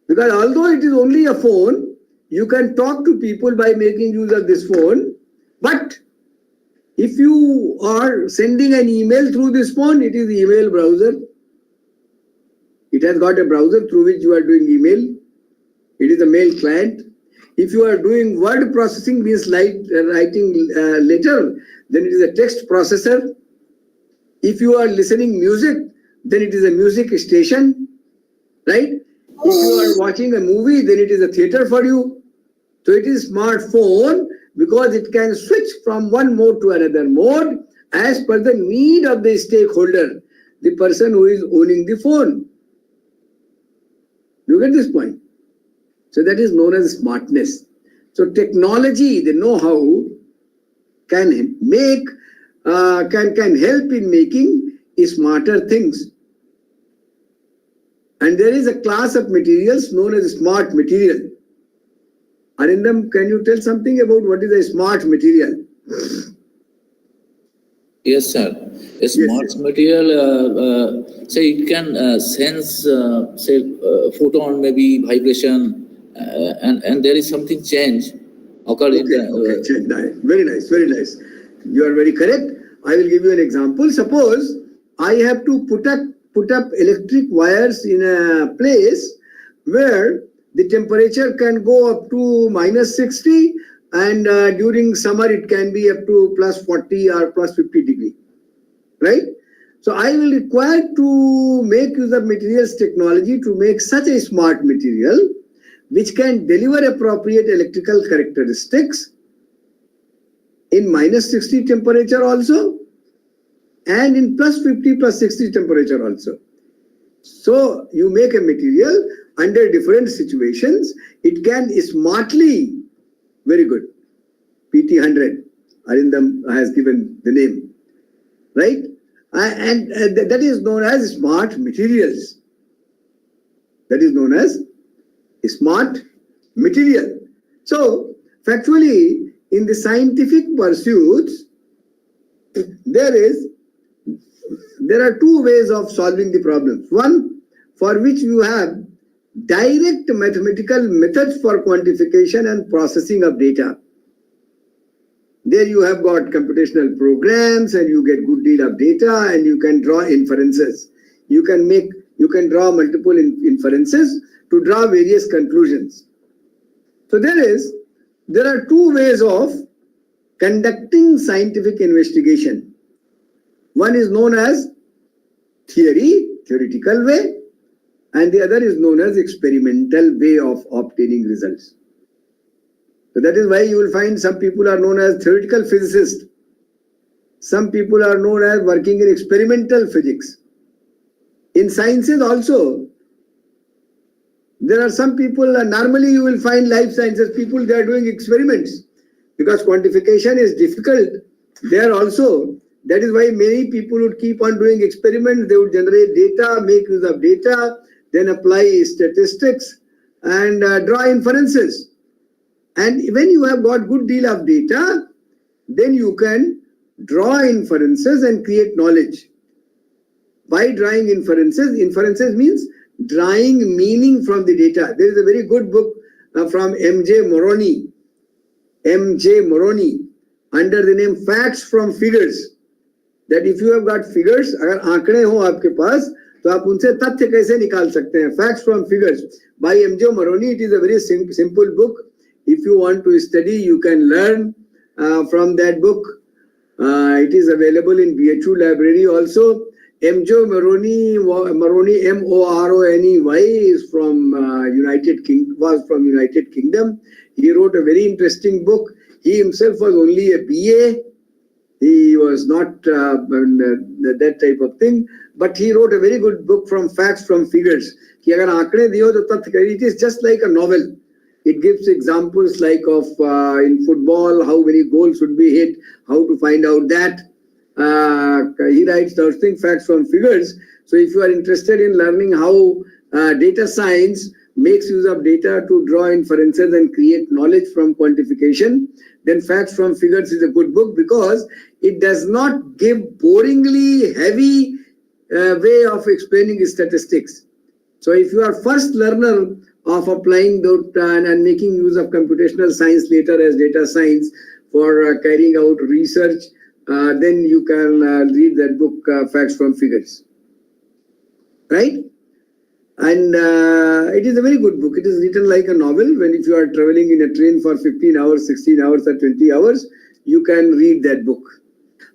Because although it is only a phone, you can talk to people by making use of this phone. But if you are sending an email through this phone, it is the email browser. It has got a browser through which you are doing email. It is a mail client. If you are doing word processing, means writing letter, then it is a text processor. If you are listening music, then it is a music station. Right? If you are watching a movie, then it is a theater for you. So it is smartphone because it can switch from one mode to another mode as per the need of the stakeholder, the person who is owning the phone. You get this point? So that is known as smartness. So technology, the know-how, can make, can help in making smarter things. And there is a class of materials known as smart material. Arindam, can you tell something about what is a smart material? Yes, sir. A smart material, say it can sense, say, photon, maybe vibration, and there is something change occurred in the. Very nice, very nice. You are very correct. I will give you an example. Suppose I have to put up electric wires in a place where the temperature can go up to -60, and during summer it can be up to +40 or +50 degree, right? So I will require to make use of materials technology to make such a smart material which can deliver appropriate electrical characteristics in -60 temperature also, and in +50, +60 temperature also. So you make a material under different situations. It can smartly, very good, PT100, Arindam has given the name, right? And that is known as smart materials. That is known as smart material. So factually, in the scientific pursuits, there are two ways of solving the problems. One, for which you have direct mathematical methods for quantification and processing of data. There you have got computational programs and you get good deal of data and you can draw inferences. You can draw multiple inferences to draw various conclusions. So there are two ways of conducting scientific investigation. One is known as theoretical way, and the other is known as experimental way of obtaining results. So that is why you will find some people are known as theoretical physicists. Some people are known as working in experimental physics. In sciences also, there are some people, normally you will find life sciences people, they are doing experiments because quantification is difficult there also. That is why many people would keep on doing experiments. They would generate data, make use of data, then apply statistics and draw inferences. And when you have got good deal of data, then you can draw inferences and create knowledge. By drawing inferences means drawing meaning from the data. There is a very good book from M.J. Moroni under the name Facts from Figures. That if you have got figures, अगर आंकड़े हो आपके पास, तो आप उनसे तथ्य कैसे निकाल सकते हैं? Facts from Figures by M.J. Moroni. It is a very simple book. If you want to study, you can learn from that book. It is available in BHU library also. M.J. Moroni, M-O-R-O-N-E-Y, is from United Kingdom. He wrote a very interesting book. He himself was only a BA. He was not that type of thing, but he wrote a very good book from Facts from Figures. कि अगर आंकड़े दियो तो तथ्य करिए. It is just like a novel. It gives examples like of in football, how many goals should be hit, how to find out that. He writes those things, Facts from Figures. So if you are interested in learning how data science makes use of data to draw inferences and create knowledge from quantification, then Facts from Figures is a good book because it does not give boringly heavy way of explaining statistics. So if you are first learner of applying and making use of computational science later as data science for carrying out research, then you can read that book, Facts from Figures. Right? And it is a very good book. It is written like a novel. When if you are traveling in a train for 15 hours, 16 hours or 20 hours, you can read that book.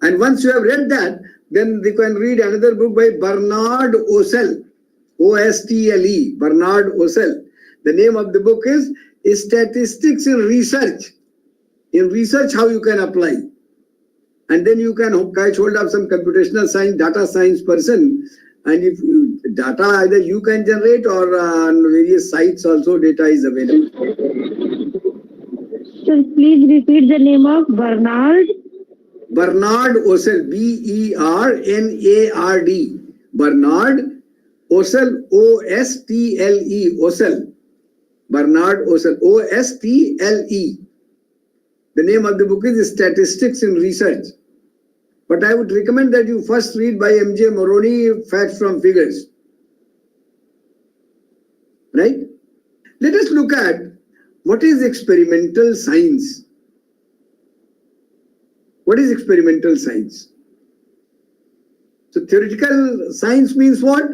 And once you have read that, then you can read another book by Bernard Ostle, O-S-T-L-E, Bernard Ostle. The name of the book is Statistics in Research. In research, how you can apply. And then you can catch hold of some computational science, data science person. And if you data either you can generate or on various sites also data is available. Sir, please repeat the name of Bernard. Bernard Osel, B-E-R-N-A-R-D. Bernard Osel, O-S-T-L-E, Osel. Bernard Osel, O-S-T-L-E. The name of the book is Statistics in Research. But I would recommend that you first read by M.J. Moroni, Facts from Figures. Right? Let us look at what is experimental science. What is experimental science? So theoretical science means what?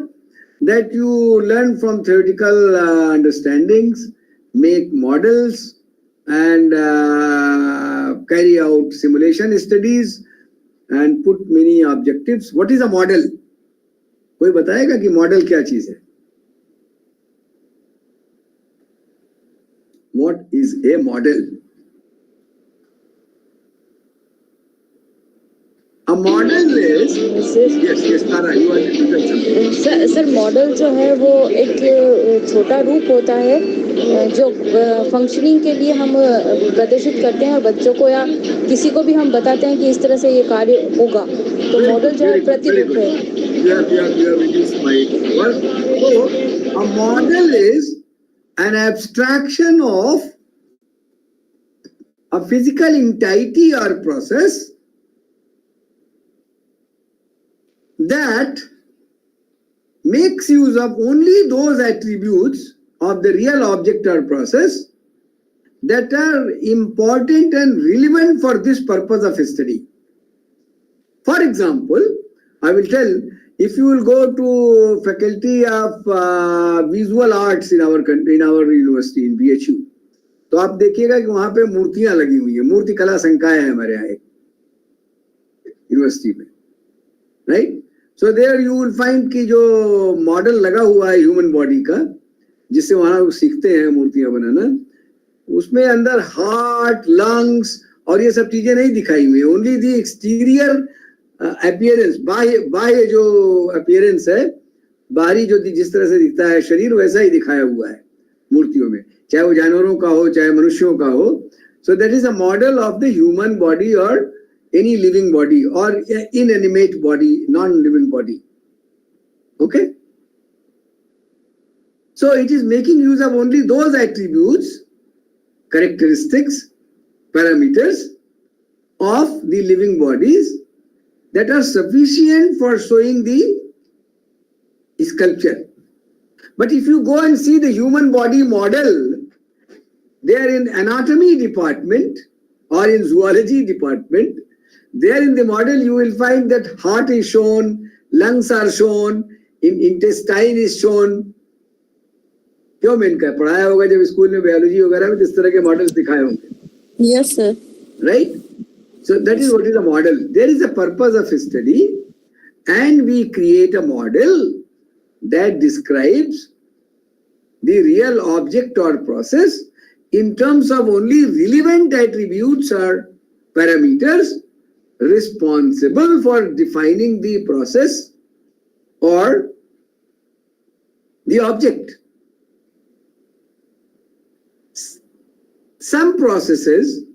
That you learn from theoretical understandings, make models, and carry out simulation studies and put many objectives. What is a model? कोई बताएगा कि model क्या चीज है? What is a model? A model is yes, Tara, you wanted to tell something. Sir model जो है वो एक छोटा रूप होता है जो फंक्शनिंग के लिए हम प्रदर्शित करते हैं और बच्चों को या किसी को भी हम बताते हैं कि इस तरह से ये कार्य होगा, तो मॉडल जो है प्रतिरूप है. You have reduced my work. So, a model is an abstraction of a physical entity or process that makes use of only those attributes of the real object or process that are important and relevant for this purpose of study. For example, I will tell, if you will go to Faculty of Visual Arts in our country, in our university, in BHU, तो आप देखिएगा कि वहां पे मूर्तियां लगी हुई है, मूर्ति कला संकाय है हमारे यहाँ यूनिवर्सिटी में, right? So there you will find कि जो मॉडल लगा हुआ है ह्यूमन बॉडी का, जिससे वहां सीखते हैं मूर्तियां बनाना, उसमें अंदर हार्ट, लंग्स और ये सब चीजें नहीं दिखाई हुई है. ओनली दी एक्सटीरियर अपीयरेंस, बाह्य जो अपीयरेंस है, बाहरी जो जिस तरह से दिखता है शरीर, वैसा ही दिखाया हुआ है मूर्तियों में, चाहे वो जानवरों का हो चाहे मनुष्यों का हो. So that is a model of the human body or any living body or inanimate body, non-living body. Okay? So it is making use of only those attributes, characteristics, parameters of the living bodies that are sufficient for showing the sculpture. But if you go and see the human body model, there in anatomy department or in zoology department, there in the model you will find that heart is shown, lungs are shown, intestine is shown. क्यों मैंने कहा पढ़ाया होगा जब school में biology वगैरह में इस तरह के मॉडल्स दिखाए होंगे. Yes, sir. Right? So that is what is a model. There is a purpose of study, and we create a model that describes the real object or process in terms of only relevant attributes or parameters responsible for defining the process or the object. Some processes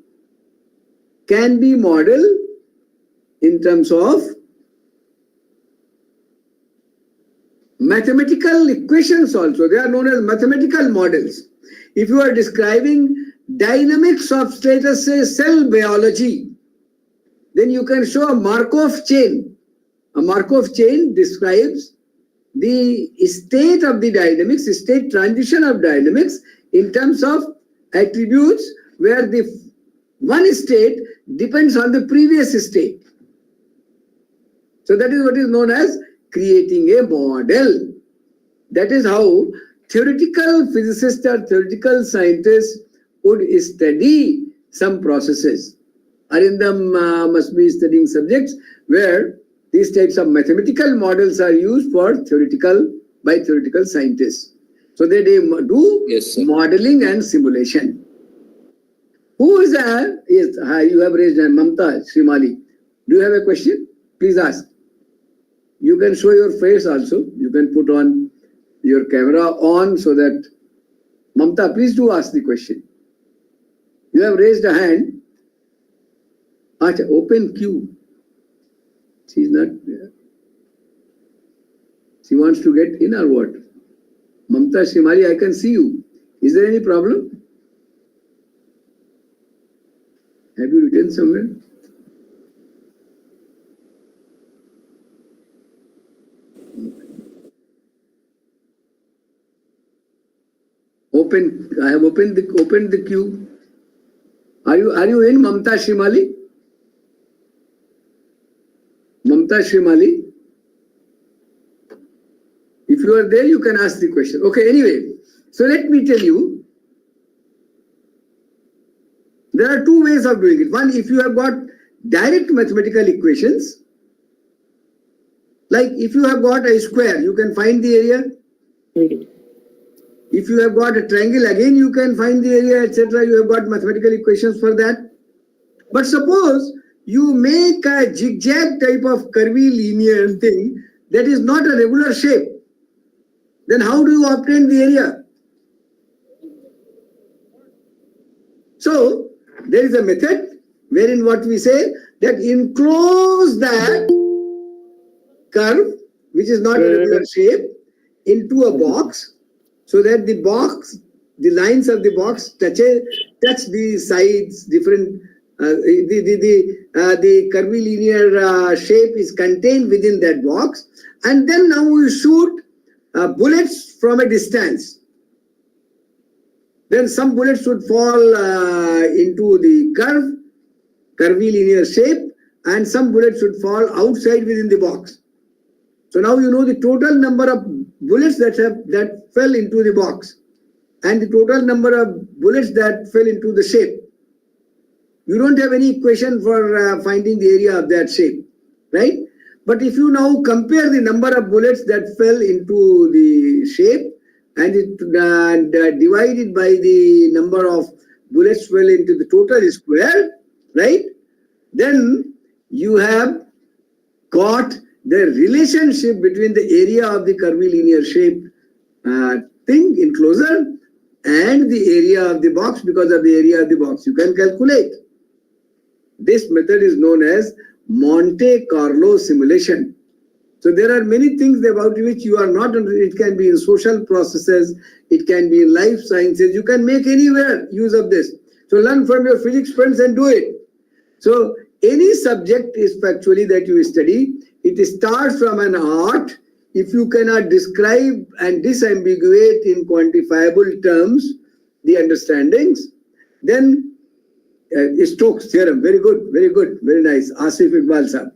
can be modeled in terms of mathematical equations also. They are known as mathematical models. If you are describing dynamics of, let us say, cell biology, then you can show a Markov chain. A Markov chain describes the state of the dynamics, state transition of dynamics in terms of attributes where the one state depends on the previous state. So that is what is known as creating a model. That is how theoretical physicists or theoretical scientists would study some processes. Arindam must be studying subjects where these types of mathematical models are used for by theoretical scientists. So they do modeling and simulation. Who is there? Yes, you have raised hand. Mamta Shrimali. Do you have a question? Please ask. You can show your face also. You can put on your camera on so that Mamta, please do ask the question. You have raised a hand. Acha, open queue. She's not there. She wants to get in or what? Mamta Shimali, I can see you. Is there any problem? Have you written somewhere? Open. I have opened the queue. Are you in, Mamta Shimali? Mamta Shimali? If you are there, you can ask the question. Okay, anyway, so let me tell you, there are two ways of doing it. One, if you have got direct mathematical equations, like if you have got a square, you can find the area. If you have got a triangle, again you can find the area, etc. You have got mathematical equations for that. But suppose you make a zigzag type of curvy linear thing that is not a regular shape, then how do you obtain the area? So there is a method wherein what we say that enclose that curve, which is not a regular shape, into a box, so that the box, the lines of the box touch the sides, different. The curvilinear shape is contained within that box, and then now we shoot bullets from a distance. Then some bullets should fall into the curvilinear shape, and some bullets should fall outside within the box. So now you know the total number of bullets that fell into the box and the total number of bullets that fell into the shape. You don't have any equation for finding the area of that shape, right? But if you now compare the number of bullets that fell into the shape and divide it by the number of bullets fell into the total square, right? Then you have got the relationship between the area of the curvilinear shape thing, enclosure, and the area of the box. Because of the area of the box, you can calculate. This method is known as Monte Carlo simulation. So there are many things about which you are not, it can be in social processes, it can be in life sciences, you can make anywhere use of this. So learn from your physics friends and do it. So any subject is factually that you study, it starts from an art. If you cannot describe and disambiguate in quantifiable terms the understandings, then Stokes theorem, very good, very nice. Asif Iqbal sir,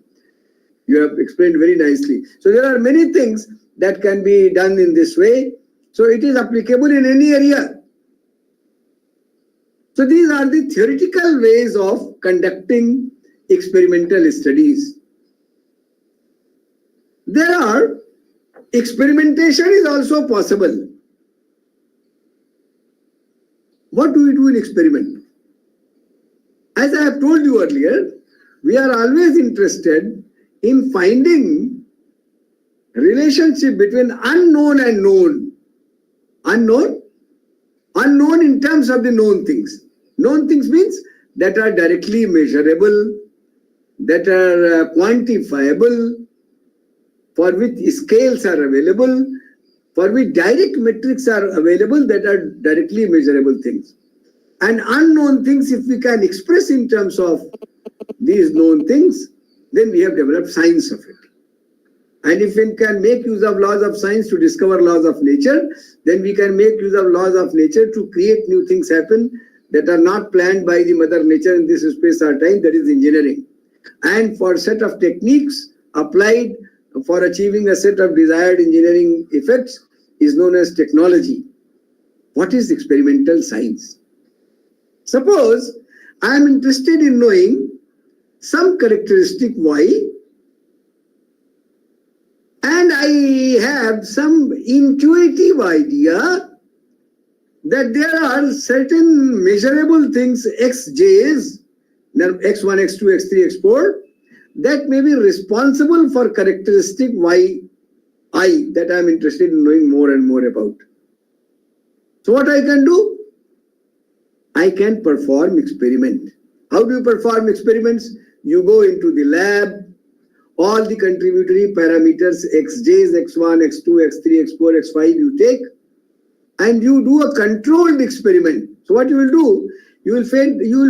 you have explained very nicely. So there are many things that can be done in this way. So it is applicable in any area. So these are the theoretical ways of conducting experimental studies. There are experimentation is also possible. What do we do in experiment? As I have told you earlier, we are always interested in finding relationship between unknown and known. Unknown in terms of the known things. Known things means that are directly measurable, that are quantifiable, for which scales are available, for which direct metrics are available, that are directly measurable things. And unknown things, if we can express in terms of these known things, then we have developed science of it. And if we can make use of laws of science to discover laws of nature, then we can make use of laws of nature to create new things happen that are not planned by the mother nature in this space or time, that is engineering. And for a set of techniques applied for achieving a set of desired engineering effects is known as technology. What is experimental science? Suppose I am interested in knowing some characteristic Y, and I have some intuitive idea that there are certain measurable things, xj's, x1, x2, x3, x4, that may be responsible for characteristic Y I that I am interested in knowing more and more about. So what I can do? I can perform experiment. How do you perform experiments? You go into the lab, all the contributory parameters xj's, x1, x2, x3, x4, x5 you take, and you do a controlled experiment. So what you will do, you will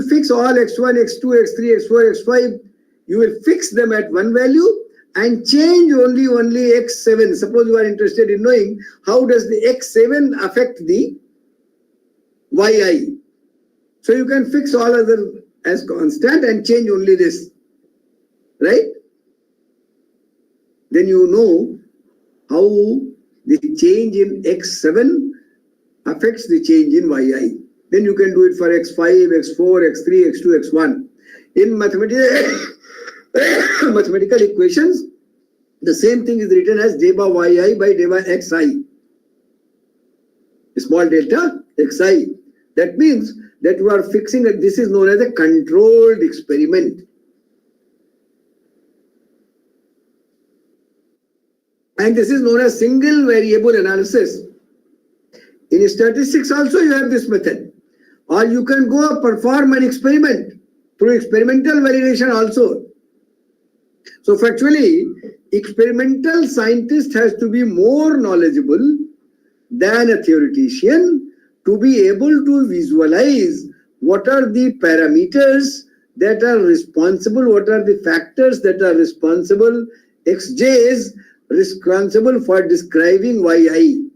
fix all x1, x2, x3, x4, x5, you will fix them at one value and change only x7. Suppose you are interested in knowing how does the x7 affect the yi. So you can fix all other as constant and change only this, right? Then you know how the change in x7 affects the change in yi. Then you can do it for x5, x4, x3, x2, x1. In mathematical equations, the same thing is written as deba yi by deba xi. Small delta xi. That means that you are fixing it. This is known as a controlled experiment. And this is known as single variable analysis. In statistics also you have this method. Or you can go perform an experiment through experimental validation also. So factually, experimental scientist has to be more knowledgeable than a theoretician to be able to visualize what are the parameters that are responsible, what are the factors that are responsible, xj's responsible for describing yi,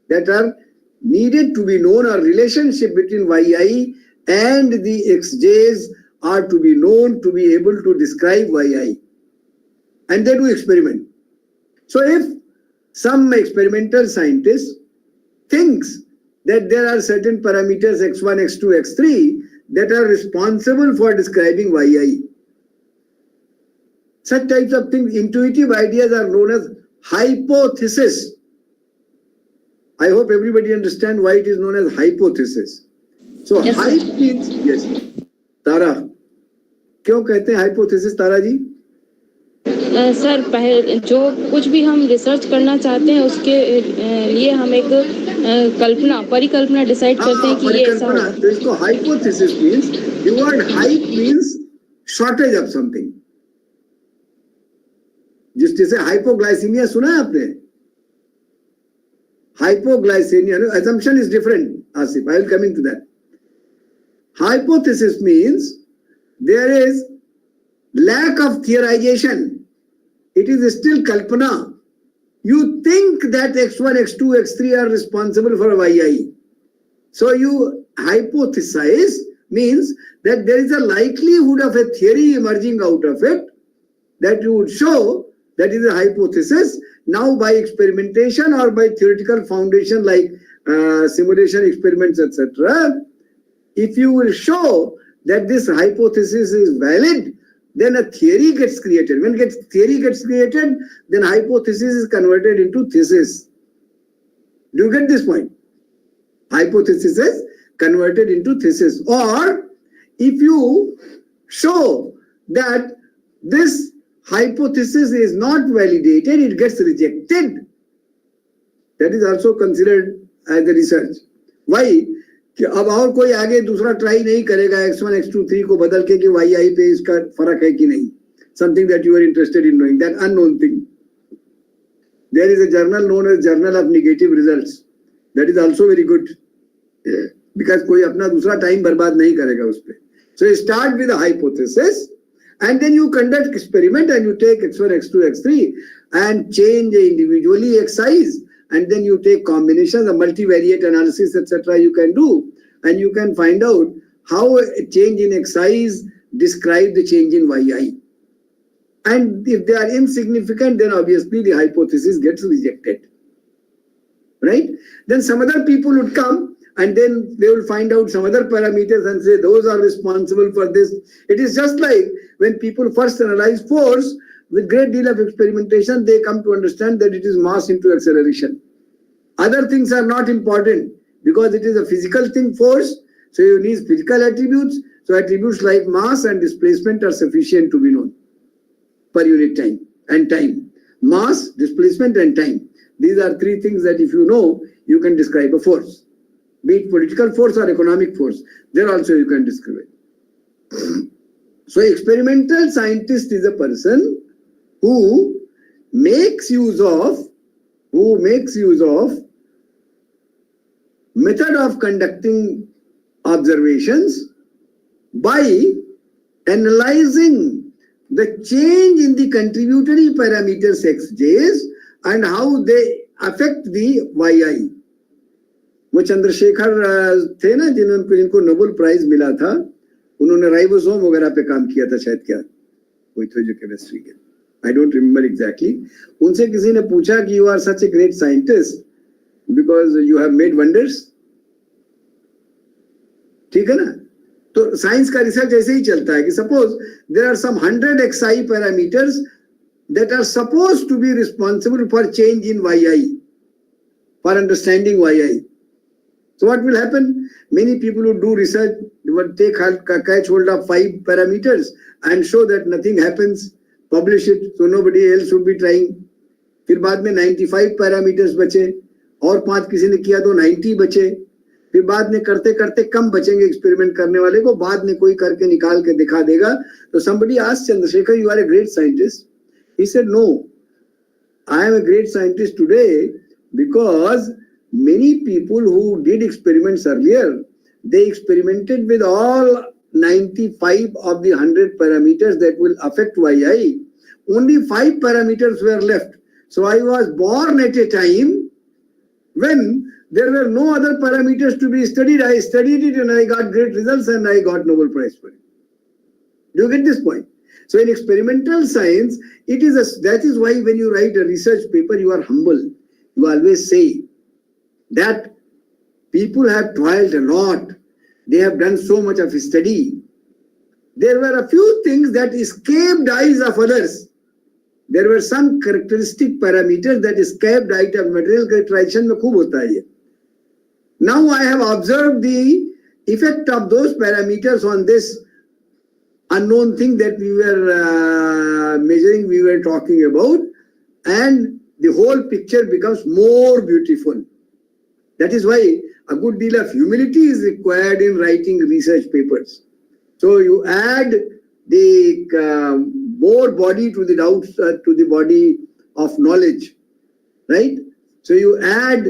that are needed to be known, or relationship between yi and the xj's are to be known to be able to describe yi. And they do experiment. So if some experimental scientist thinks that there are certain parameters x1, x2, x3 that are responsible for describing yi. Such types of things, intuitive ideas, are known as hypothesis. I hope everybody understands why it is known as hypothesis. So Yes, hype means, yes. Tara, क्यों कहते हैं hypothesis, तारा जी? Sir पहले जो कुछ भी हम research करना चाहते हैं उसके लिए हम एक परिकल्पना डिसाइड करते हैं कि ये ऐसा होगा. तो इसको hypothesis means, the word hype means shortage of something. जिस जैसे hypoglycemia सुना है आपने? Hypoglycemia, assumption is different, Asif. I will come into that. Hypothesis means there is lack of theorization. It is still kalpana. You think that x1, x2, x3 are responsible for yi. So you hypothesize means that there is a likelihood of a theory emerging out of it that you would show. That is a hypothesis. Now by experimentation or by theoretical foundation like simulation experiments, etc., if you will show that this hypothesis is valid, then a theory gets created. When theory gets created, then hypothesis is converted into thesis. Do you get this point? Hypothesis is converted into thesis. Or if you show that this hypothesis is not validated, it gets rejected. That is also considered as a research. Why? कि अब और कोई आगे दूसरा try नहीं करेगा x1, x2, 3 को बदल के कि yi पे इसका फर्क है कि नहीं. Something that you are interested in knowing, that unknown thing. There is a journal known as Journal of Negative Results. That is also very good. Because कोई अपना दूसरा टाइम बर्बाद नहीं करेगा उस पे. So you start with a hypothesis and then you conduct experiment and you take x1, x2, x3 and change individually xi's. And then you take combinations, a multivariate analysis, etc. you can do. And you can find out how a change in xi's describe the change in yi. And if they are insignificant, then obviously the hypothesis gets rejected. Right? Then some other people would come and then they will find out some other parameters and say those are responsible for this. It is just like when people first analyze force, with great deal of experimentation, they come to understand that it is mass into acceleration. Other things are not important because it is a physical thing, force. So you need physical attributes. So attributes like mass and displacement are sufficient to be known per unit time and time. Mass, displacement and time. These are three things that if you know, you can describe a force. Be it political force or economic force. There also you can describe it. So experimental scientist is a person who makes use of method of conducting observations by analyzing the change in the contributory parameters xj's and how they affect the yi. वो चंद्रशेखर थे ना जिनको Nobel prize मिला था, उन्होंने ribosome वगैरह पे काम किया था शायद, क्या कोई थे जो केमिस्ट्री के, आई डोंट रिमेम्बर एग्जैक्टली। उनसे किसी ने पूछा कि you are such a great scientist because you have made wonders, ठीक है ना। तो साइंस का रिसर्च ऐसे ही चलता है कि suppose there are some 100 xi parameters that are supposed to be responsible for change in yi, for understanding yi. So what will happen? Many people who do research would catch hold of 5 parameters and show that nothing happens, publish it, so nobody else would be trying. फिर बाद में 95 parameters बचे और 5 किसी ने किया तो 90 बचे, फिर बाद में करते करते कम बचेंगे एक्सपेरिमेंट करने वाले को, बाद में कोई करके निकाल के दिखा देगा। तो somebody asked Chandrasekhar, you are a great scientist? He said, no, I am a great scientist today because many people who did experiments earlier, they experimented with all 95 of the 100 parameters that will affect yi. Only 5 parameters were left. So I was born at a time when there were no other parameters to be studied. I studied it and I got great results and I got Nobel Prize for it. Do you get this point? So in experimental science, that is why when you write a research paper, you are humble. You always say that people have toiled a lot. They have done so much of study. There were a few things that escaped eyes of others. There were some characteristic parameters that escaped eyes of material characterization में खूब होता है ये. Now I have observed the effect of those parameters on this unknown thing that we were measuring, we were talking about, and the whole picture becomes more beautiful. That is why a good deal of humility is required in writing research papers. So you add the more body to the doubts, to the body of knowledge, right? So you add,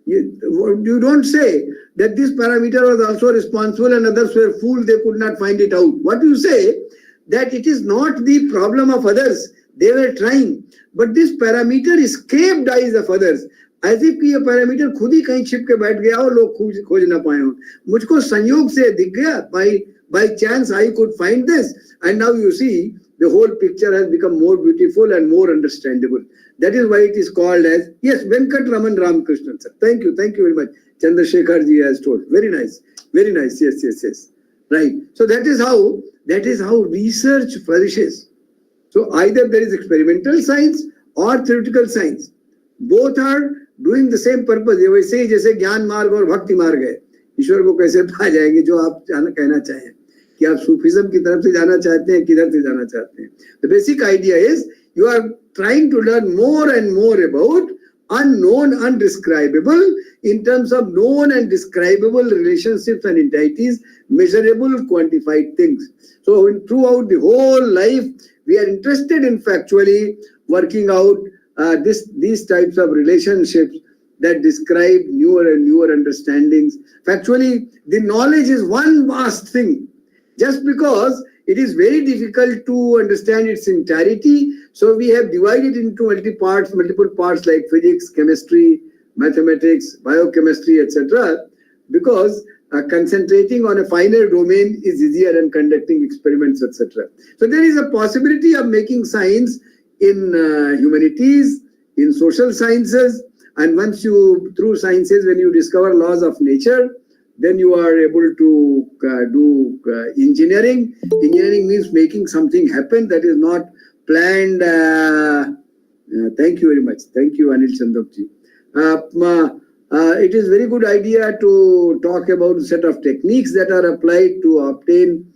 you don't say that this parameter was also responsible and others were fooled, they could not find it out. What you say, that it is not the problem of others, they were trying, but this parameter escaped eyes of others. As if ये parameter खुद ही कहीं छिप के बैठ गया हो, लोग खोज ना पाए हो, मुझको संयोग से दिख गया, by chance I could find this, and now you see the whole picture has become more beautiful and more understandable. That is why it is called as, yes, Venkat Raman Ramakrishnan sir. Thank you very much. Chandrasekhar ji has told. Very nice, yes. Right. So that is how research flourishes. So either there is experimental science or theoretical science. Both are doing the same purpose. ये वैसे ही जैसे ज्ञान मार्ग और भक्ति मार्ग है, ईश्वर को कैसे पा जाएंगे, जो आप कहना चाहें कि आप सूफिज्म की तरफ से जाना चाहते हैं, किधर से जाना चाहते हैं. The basic idea is you are trying to learn more and more about unknown, undescribable, in terms of known and describable relationships and entities, measurable, quantified things. So throughout the whole life, we are interested in factually working out these types of relationships that describe newer and newer understandings. Factually, the knowledge is one vast thing. Just because it is very difficult to understand its entirety, so we have divided into multiple parts like physics, chemistry, mathematics, biochemistry, etc. Because concentrating on a finer domain is easier than conducting experiments, etc. So there is a possibility of making science in humanities, in social sciences, and once you, through sciences, when you discover laws of nature, then you are able to do engineering. Engineering means making something happen that is not planned. Thank you very much. Thank you, Anil Chandokji. It is very good idea to talk about a set of techniques that are applied to obtain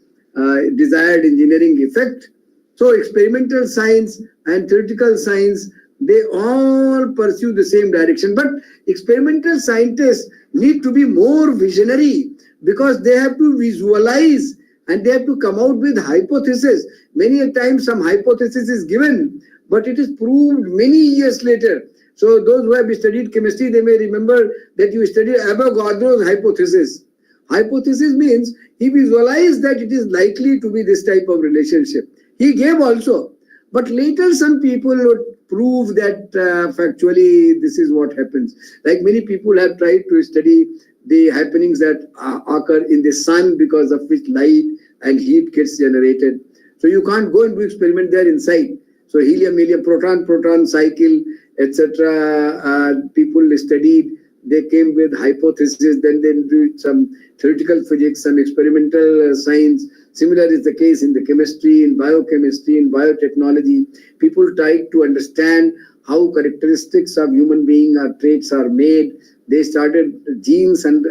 desired engineering effect. So experimental science and theoretical science they all pursue the same direction. But experimental scientists need to be more visionary because they have to visualize and they have to come out with hypothesis. Many a time some hypothesis is given, but it is proved many years later. So those who have studied chemistry, they may remember that you studied Avogadro's hypothesis. Hypothesis means he visualized that it is likely to be this type of relationship. He gave also. But later some people would prove that factually this is what happens. Like many people have tried to study the happenings that occur in the sun because of which light and heat gets generated. So you can't go and do experiment there inside. So helium, proton cycle, etc. People studied, they came with hypotheses, then they did some theoretical physics, some experimental science. Similar is the case in the chemistry, in biochemistry, in biotechnology. People tried to understand how characteristics of human being or traits are made. They started genes and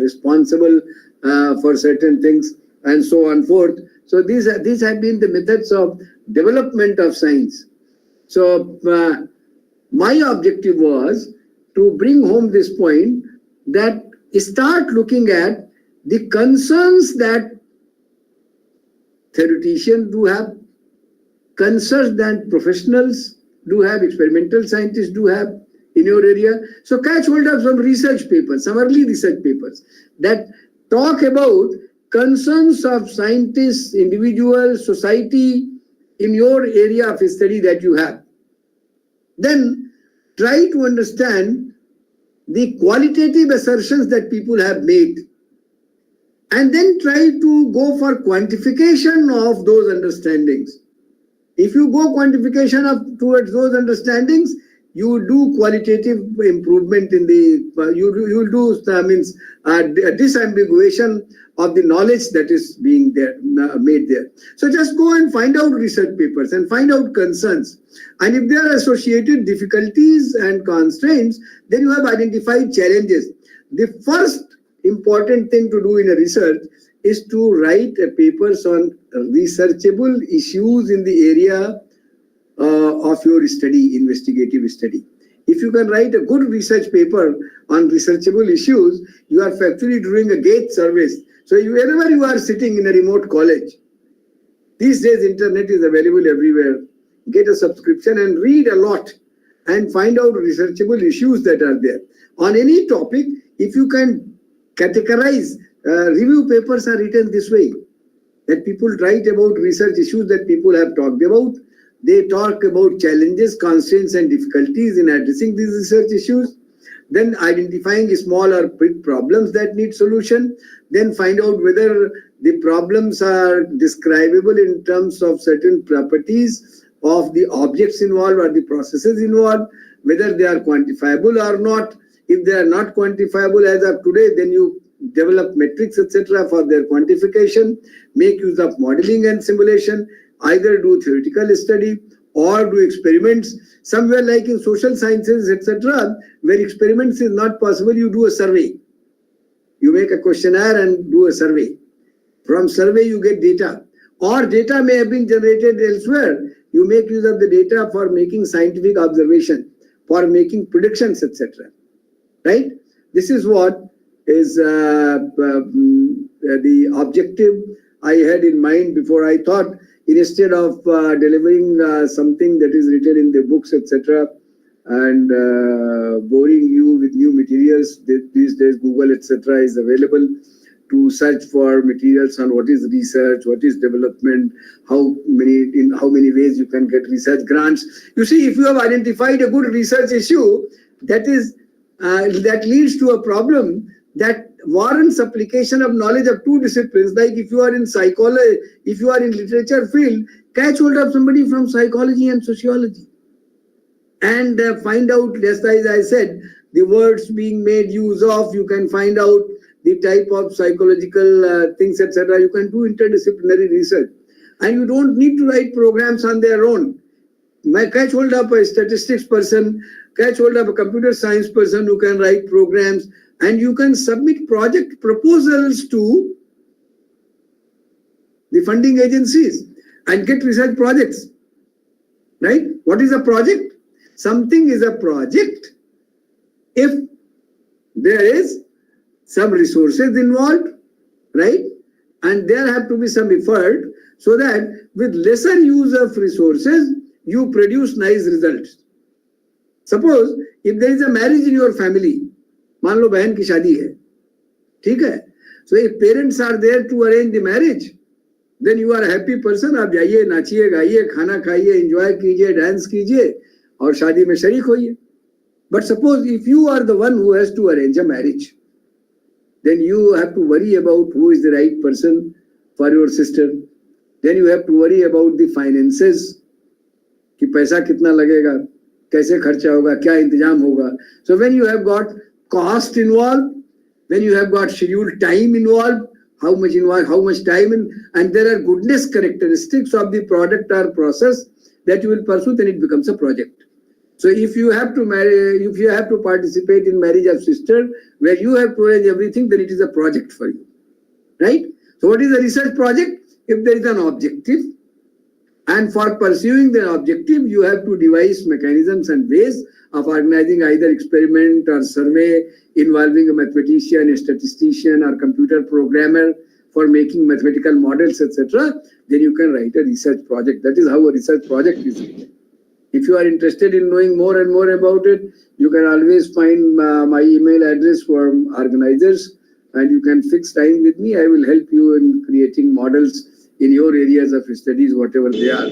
responsible for certain things and so on forth. So these have been the methods of development of science. So my objective was to bring home this point that start looking at the concerns that theoreticians do have, concerns that professionals do have, experimental scientists do have in your area. So catch hold of some research papers, some early research papers that talk about concerns of scientists, individuals, society in your area of study that you have. Then try to understand the qualitative assertions that people have made. And then try to go for quantification of those understandings. If you go quantification towards those understandings, you do qualitative improvement in the, you will do disambiguation of the knowledge that is being there, made there. So just go and find out research papers and find out concerns. And if there are associated difficulties and constraints, then you have identified challenges. The first important thing to do in a research is to write papers on researchable issues in the area of your study, investigative study. If you can write a good research paper on researchable issues, you are factually doing a great service. So wherever you are sitting in a remote college, these days internet is available everywhere. Get a subscription and read a lot and find out researchable issues that are there. On any topic, if you can categorize, review papers are written this way, that people write about research issues that people have talked about. They talk about challenges, constraints and difficulties in addressing these research issues. Then identifying small or big problems that need solution. Then find out whether the problems are describable in terms of certain properties of the objects involved or the processes involved, whether they are quantifiable or not. If they are not quantifiable as of today, then you develop metrics, etc. for their quantification, make use of modeling and simulation, either do theoretical study or do experiments. Somewhere like in social sciences, etc., where experiments is not possible, you do a survey. You make a questionnaire and do a survey. From survey, you get data. Or data may have been generated elsewhere. You make use of the data for making scientific observation, for making predictions, etc. Right? This is what is the objective I had in mind before. I thought instead of delivering something that is written in the books, etc., and boring you with new materials, these days Google, etc., is available to search for materials on what is research, what is development, in how many ways you can get research grants. You see, if you have identified a good research issue that leads to a problem that warrants application of knowledge of two disciplines, like if you are in psychology, if you are in literature field, catch hold of somebody from psychology and sociology and find out, just as I said, the words being made use of. You can find out the type of psychological things, etc. You can do interdisciplinary research, and you don't need to write programs on their own. Catch hold of a statistics person, catch hold of a computer science person who can write programs, and you can submit project proposals to the funding agencies and get research projects. Right? What is a project? something is a project if there is some resources involved, right? And there have to be some effort so that with lesser use of resources, you produce nice results. Suppose if there is a marriage in your family, मान लो बहन की शादी है, ठीक है? So if parents are there to arrange the marriage, then you are a happy person. आप जाइए, नाचिए, गाइए, खाना खाइए, enjoy कीजिए, dance कीजिए और शादी में शरीक होइए. But suppose if you are the one who has to arrange a marriage, then you have to worry about who is the right person for your sister. Then you have to worry about the finances, कि पैसा कितना लगेगा, कैसे खर्चा होगा, क्या इंतजाम होगा. So when you have got cost involved, when you have got scheduled time involved, how much time and there are goodness characteristics of the product or process that you will pursue, then it becomes a project. So if you have to marry, if you have to participate in marriage of sister, where you have to arrange everything, then it is a project for you, right? So what is a research project? If there is an objective, and for pursuing the objective, you have to devise mechanisms and ways of organizing either experiment or survey involving a mathematician, a statistician, or computer programmer for making mathematical models, etc. Then you can write a research project. That is how a research project is written. If you are interested in knowing more and more about it, you can always find my email address for organizers, and you can fix time with me. I will help you in creating models in your areas of studies, whatever they are.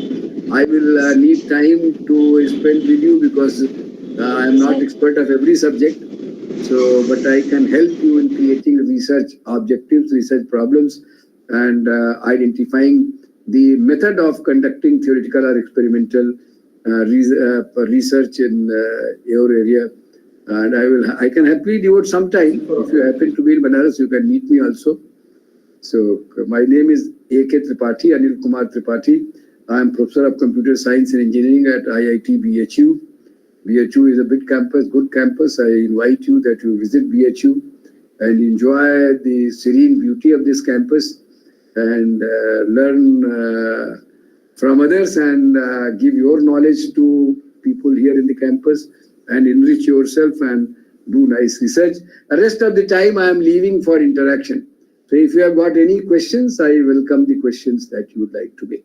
I will need time to spend with you because I am not expert of every subject. So, but I can help you in creating research objectives, research problems, and identifying the method of conducting theoretical or experimental research in your area. And I can happily devote some time. If you happen to be in Banaras, you can meet me also. So my name is A.K. Tripathi, Anil Kumar Tripathi. I am Professor of Computer Science and Engineering at IIT BHU. BHU is a big campus, good campus. I invite you that you visit BHU and enjoy the serene beauty of this campus and learn from others and give your knowledge to people here in the campus and enrich yourself and do nice research. The rest of the time I am leaving for interaction. So if you have got any questions, I welcome the questions that you would like to make.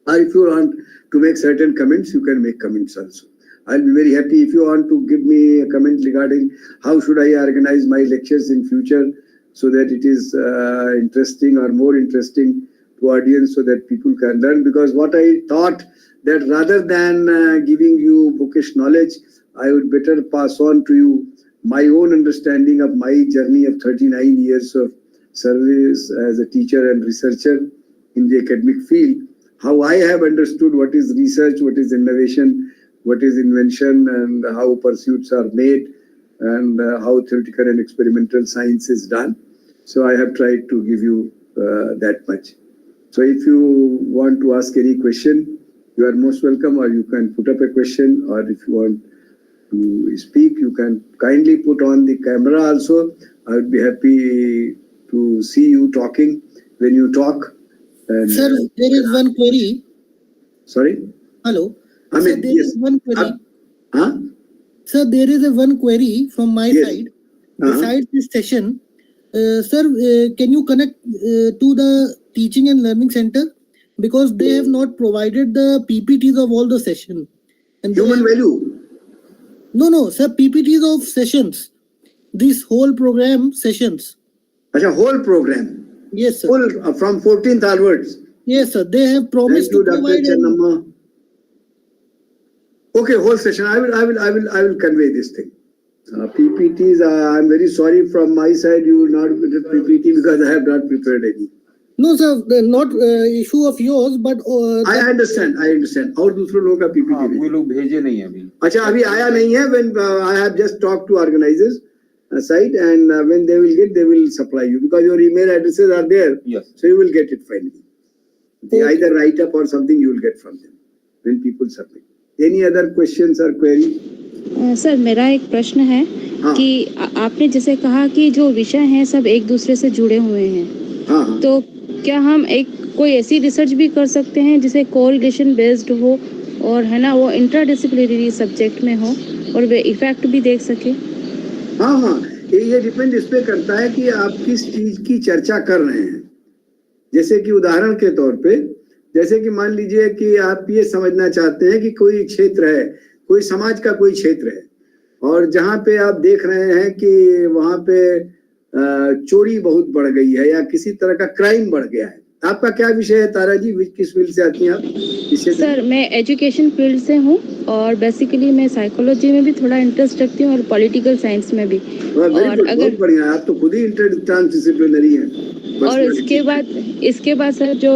Or if you want to make certain comments, you can make comments also. I'll be very happy if you want to give me a comment regarding how should I organize my lectures in future so that it is interesting or more interesting to audience so that people can learn. Because what I thought that rather than giving you bookish knowledge, I would better pass on to you my own understanding of my journey of 39 years of service as a teacher and researcher in the academic field, how I have understood what is research, what is innovation, what is invention, and how pursuits are made, and how theoretical and experimental science is done. So I have tried to give you that much. So if you want to ask any question, you are most welcome, or you can put up a question, or if you want to speak, you can kindly put on the camera also. I would be happy to see you talking when you talk. And, Sir, there is one query. Sorry? Hello. I mean, Sir, there yes. is one query. Huh? Sir, there is a one query from my Yes. side. Besides this session, sir, can you connect to the Teaching and Learning Center? Because they have not provided the PPTs of all the session. And Human value? No, sir, PPTs of sessions. This whole program sessions. Achha, whole program? Yes, sir. Whole, from 14th onwards? Yes, sir. They have promised Thank you, to provide. Dr. Channamma. Okay, whole session. I will convey this thing. PPTs. I'm very sorry from my side. You will not get PPT because I have not prepared any. No, sir. Not issue of yours, but. I understand. और दूसरों लोगों का PPT वो लोग भेजे नहीं हैं अभी. अच्छा अभी आया नहीं है. When I have just talked to organizers site and when they will get, they will supply you because your email addresses are there. Yes. So you will get it finally. They either write up or something you will get from them when people submit. Any other questions or queries? Sir मेरा एक प्रश्न है कि आपने जैसे कहा कि जो विषय हैं सब एक दूसरे से जुड़े हुए हैं. तो क्या हम कोई ऐसी रिसर्च भी कर सकते हैं जिसे कोरिलेशन बेस्ड हो और है ना वो इंटरडिसिप्लिनरी सब्जेक्ट में हो और वे इफेक्ट भी देख सके। हाँ हाँ, ये डिपेंड इस पे करता है कि आप किस चीज की चर्चा कर रहे हैं। जैसे कि उदाहरण के तौर पे, जैसे कि मान लीजिए कि आप ये समझना चाहते हैं कि कोई क्षेत्र है, कोई समाज का कोई क्षेत्र है, और जहाँ पे आप देख रहे हैं कि वहाँ पे चोरी बहुत बढ़ गई है या किसी तरह का क्राइम बढ़ गया है। आपका क्या विषय है तारा जी, किस फील्ड से आती हैं आप? सर मैं एजुकेशन फील्ड से हूँ और बेसिकली मैं साइकोलॉजी में भी थोड़ा इंटरेस्ट रखती हूँ और पॉलिटिकल साइंस में भी। और अगर बहुत बढ़िया, आप तो खुद ही ट्रांसडिसिप्लिनरी हैं। और इसके बाद सर जो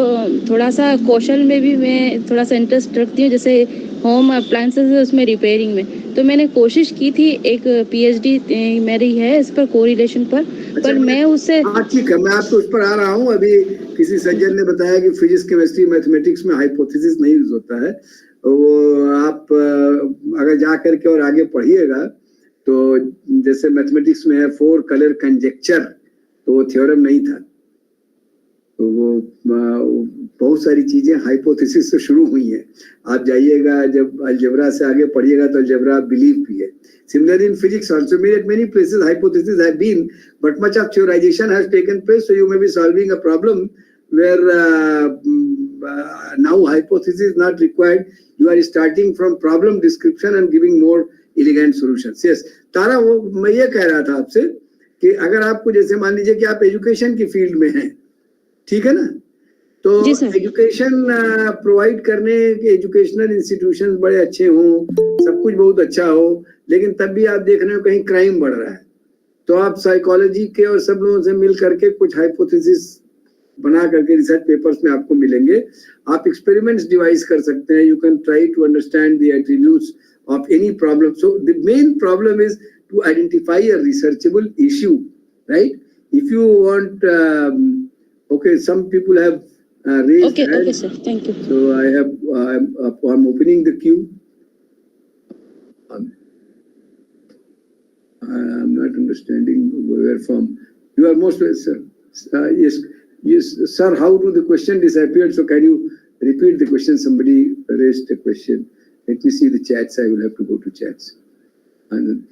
थोड़ा सा कौशल में भी मैं थोड़ा सा इंटरेस्ट रखती हूँ, जैसे होम अप्लायंसेस है उसमें रिपेयरिंग में, तो मैंने कोशिश की थी एक पीएचडी मेरी है इस पर कोरिलेशन पर। अच्छा, पर मैं उससे ठीक है, मैं आपको उस पर आ रहा हूँ। अभी किसी सज्जन ने बताया कि फिजिक्स केमिस्ट्री मैथमेटिक्स में हाइपोथेसिस नहीं यूज होता है। वो आप अगर जा करके और आगे पढ़िएगा तो जैसे मैथमेटिक्स में है 4 कलर कंजेक्चर, तो वो थ्योरम नहीं था। तो वो बहुत सारी चीजें हाइपोथेसिस से शुरू हुई हैं। आप जाइएगा, जब अलजेब्रा से आगे पढ़िएगा तो अलजेब्रा बिलीव भी है। Similarly in physics also, at many places hypotheses have been, but much of theorization has taken place. So you may be solving a problem where now hypothesis is not required. You are starting from problem description and giving more elegant solutions. Yes, तारा, वो मैं ये कह रहा था आपसे कि अगर आपको जैसे मान लीजिए कि आप एजुकेशन की फील्ड में हैं, ठीक है ना, तो एजुकेशन प्रोवाइड करने के एजुकेशनल इंस्टीट्यूशंस बड़े अच्छे हों, सब कुछ बहुत अच्छा हो, लेकिन तब भी आप देख रहे हो कहीं क्राइम बढ़ रहा है, तो आप साइकोलॉजी के और सब लोगों से मिल करके कुछ हाइपोथेसिस बना करके रिसर्च पेपर्स में आपको मिलेंगे। आप एक्सपेरिमेंट्स डिवाइस कर सकते हैं। You can try to understand the attributes of any problem. So the main problem is to identify a researchable issue, right? If you want, okay, some people have raised hands. Okay, sir. Thank you. So I'm opening the queue. I'm not understanding where from. You are most welcome, sir. Yes, sir. How do the question disappeared? So can you repeat the question? Somebody raised a question. Let me see the chats. I will have to go to chats. And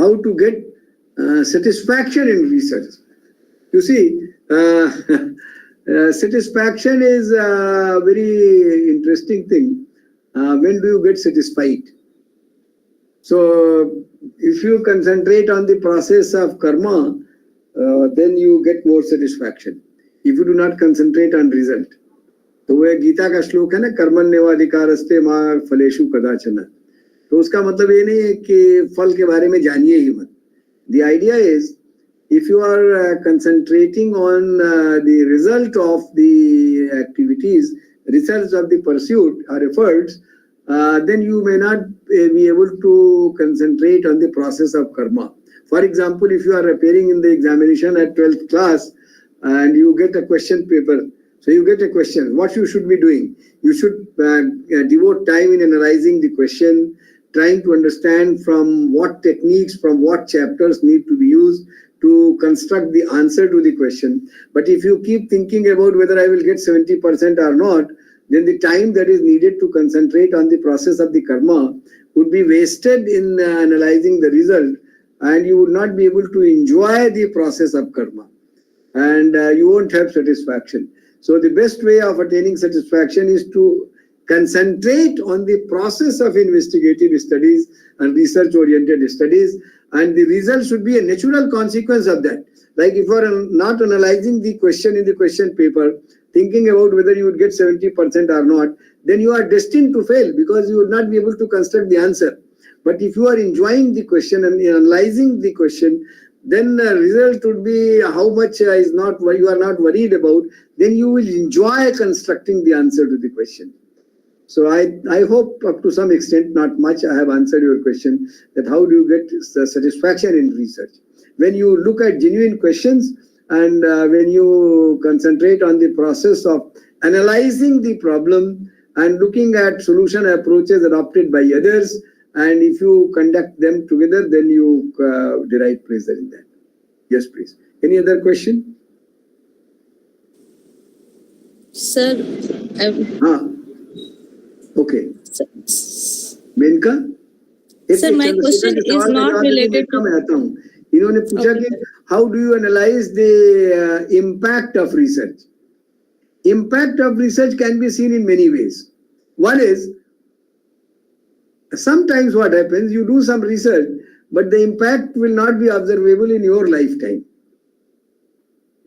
how to get satisfaction in research? You see, satisfaction is a very interesting thing. When do you get satisfied? So if you concentrate on the process of karma, then you get more satisfaction. If you do not concentrate on result, तो वो गीता का श्लोक है ना, कर्मण्येवाधिकारस्ते मा फलेषु कदाचन। तो उसका मतलब ये नहीं है कि फल के बारे में जानिए ही मत। The idea is, if you are concentrating on the result of the activities, results of the pursuit or efforts, then you may not be able to concentrate on the process of karma. For example, if you are appearing in the examination at 12th class and you get a question paper, so you get a question, what you should be doing? You should devote time in analyzing the question, trying to understand from what techniques, from what chapters need to be used to construct the answer to the question. But if you keep thinking about whether I will get 70% or not, then the time that is needed to concentrate on the process of the karma would be wasted in analyzing the result, and you would not be able to enjoy the process of karma, and you won't have satisfaction. So the best way of attaining satisfaction is to concentrate on the process of investigative studies and research-oriented studies, and the result should be a natural consequence of that. Like if you are not analyzing the question in the question paper, thinking about whether you would get 70% or not, then you are destined to fail because you would not be able to construct the answer. But if you are enjoying the question and analyzing the question, then the result would be how much is not you are not worried about, then you will enjoy constructing the answer to the question. So I hope up to some extent, not much, I have answered your question, that how do you get satisfaction in research? When you look at genuine questions and when you concentrate on the process of analyzing the problem and looking at solution approaches adopted by others, and if you conduct them together, then you derive pleasure in that. Yes, please. Any other question? Sir, Okay. Maneka Sir, my question is not related to. मैं आता हूँ. इन्होंने पूछा कि how do you analyze the impact of research? Impact of research can be seen in many ways. One is, sometimes what happens, you do some research, but the impact will not be observable in your lifetime.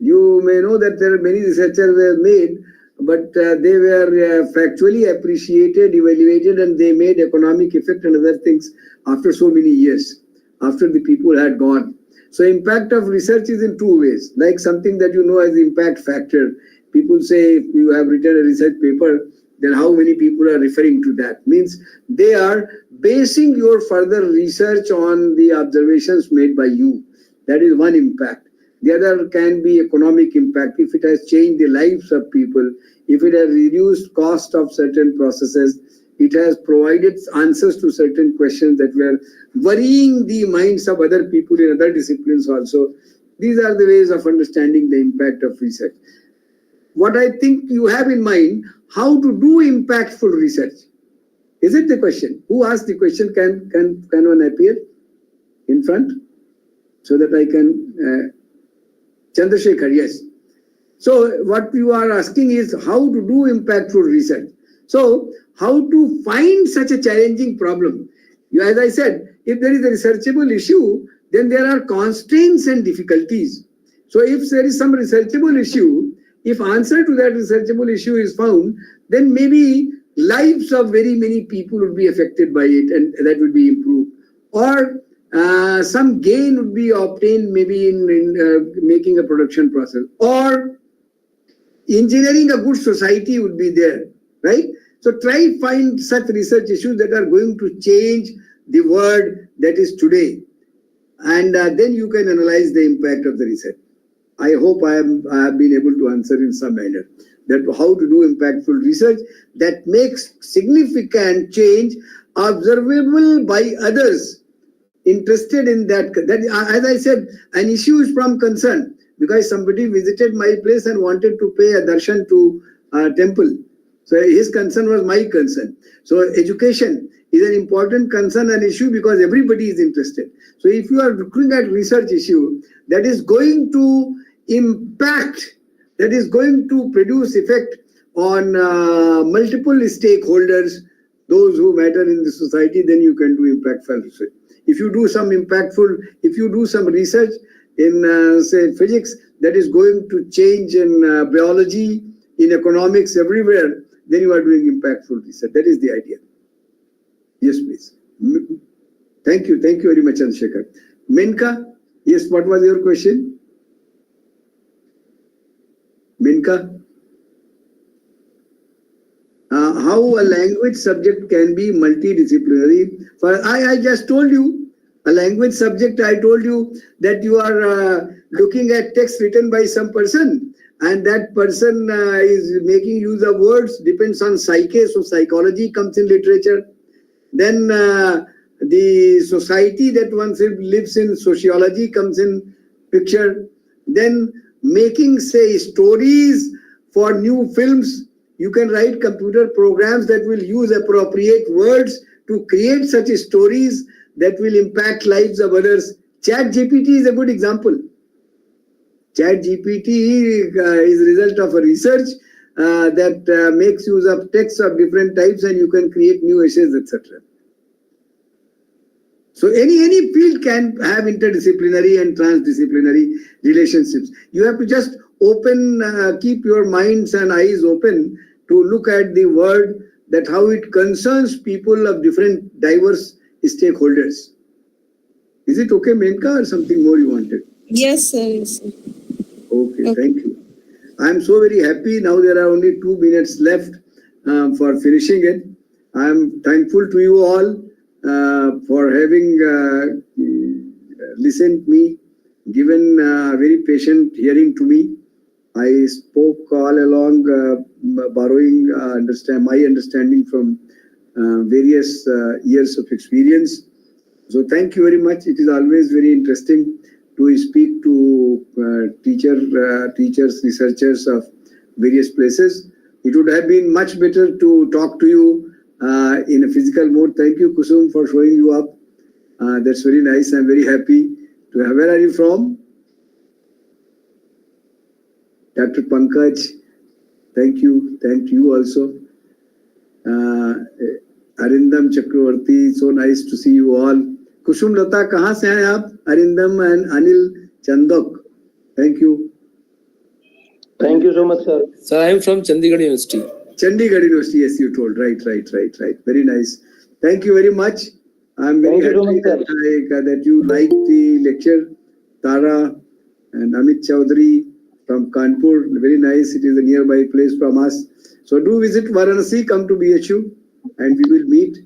You may know that there are many researchers were made, but they were factually appreciated, evaluated, and they made economic effect and other things after so many years, after the people had gone. So impact of research is in two ways, like something that you know as impact factor. People say if you have written a research paper, then how many people are referring to that? Means they are basing your further research on the observations made by you. That is one impact. The other can be economic impact. If it has changed the lives of people, if it has reduced cost of certain processes, it has provided answers to certain questions that were worrying the minds of other people in other disciplines also. These are the ways of understanding the impact of research. What I think you have in mind, how to do impactful research. Is it the question? Who asked the question? Can one appear in front so that I can... Chandrasekhar, yes. So what you are asking is how to do impactful research. So how to find such a challenging problem. As I said, if there is a researchable issue, then there are constraints and difficulties. So if there is some researchable issue, if answer to that researchable issue is found, then maybe lives of very many people would be affected by it and that would be improved. Or some gain would be obtained maybe in making a production process, or engineering a good society would be there, right? So try find such research issues that are going to change the world that is today, and then you can analyze the impact of the research. I hope I have been able to answer in some manner that how to do impactful research that makes significant change observable by others interested in that. As I said, an issue is from concern because somebody visited my place and wanted to pay a darshan to a temple. So his concern was my concern. So education is an important concern and issue because everybody is interested. So if you are looking at research issue that is going to impact, that is going to produce effect on multiple stakeholders, those who matter in the society, then you can do impactful research. If you do some research in say physics that is going to change in biology, in economics, everywhere, then you are doing impactful research. That is the idea. Yes, please. Thank you very much, Chandrasekhar. Menka, yes, what was your question? Menka? How a language subject can be multidisciplinary. I just told you, a language subject, I told you that you are looking at text written by some person and that person is making use of words, depends on psyche, so psychology comes in literature. Then the society that one lives in, sociology comes in picture. Then making, say, stories for new films, you can write computer programs that will use appropriate words to create such stories that will impact lives of others. ChatGPT is a good example. ChatGPT is a result of a research that makes use of texts of different types and you can create new essays, etc. So any field can have interdisciplinary and transdisciplinary relationships. You have to just keep your minds and eyes open to look at the world, that how it concerns people of different diverse stakeholders. Is it okay, Menka, or something more you wanted? Yes, sir. Yes, sir. Okay, thank you. I am so very happy. Now there are only 2 minutes left for finishing it. I am thankful to you all for having listened to me, given very patient hearing to me. I spoke all along, borrowing my understanding from various years of experience. So thank you very much. It is always very interesting to speak to teachers, researchers of various places. It would have been much better to talk to you in a physical mode. Thank you, Kusum, for showing you up. That's very nice. I'm very happy to have. Where are you from? Dr. Pankaj. Thank you. Thank you also. Arindam Chakravarti, so nice to see you all. Kusum Lata, कहाँ से हैं आप? Arindam and Anil Chandok. Thank you. Thank you so much, sir. Sir, I am from Chandigarh University. Chandigarh University, yes, you told. Right. Very nice. Thank you very much. I'm very happy that you liked the lecture. Tara and Amit Chaudhary from Kanpur, very nice. It is a nearby place from us. So do visit Varanasi, come to BHU and we will meet.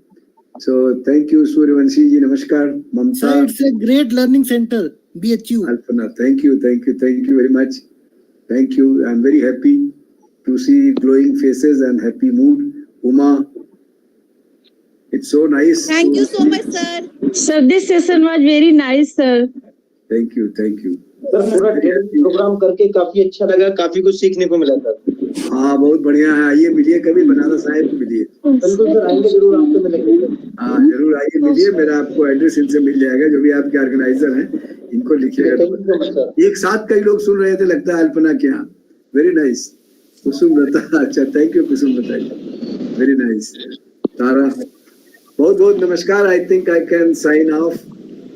So thank you, Suryavanshi ji. Namaskar. Mamta. Sir, it's a great learning center, BHU. Alpana, thank you very much. Thank you. I'm very happy to see glowing faces and happy mood. Uma, it's so nice. Thank you so much, sir. Sir, this session was very nice, sir. Thank you. Sir पूरा programme करके काफी अच्छा लगा, काफी कुछ सीखने को मिला सर। हाँ, बहुत बढ़िया है। आइए मिलिए कभी, बनारस साहिब को मिलिए। बिल्कुल सर, आएंगे जरूर, आपसे मिलेंगे। हाँ जरूर आइए मिलिए, मेरा आपको एड्रेस इनसे मिल जाएगा, जो भी आपके ऑर्गेनाइजर हैं इनको लिखिएगा। एक साथ कई लोग सुन रहे थे, लगता है अल्पना के यहाँ। Very nice. कुसुम लता, अच्छा thank you Kusum Lata, very nice. Tara, बहुत नमस्कार। I think I can sign off.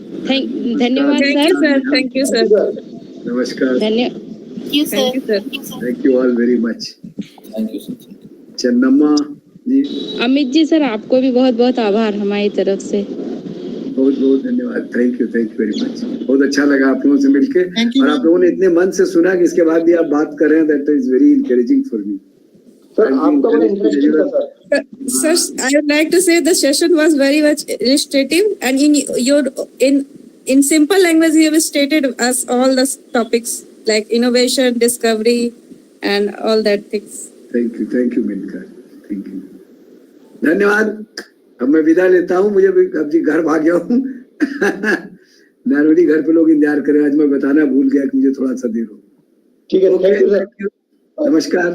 धन्यवाद सर। Thank you, sir. नमस्कार। Thank you, sir. Thank you all very much. Thank you, sir. Channamma ji, Amit ji sir, आपको भी बहुत बहुत आभार हमारी तरफ से। बहुत धन्यवाद। Thank you very much. बहुत अच्छा लगा आप लोगों से मिलके, Thank you, और आप लोगों ने इतने मन से सुना कि इसके बाद भी आप बात कर रहे हैं। That is very encouraging for me. Sir आपका बड़ा इंटरेस्टिंग था sir. Sir, I would like to say the session was very much illustrative, and in simple language you have stated us all the topics like innovation, discovery, and all that things. Thank you मिलकर, thank you, धन्यवाद। अब मैं विदा लेता हूँ, मुझे भी अब जी घर भाग गया हूँ। नॉर्मली घर पे लोग इंतजार कर रहे हैं, आज मैं बताना भूल गया कि मुझे थोड़ा सा देर हो। ठीक है, थैंक यू सर। नमस्कार।